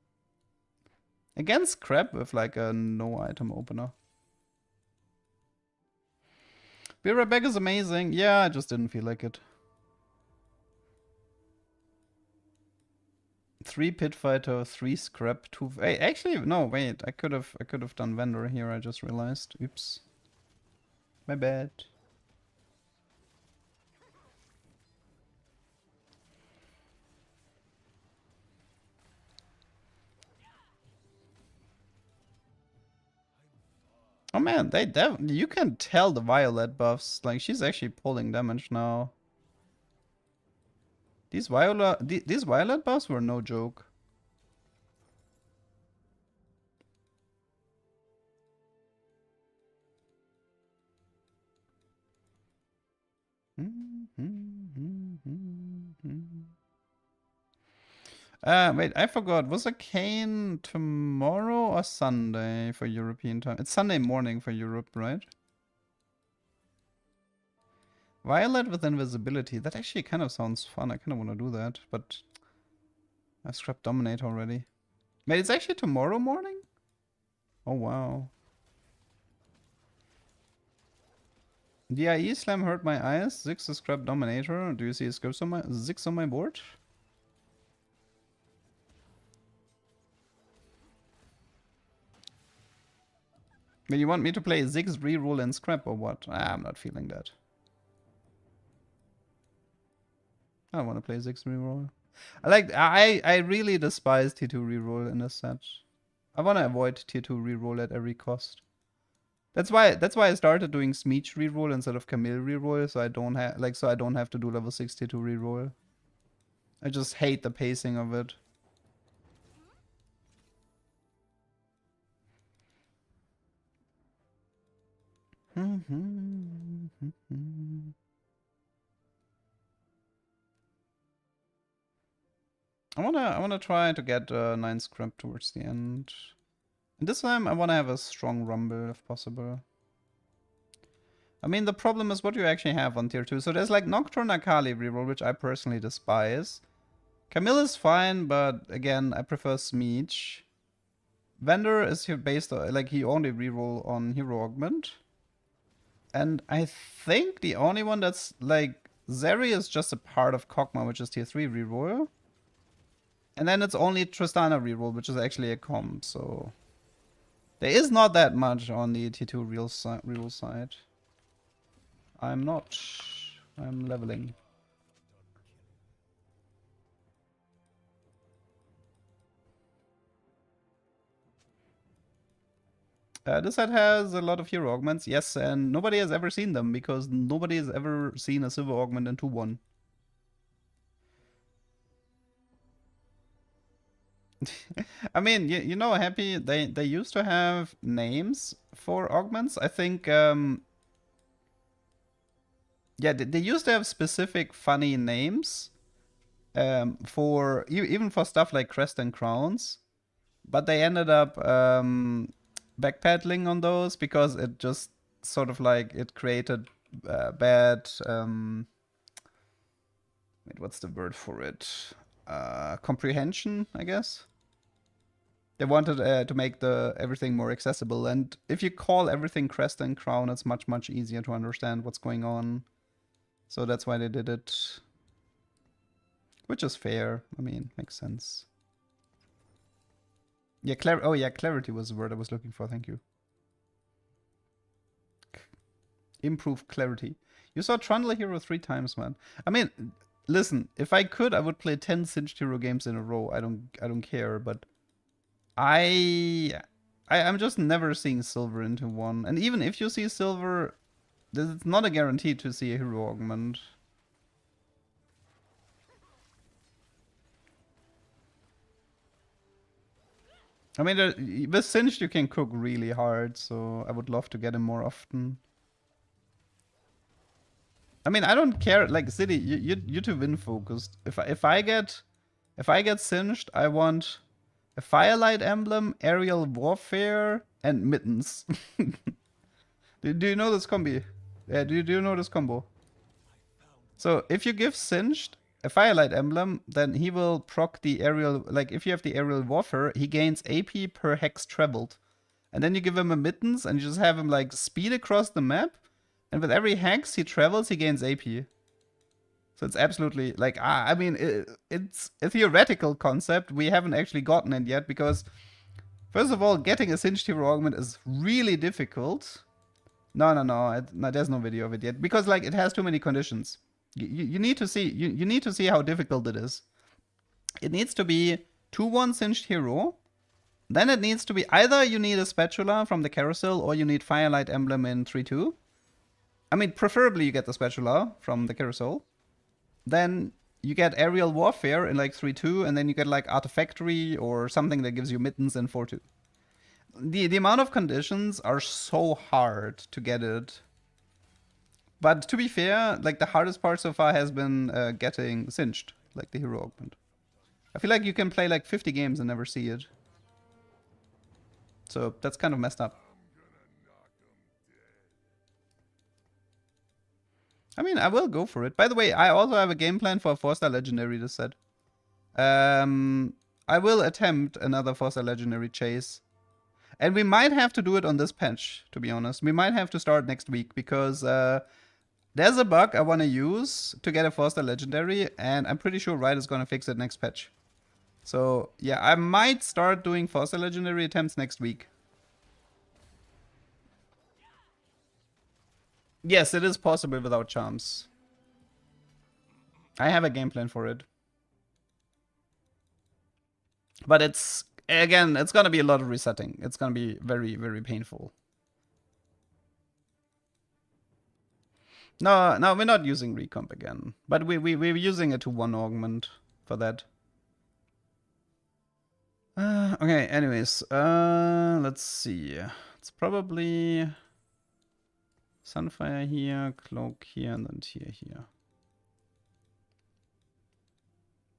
Against Scrap with like a no item opener. Be Right Back is amazing. Yeah, I just didn't feel like it. 3 Pit Fighter, 3 Scrap, 2... Hey, actually, no, wait. I could have done Vendor here, I just realized. Oops. My bad. Oh man, you can tell the Violet buffs. Like, she's actually pulling damage now. These Violet buffs were no joke. Wait, I forgot. Was Arcane tomorrow or Sunday for European time? It's Sunday morning for Europe, right? Violet with invisibility. That actually kind of sounds fun. I kind of want to do that, but I've scrapped Dominate already. Wait, it's actually tomorrow morning? Oh, wow. DIE Slam hurt my eyes. Ziggs is scrap Dominator. Do you see Ziggs on my board? But you want me to play Ziggs reroll and scrap or what? I'm not feeling that. I don't want to play Ziggs reroll. I really despise T2 reroll in this set. I want to avoid Tier 2 reroll at every cost. That's why I started doing Smeech reroll instead of Camille reroll, so I don't have to do level 6 Tier 2 reroll. I just hate the pacing of it. I wanna try to get 9 scrap towards the end. And this time I wanna have a strong rumble if possible. I mean, the problem is what you actually have on tier 2. So there's like Nocturne Akali reroll, which I personally despise. Camille is fine, but again, I prefer Smeech. Vendor is here based on, like, he only reroll on Hero Augment. And I think the only one that's like Zeri is just a part of Kog'Maw, which is tier 3 reroll. And then it's only Tristana reroll, which is actually a comp, so there is not that much on the tier 2 reroll side. I'm not. I'm leveling. This set has a lot of hero augments, yes, and nobody has ever seen them because nobody has ever seen a silver augment in 2-1. I mean, you know, Happy, they used to have names for augments. I think, yeah, they used to have specific funny names for even for stuff like Crest and Crowns, but they ended up backpedaling on those because it just sort of like it created bad wait, what's the word for it? Comprehension, I guess. They wanted to make everything more accessible, and if you call everything Crest and Crown, it's much easier to understand what's going on. So that's why they did it, which is fair. I mean, makes sense. Yeah, clarity was the word I was looking for. Thank you. Improved clarity. You saw Trundle Hero 3 times, man. I mean, listen, if I could, I would play 10 Singed Hero games in a row. I don't care, but I'm just never seeing silver into one. And even if you see silver, it's not a guarantee to see a hero augment. I mean, with Singed you can cook really hard, so I would love to get him more often. I mean, I don't care. Like, City, you're too win focused. If I get Singed, I want a Firelight Emblem, Aerial Warfare, and Mittens. do you know this combo? Yeah, do you know this combo? So if you give Singed, a Firelight emblem, then he will proc the aerial. Like if you have the aerial warfare, he gains AP per hex traveled, and then you give him a mittens and you just have him like speed across the map, and with every hex he travels, he gains AP. So it's absolutely like I mean it's a theoretical concept. We haven't actually gotten it yet because first of all, getting a singed hero augment is really difficult. No, there's no video of it yet because like it has too many conditions. You need to see you need to see how difficult it is. It needs to be 2/1 singed hero. Then it needs to be either you need a spatula from the carousel or you need Firelight emblem in 3/2. I mean, preferably you get the spatula from the carousel. Then you get aerial warfare in like 3/2, and then you get like artifactory or something that gives you mittens in 4/2. The amount of conditions are so hard to get it. But to be fair, like the hardest part so far has been getting singed, like the hero augment. I feel like you can play like 50 games and never see it. So that's kind of messed up. I mean, I will go for it. By the way, I also have a game plan for a 4-star legendary this set. I will attempt another 4-star legendary chase. And we might have to do it on this patch, to be honest. We might have to start next week because there's a bug I want to use to get a 4-star legendary, and I'm pretty sure Riot is going to fix it next patch. So yeah, I might start doing 4-star legendary attempts next week. Yes, it is possible without charms. I have a game plan for it. But it's, again, it's gonna be a lot of resetting. It's gonna be very, very painful. No, we're not using recomp again. But we're using a 2/1 augment for that. Okay, anyways, let's see. It's probably Sunfire here, Cloak here, and then Tear here.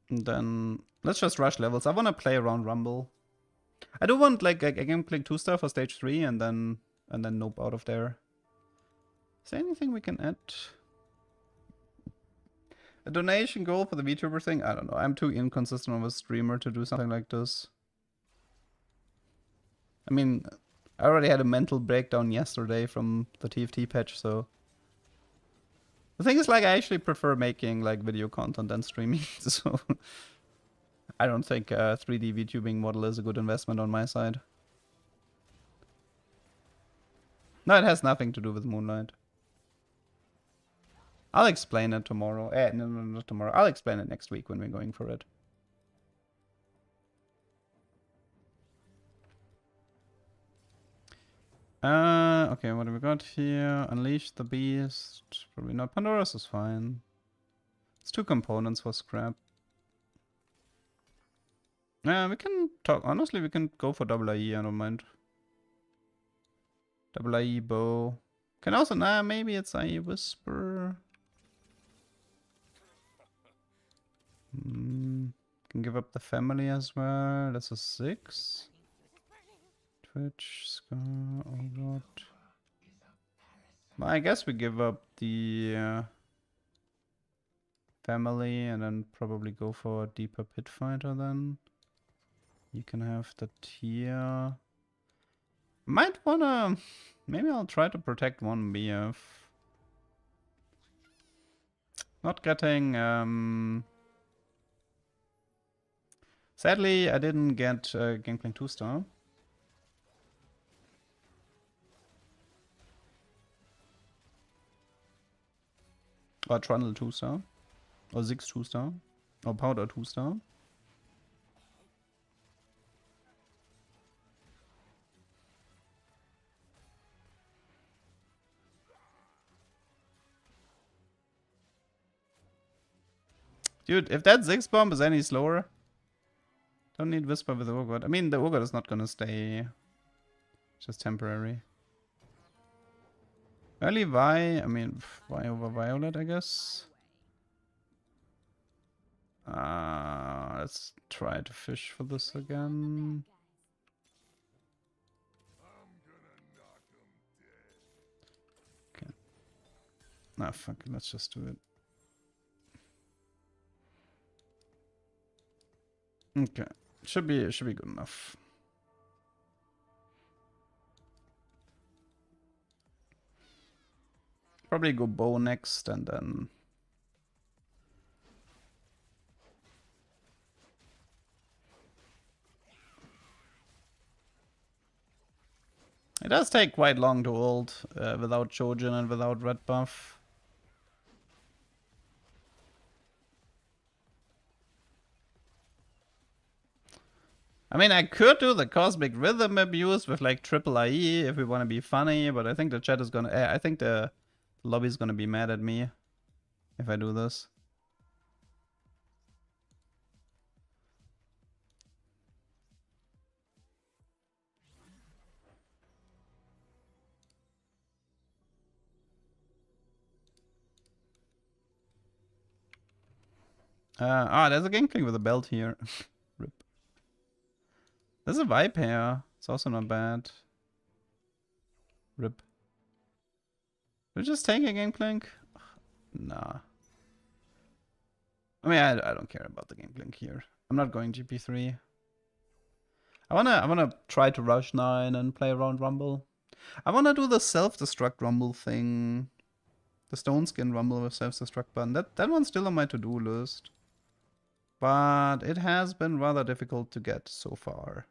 And then let's just rush levels. I want to play around Rumble. I do want like a Gangplank 2-star for stage 3 and then nope out of there. Is there anything we can add? A donation goal for the VTuber thing? I don't know. I'm too inconsistent of a streamer to do something like this. I mean, I already had a mental breakdown yesterday from the TFT patch, so. The thing is, like, I actually prefer making, like, video content than streaming, so. I don't think a 3D VTubing model is a good investment on my side. No, it has nothing to do with Moonlight. I'll explain it tomorrow. No, not tomorrow. I'll explain it next week when we're going for it. Okay, what have we got here? Unleash the Beast. Probably not. Pandora's is fine. It's 2 components for scrap. Yeah, we can talk. Honestly, we can go for double IE. I don't mind. Double IE bow. Can also, maybe it's IE Whisper. Can give up the family as well. That's a 6. Twitch, Scar, oh god. Well, I guess we give up the family and then probably go for a deeper pit fighter then. You can have the tier. Might wanna... Maybe I'll try to protect one BF. Not getting... Sadly, I didn't get Gangplank 2-star. Or Trundle 2-star. Or Ziggs 2-star. Or Powder 2-star. Dude, if that Ziggs bomb is any slower, don't need Whisper with the Ogre. I mean, the Ogre is not gonna stay. Just temporary. Early Vi, I mean, Vi over Violet, I guess. Let's try to fish for this again. Okay. Nah, fuck it, let's just do it. Okay. Should be good enough. Probably go bow next and then... It does take quite long to ult without Chojin and without red buff. I mean, I could do the Cosmic Rhythm abuse with like triple IE if we want to be funny, but I think the chat is gonna... I think the lobby's gonna be mad at me if I do this. There's a Gangplank with a belt here. Rip. There's a Vibe here. It's also not bad. Rip. We're just taking a Gangplank? Nah. I mean, I don't care about the Gangplank here. I'm not going GP3. I wanna try to rush 9 and play around Rumble. I wanna do the self-destruct Rumble thing. The Stone Skin Rumble with self-destruct button. That one's still on my to-do list. But it has been rather difficult to get so far.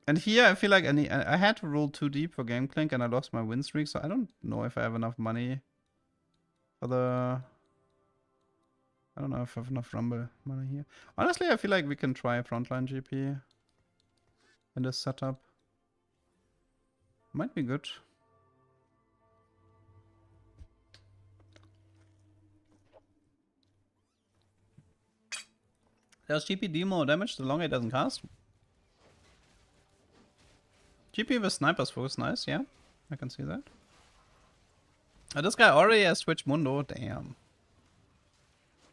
And here I feel like I had to roll too deep for Gangplank and I lost my win streak, so I don't know if I have enough money for the... I don't know if I have enough Rumble money here. Honestly, I feel like we can try frontline GP in this setup. Might be good. Does GP deal more damage the longer it doesn't cast? GP with Sniper's Focus, nice, yeah. I can see that. This guy already has Twitch Mundo, damn.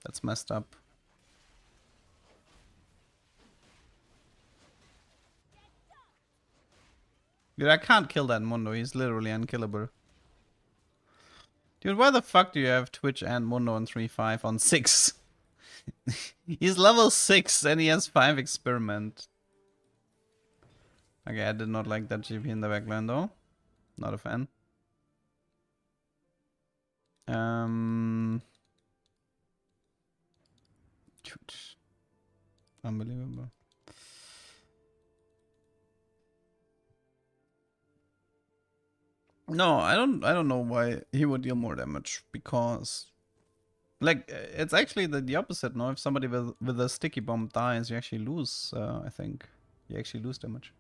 That's messed up. Dude, I can't kill that Mundo, he's literally unkillable. Dude, why the fuck do you have Twitch and Mundo on 3-5 on 6? He's level 6 and he has 5 experiment. Okay, I did not like that GP in the backline though. Not a fan. Unbelievable. No, I don't know why he would deal more damage, because like it's actually the opposite. No, if somebody with a sticky bomb dies, you actually lose. I think you actually lose damage.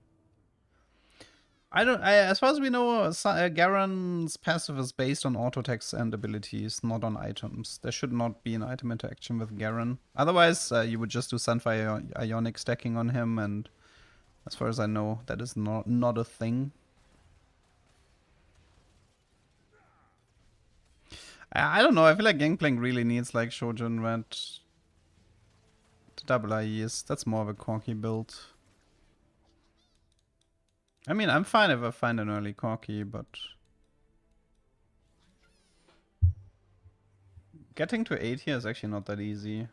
As far as we know, Garen's passive is based on auto attacks and abilities, not on items. There should not be an item interaction with Garen. Otherwise, you would just do Sunfire Ionic stacking on him, and as far as I know, that is not a thing. I don't know, I feel like Gangplank really needs like Shojin Red to double IEs. That's more of a Corki build. I mean, I'm fine if I find an early Corki, but... Getting to 8 here is actually not that easy.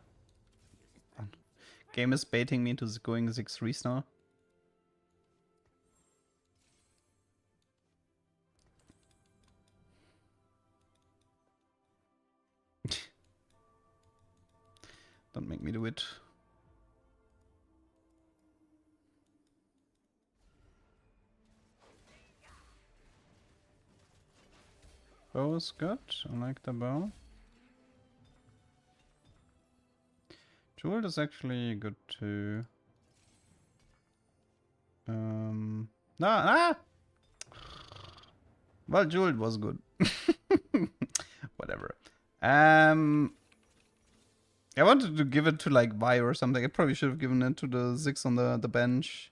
Game is baiting me into going 6-3 star. Don't make me do it. Bow is good. I like the bow. Jewel is actually good too. Well, Jewel was good. Whatever. I wanted to give it to like Vi or something. I probably should have given it to the Ziggs on the bench.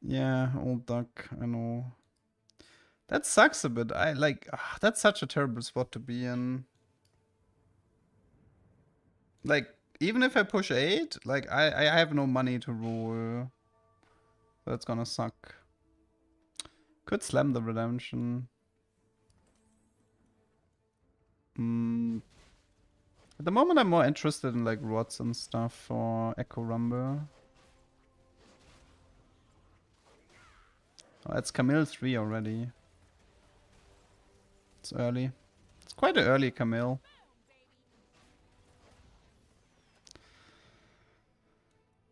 Yeah, old duck, I know. That sucks a bit. That's such a terrible spot to be in. Like, even if I push 8, like I have no money to roll. That's gonna suck. Could slam the redemption. At the moment, I'm more interested in like rods and stuff for Echo Rumble. Oh, it's Camille 3 already. It's early. It's quite an early Camille.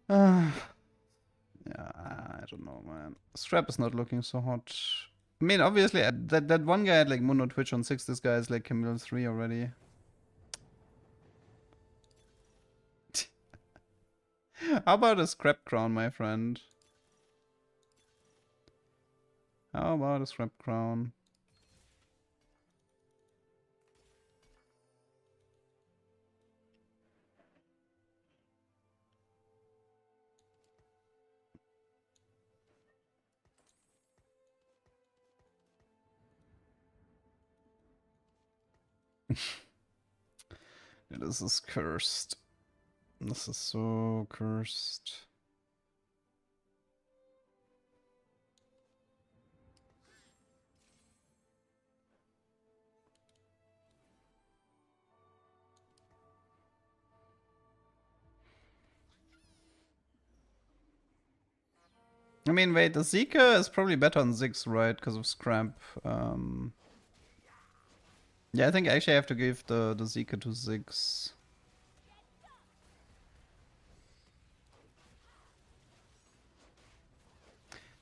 Yeah, I don't know, man. Strap is not looking so hot. I mean, obviously, that one guy had like Mono Twitch on 6. This guy is like Camille 3 already. How about a scrap crown, my friend? How about a scrap crown? This is cursed. This is so cursed. I mean, wait, the Zika is probably better on 6, right? Because of scrap. Yeah, I think actually I have to give the Zika to 6.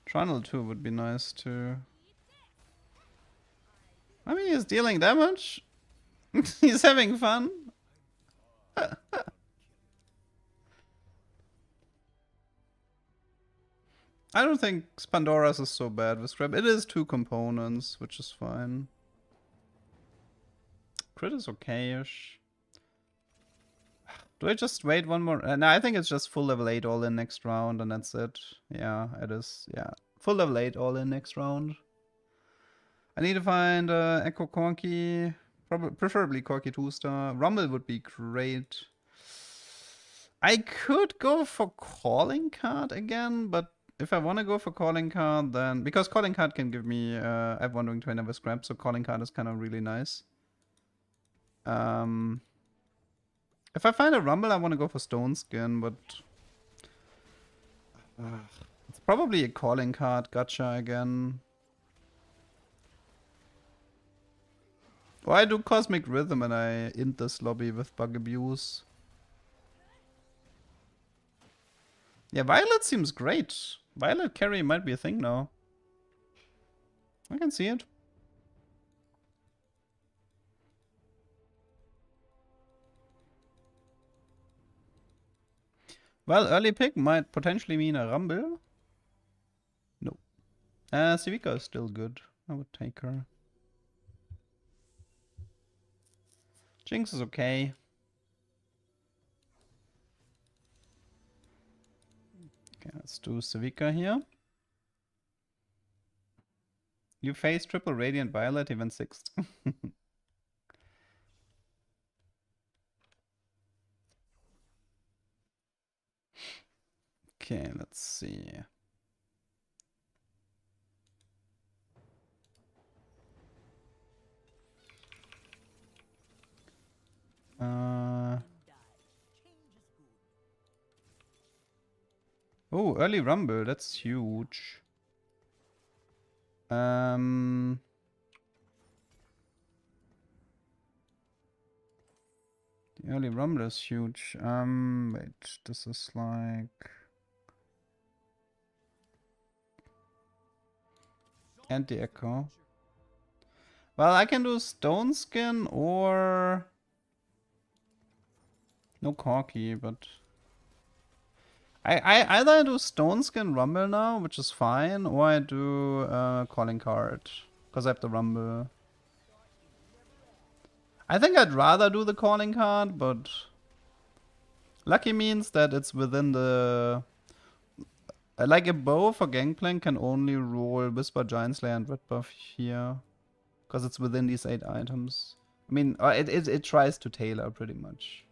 Trundle 2 would be nice too. I mean, he's dealing damage. He's having fun. I don't think Pandora's is so bad with scrap. It is 2 components, which is fine. Crit is okay-ish. Do I just wait one more? No, I think it's just full level 8 all in next round and that's it. Yeah, it is. Yeah, full level 8 all in next round. I need to find Echo Corki. Preferably Corki 2-star. Rumble would be great. I could go for Calling Card again, but if I want to go for Calling Card, then... Because Calling Card can give me... I have Wandering Trainer with Scrap, so Calling Card is kind of really nice. If I find a Rumble, I want to go for Stone Skin, but... it's probably a Calling Card Gotcha again. Or I do Cosmic Rhythm and I int this lobby with Bug Abuse. Yeah, Violet seems great. Violet carry might be a thing now. I can see it. Well, early pick might potentially mean a Rumble. No. Civica is still good. I would take her. Jinx is okay. Okay, let's do Civica here. You face triple Radiant Violet, even 6th. Okay, let's see. Oh, early Rumble, that's huge. The early Rumble is huge. Wait, this is like... Anti-Echo. Well, I can do Stone Skin or... No Corki, but... I either do Stone Skin Rumble now, which is fine, or I do Calling Card, because I have the Rumble. I think I'd rather do the Calling Card, but... Lucky means that it's within the... like a bow for Gangplank can only roll Whisper, Giant Slayer, and Red Buff here. Because it's within these 8 items. I mean, it tries to tailor pretty much.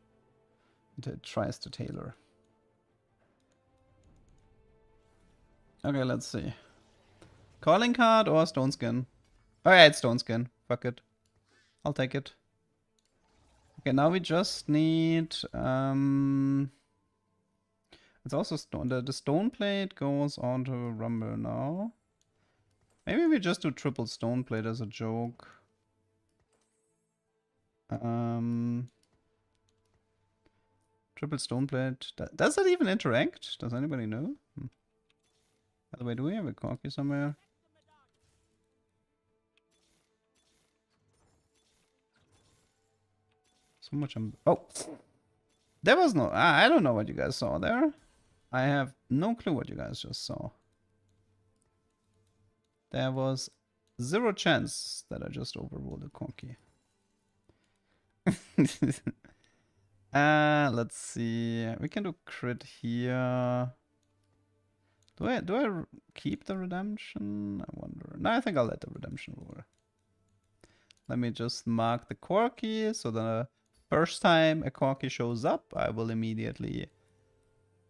It tries to tailor. Okay, let's see. Calling Card or Stone Skin? Oh yeah, it's Stone Skin. Fuck it. I'll take it. Okay, now we just need it's also stone. The stone plate goes onto Rumble now. Maybe we just do triple stone plate as a joke. Triple stone plate. Does that even interact? Does anybody know? By the way, do we have a corky somewhere? So much. Oh, there was no. I don't know what you guys saw there. I have no clue what you guys just saw. There was zero chance that I just overruled a corky. Let's see. We can do crit here. Do I keep the redemption? I wonder. No, I think I'll let the redemption roll. Let me just mark the corky so the first time a corky shows up, I will immediately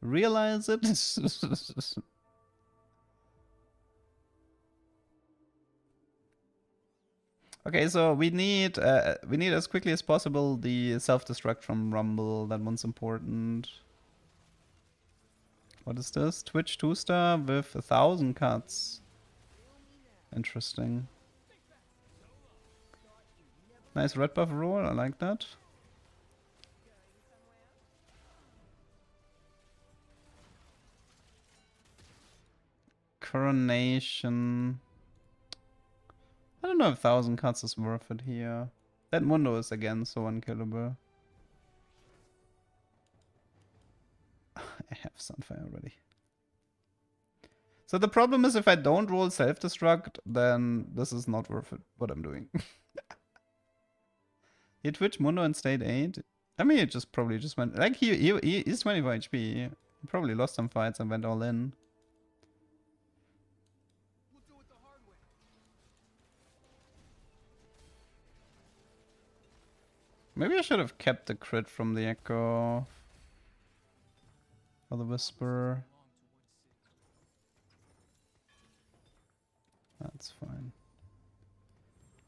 realize it. Okay, so we need as quickly as possible the self-destruct from Rumble. That one's important. What is this? Twitch 2-star with 1,000 cuts. Interesting. Nice red buff roll, I like that. Coronation. I don't know if 1,000 cuts is worth it here. That Mundo is again so unkillable. I have Sunfire already. So the problem is if I don't roll self-destruct, then this is not worth it, what I'm doing. He Twitch Mundo in state 8. I mean, it just probably just went... Like, he's 24 HP. He probably lost some fights and went all in. Maybe I should have kept the crit from the Echo. Or the Whisper. That's fine.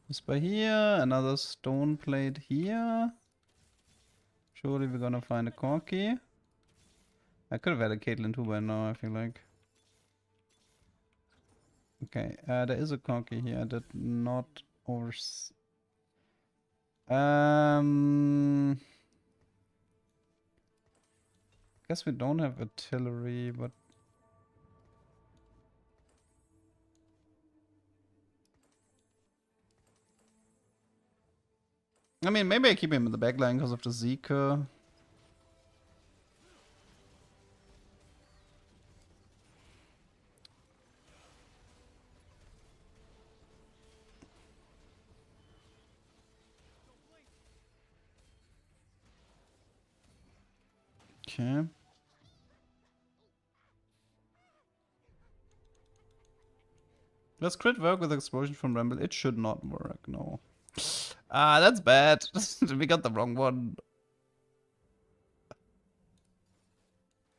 Whisper here, another stone plate here. Surely we're gonna find a corky. I could have had a Caitlyn too by now, I feel like. Okay, there is a corky here. I did not guess we don't have artillery, but I mean, maybe I keep him in the backline because of the Zeke. Okay. Does crit work with explosion from Rumble? It should not work, no. Ah, that's bad. We got the wrong one.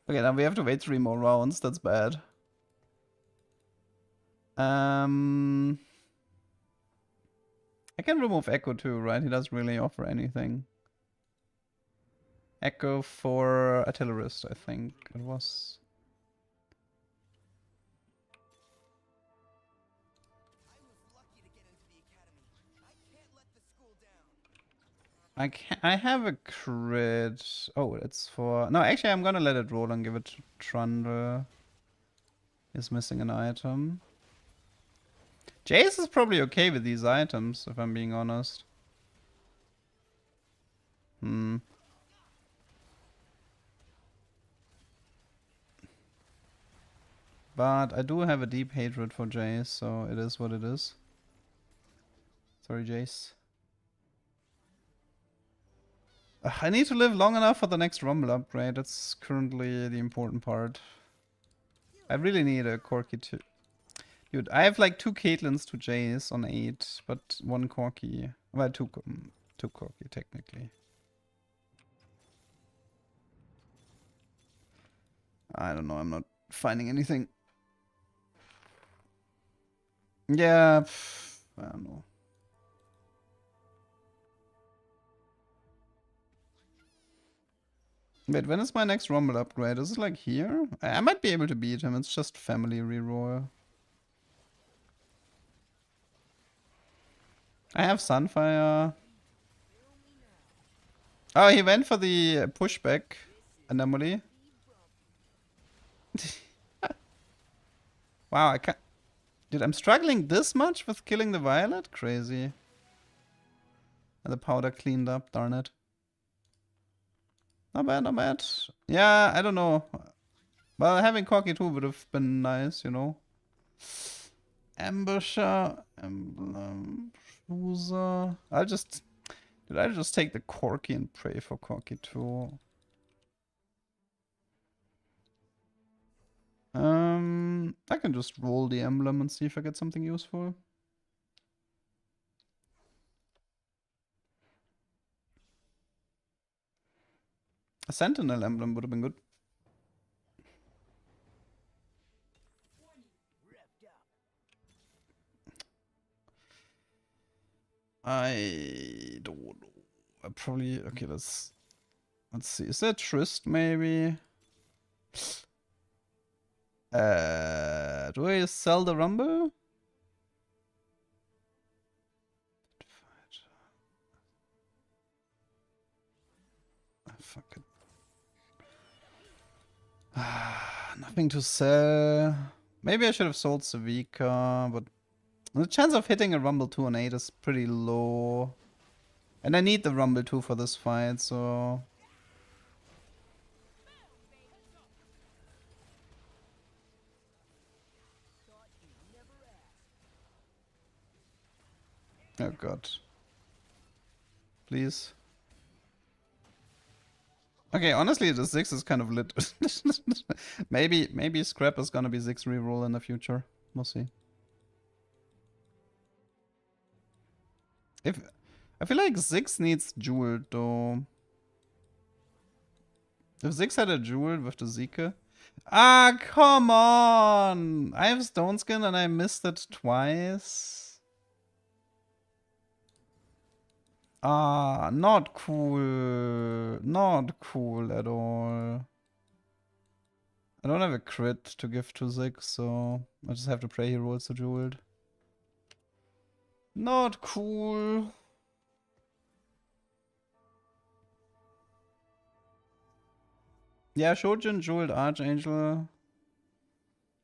Okay, now we have to wait 3 more rounds. That's bad. I can remove Echo too, right? He doesn't really offer anything. Echo for Artillerist, I think it was. I have a crit. Oh, it's for... No, actually, I'm gonna let it roll and give it to Trundle. He's missing an item. Jace is probably okay with these items, if I'm being honest. But I do have a deep hatred for Jace, so it is what it is. Sorry, Jace. I need to live long enough for the next Rumble upgrade. That's currently the important part. I really need a Corki too. Dude, I have like 2 Caitlyns to Jace on 8, but 1 Corki. Well, 2 Corki technically. I don't know, I'm not finding anything. Yeah, I don't know. Wait, when is my next Rumble upgrade? Is it like here? I might be able to beat him. It's just family reroll. I have Sunfire. Oh, he went for the pushback anomaly. Wow, I can't. Dude, I'm struggling this much with killing the violet? Crazy. And the powder cleaned up, darn it. Not bad, not bad. Yeah, I don't know. Well, having Corki too would have been nice, you know. Ambusher, emblem, Bruiser. I'll just take the Corki and pray for Corki too. I can just roll the emblem and see if I get something useful. A sentinel emblem would have been good. I don't know. I probably okay. Let's see. Is that Trist maybe? Do I sell the Rumble? Fuck it. Nothing to sell. Maybe I should have sold Savika, but the chance of hitting a Rumble 2 on 8 is pretty low. And I need the Rumble 2 for this fight, so... Oh god. Please. Okay, honestly, the 6 is kind of lit. maybe Scrap is gonna be 6 reroll in the future. We'll see. I feel like 6 needs Jeweled though. If 6 had a Jeweled with the Zeke. Ah, come on! I have Stone Skin and I missed it twice. Ah, not cool. Not cool at all. I don't have a crit to give to 6, so I just have to pray he rolls the Jeweled. Not cool. Yeah, Shojin, Jeweled, Archangel.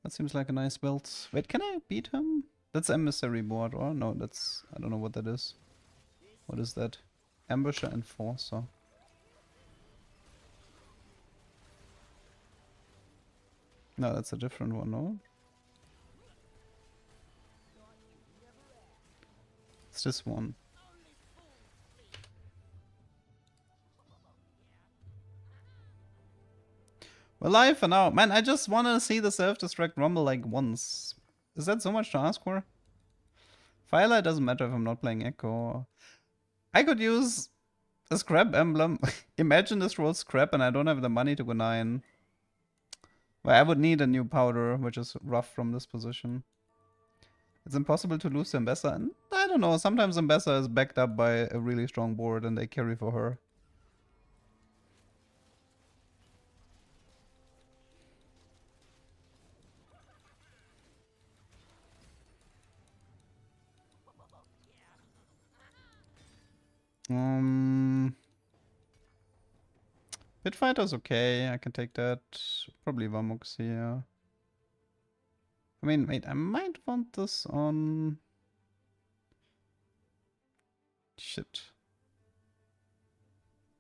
That seems like a nice build. Wait, can I beat him? That's Emissary board, or? No, that's... I don't know what that is. What is that? Ambusher, Enforcer. No, that's a different one, no? It's this one. We're live for now. Man, I just want to see the self-destruct rumble like once. Is that so much to ask for? Firelight doesn't matter if I'm not playing Echo. I could use a scrap emblem. Imagine this rolls scrap and I don't have the money to go 9. Well, I would need a new powder, which is rough from this position. It's impossible to lose to Ambessa. And I don't know, sometimes Ambessa is backed up by a really strong board and they carry for her. Pit Fighter's okay, I can take that. Probably Vamux here. I mean, wait, I might want this on... Shit.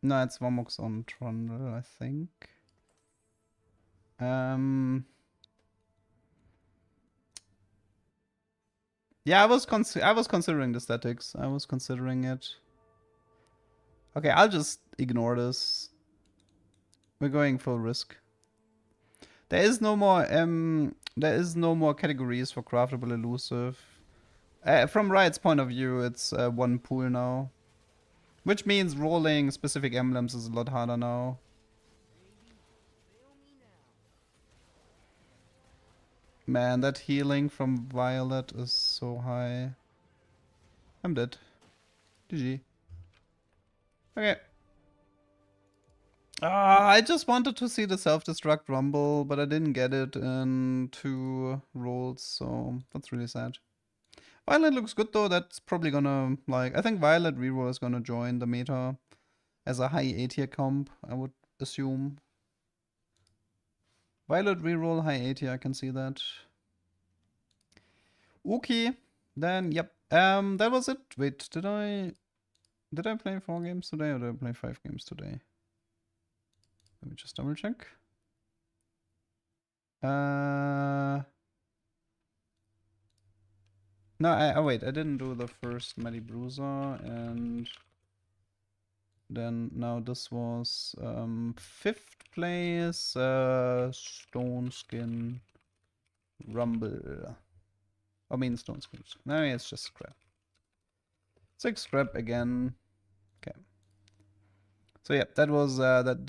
No, it's Vamux on Trundle, I think. Yeah, I was considering the statics. I was considering it. Okay, I'll just ignore this. We're going full risk. There is no more categories for craftable elusive. From Riot's point of view, it's one pool now. Which means rolling specific emblems is a lot harder now. Man, that healing from Violet is so high. I'm dead. GG. Okay. I just wanted to see the self-destruct rumble, but I didn't get it in 2 rolls, so that's really sad. Violet looks good though. That's probably gonna like I think Violet reroll is gonna join the meta as a high A tier comp. I would assume. Violet reroll high A tier. I can see that. Okay, then yep. That was it. Wait, did I play 4 games today or did I play 5 games today? Let me just double check. No, wait, I didn't do the first Medi Bruiser, and then now this was 5th place, Stone Skin Rumble. I mean Stone Skin. No, it's just scrap. 6 scrap again. Okay. So yeah, that was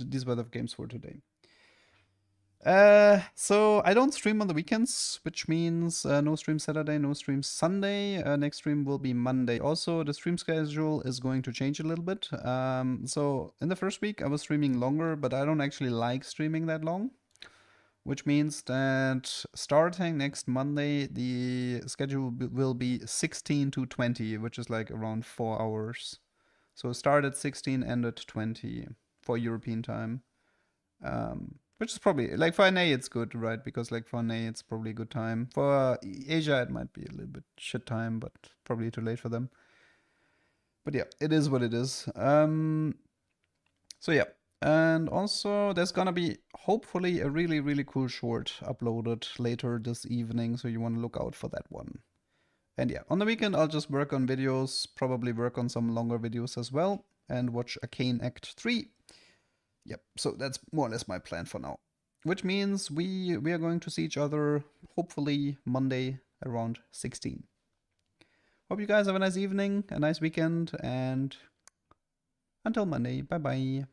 these were the games for today. So I don't stream on the weekends, which means no stream Saturday, no stream Sunday. Next stream will be Monday. Also, the stream schedule is going to change a little bit. So in the first week, I was streaming longer, but I don't actually like streaming that long, which means that starting next Monday, the schedule will be 16 to 20, which is like around 4 hours. So start at 16, end at 20 for European time. Which is probably, like, for NA it's good, right? Because, like, for NA it's probably a good time. For Asia it might be a little bit shit time, but probably too late for them. But yeah, it is what it is. So yeah. And also, there's gonna be, hopefully, a really, really cool short uploaded later this evening, so you want to look out for that one. And yeah, on the weekend I'll just work on videos, probably work on some longer videos as well, and watch Arcane Act 3. Yep, so that's more or less my plan for now. Which means we are going to see each other hopefully Monday around 16. Hope you guys have a nice evening, a nice weekend, and until Monday, bye bye.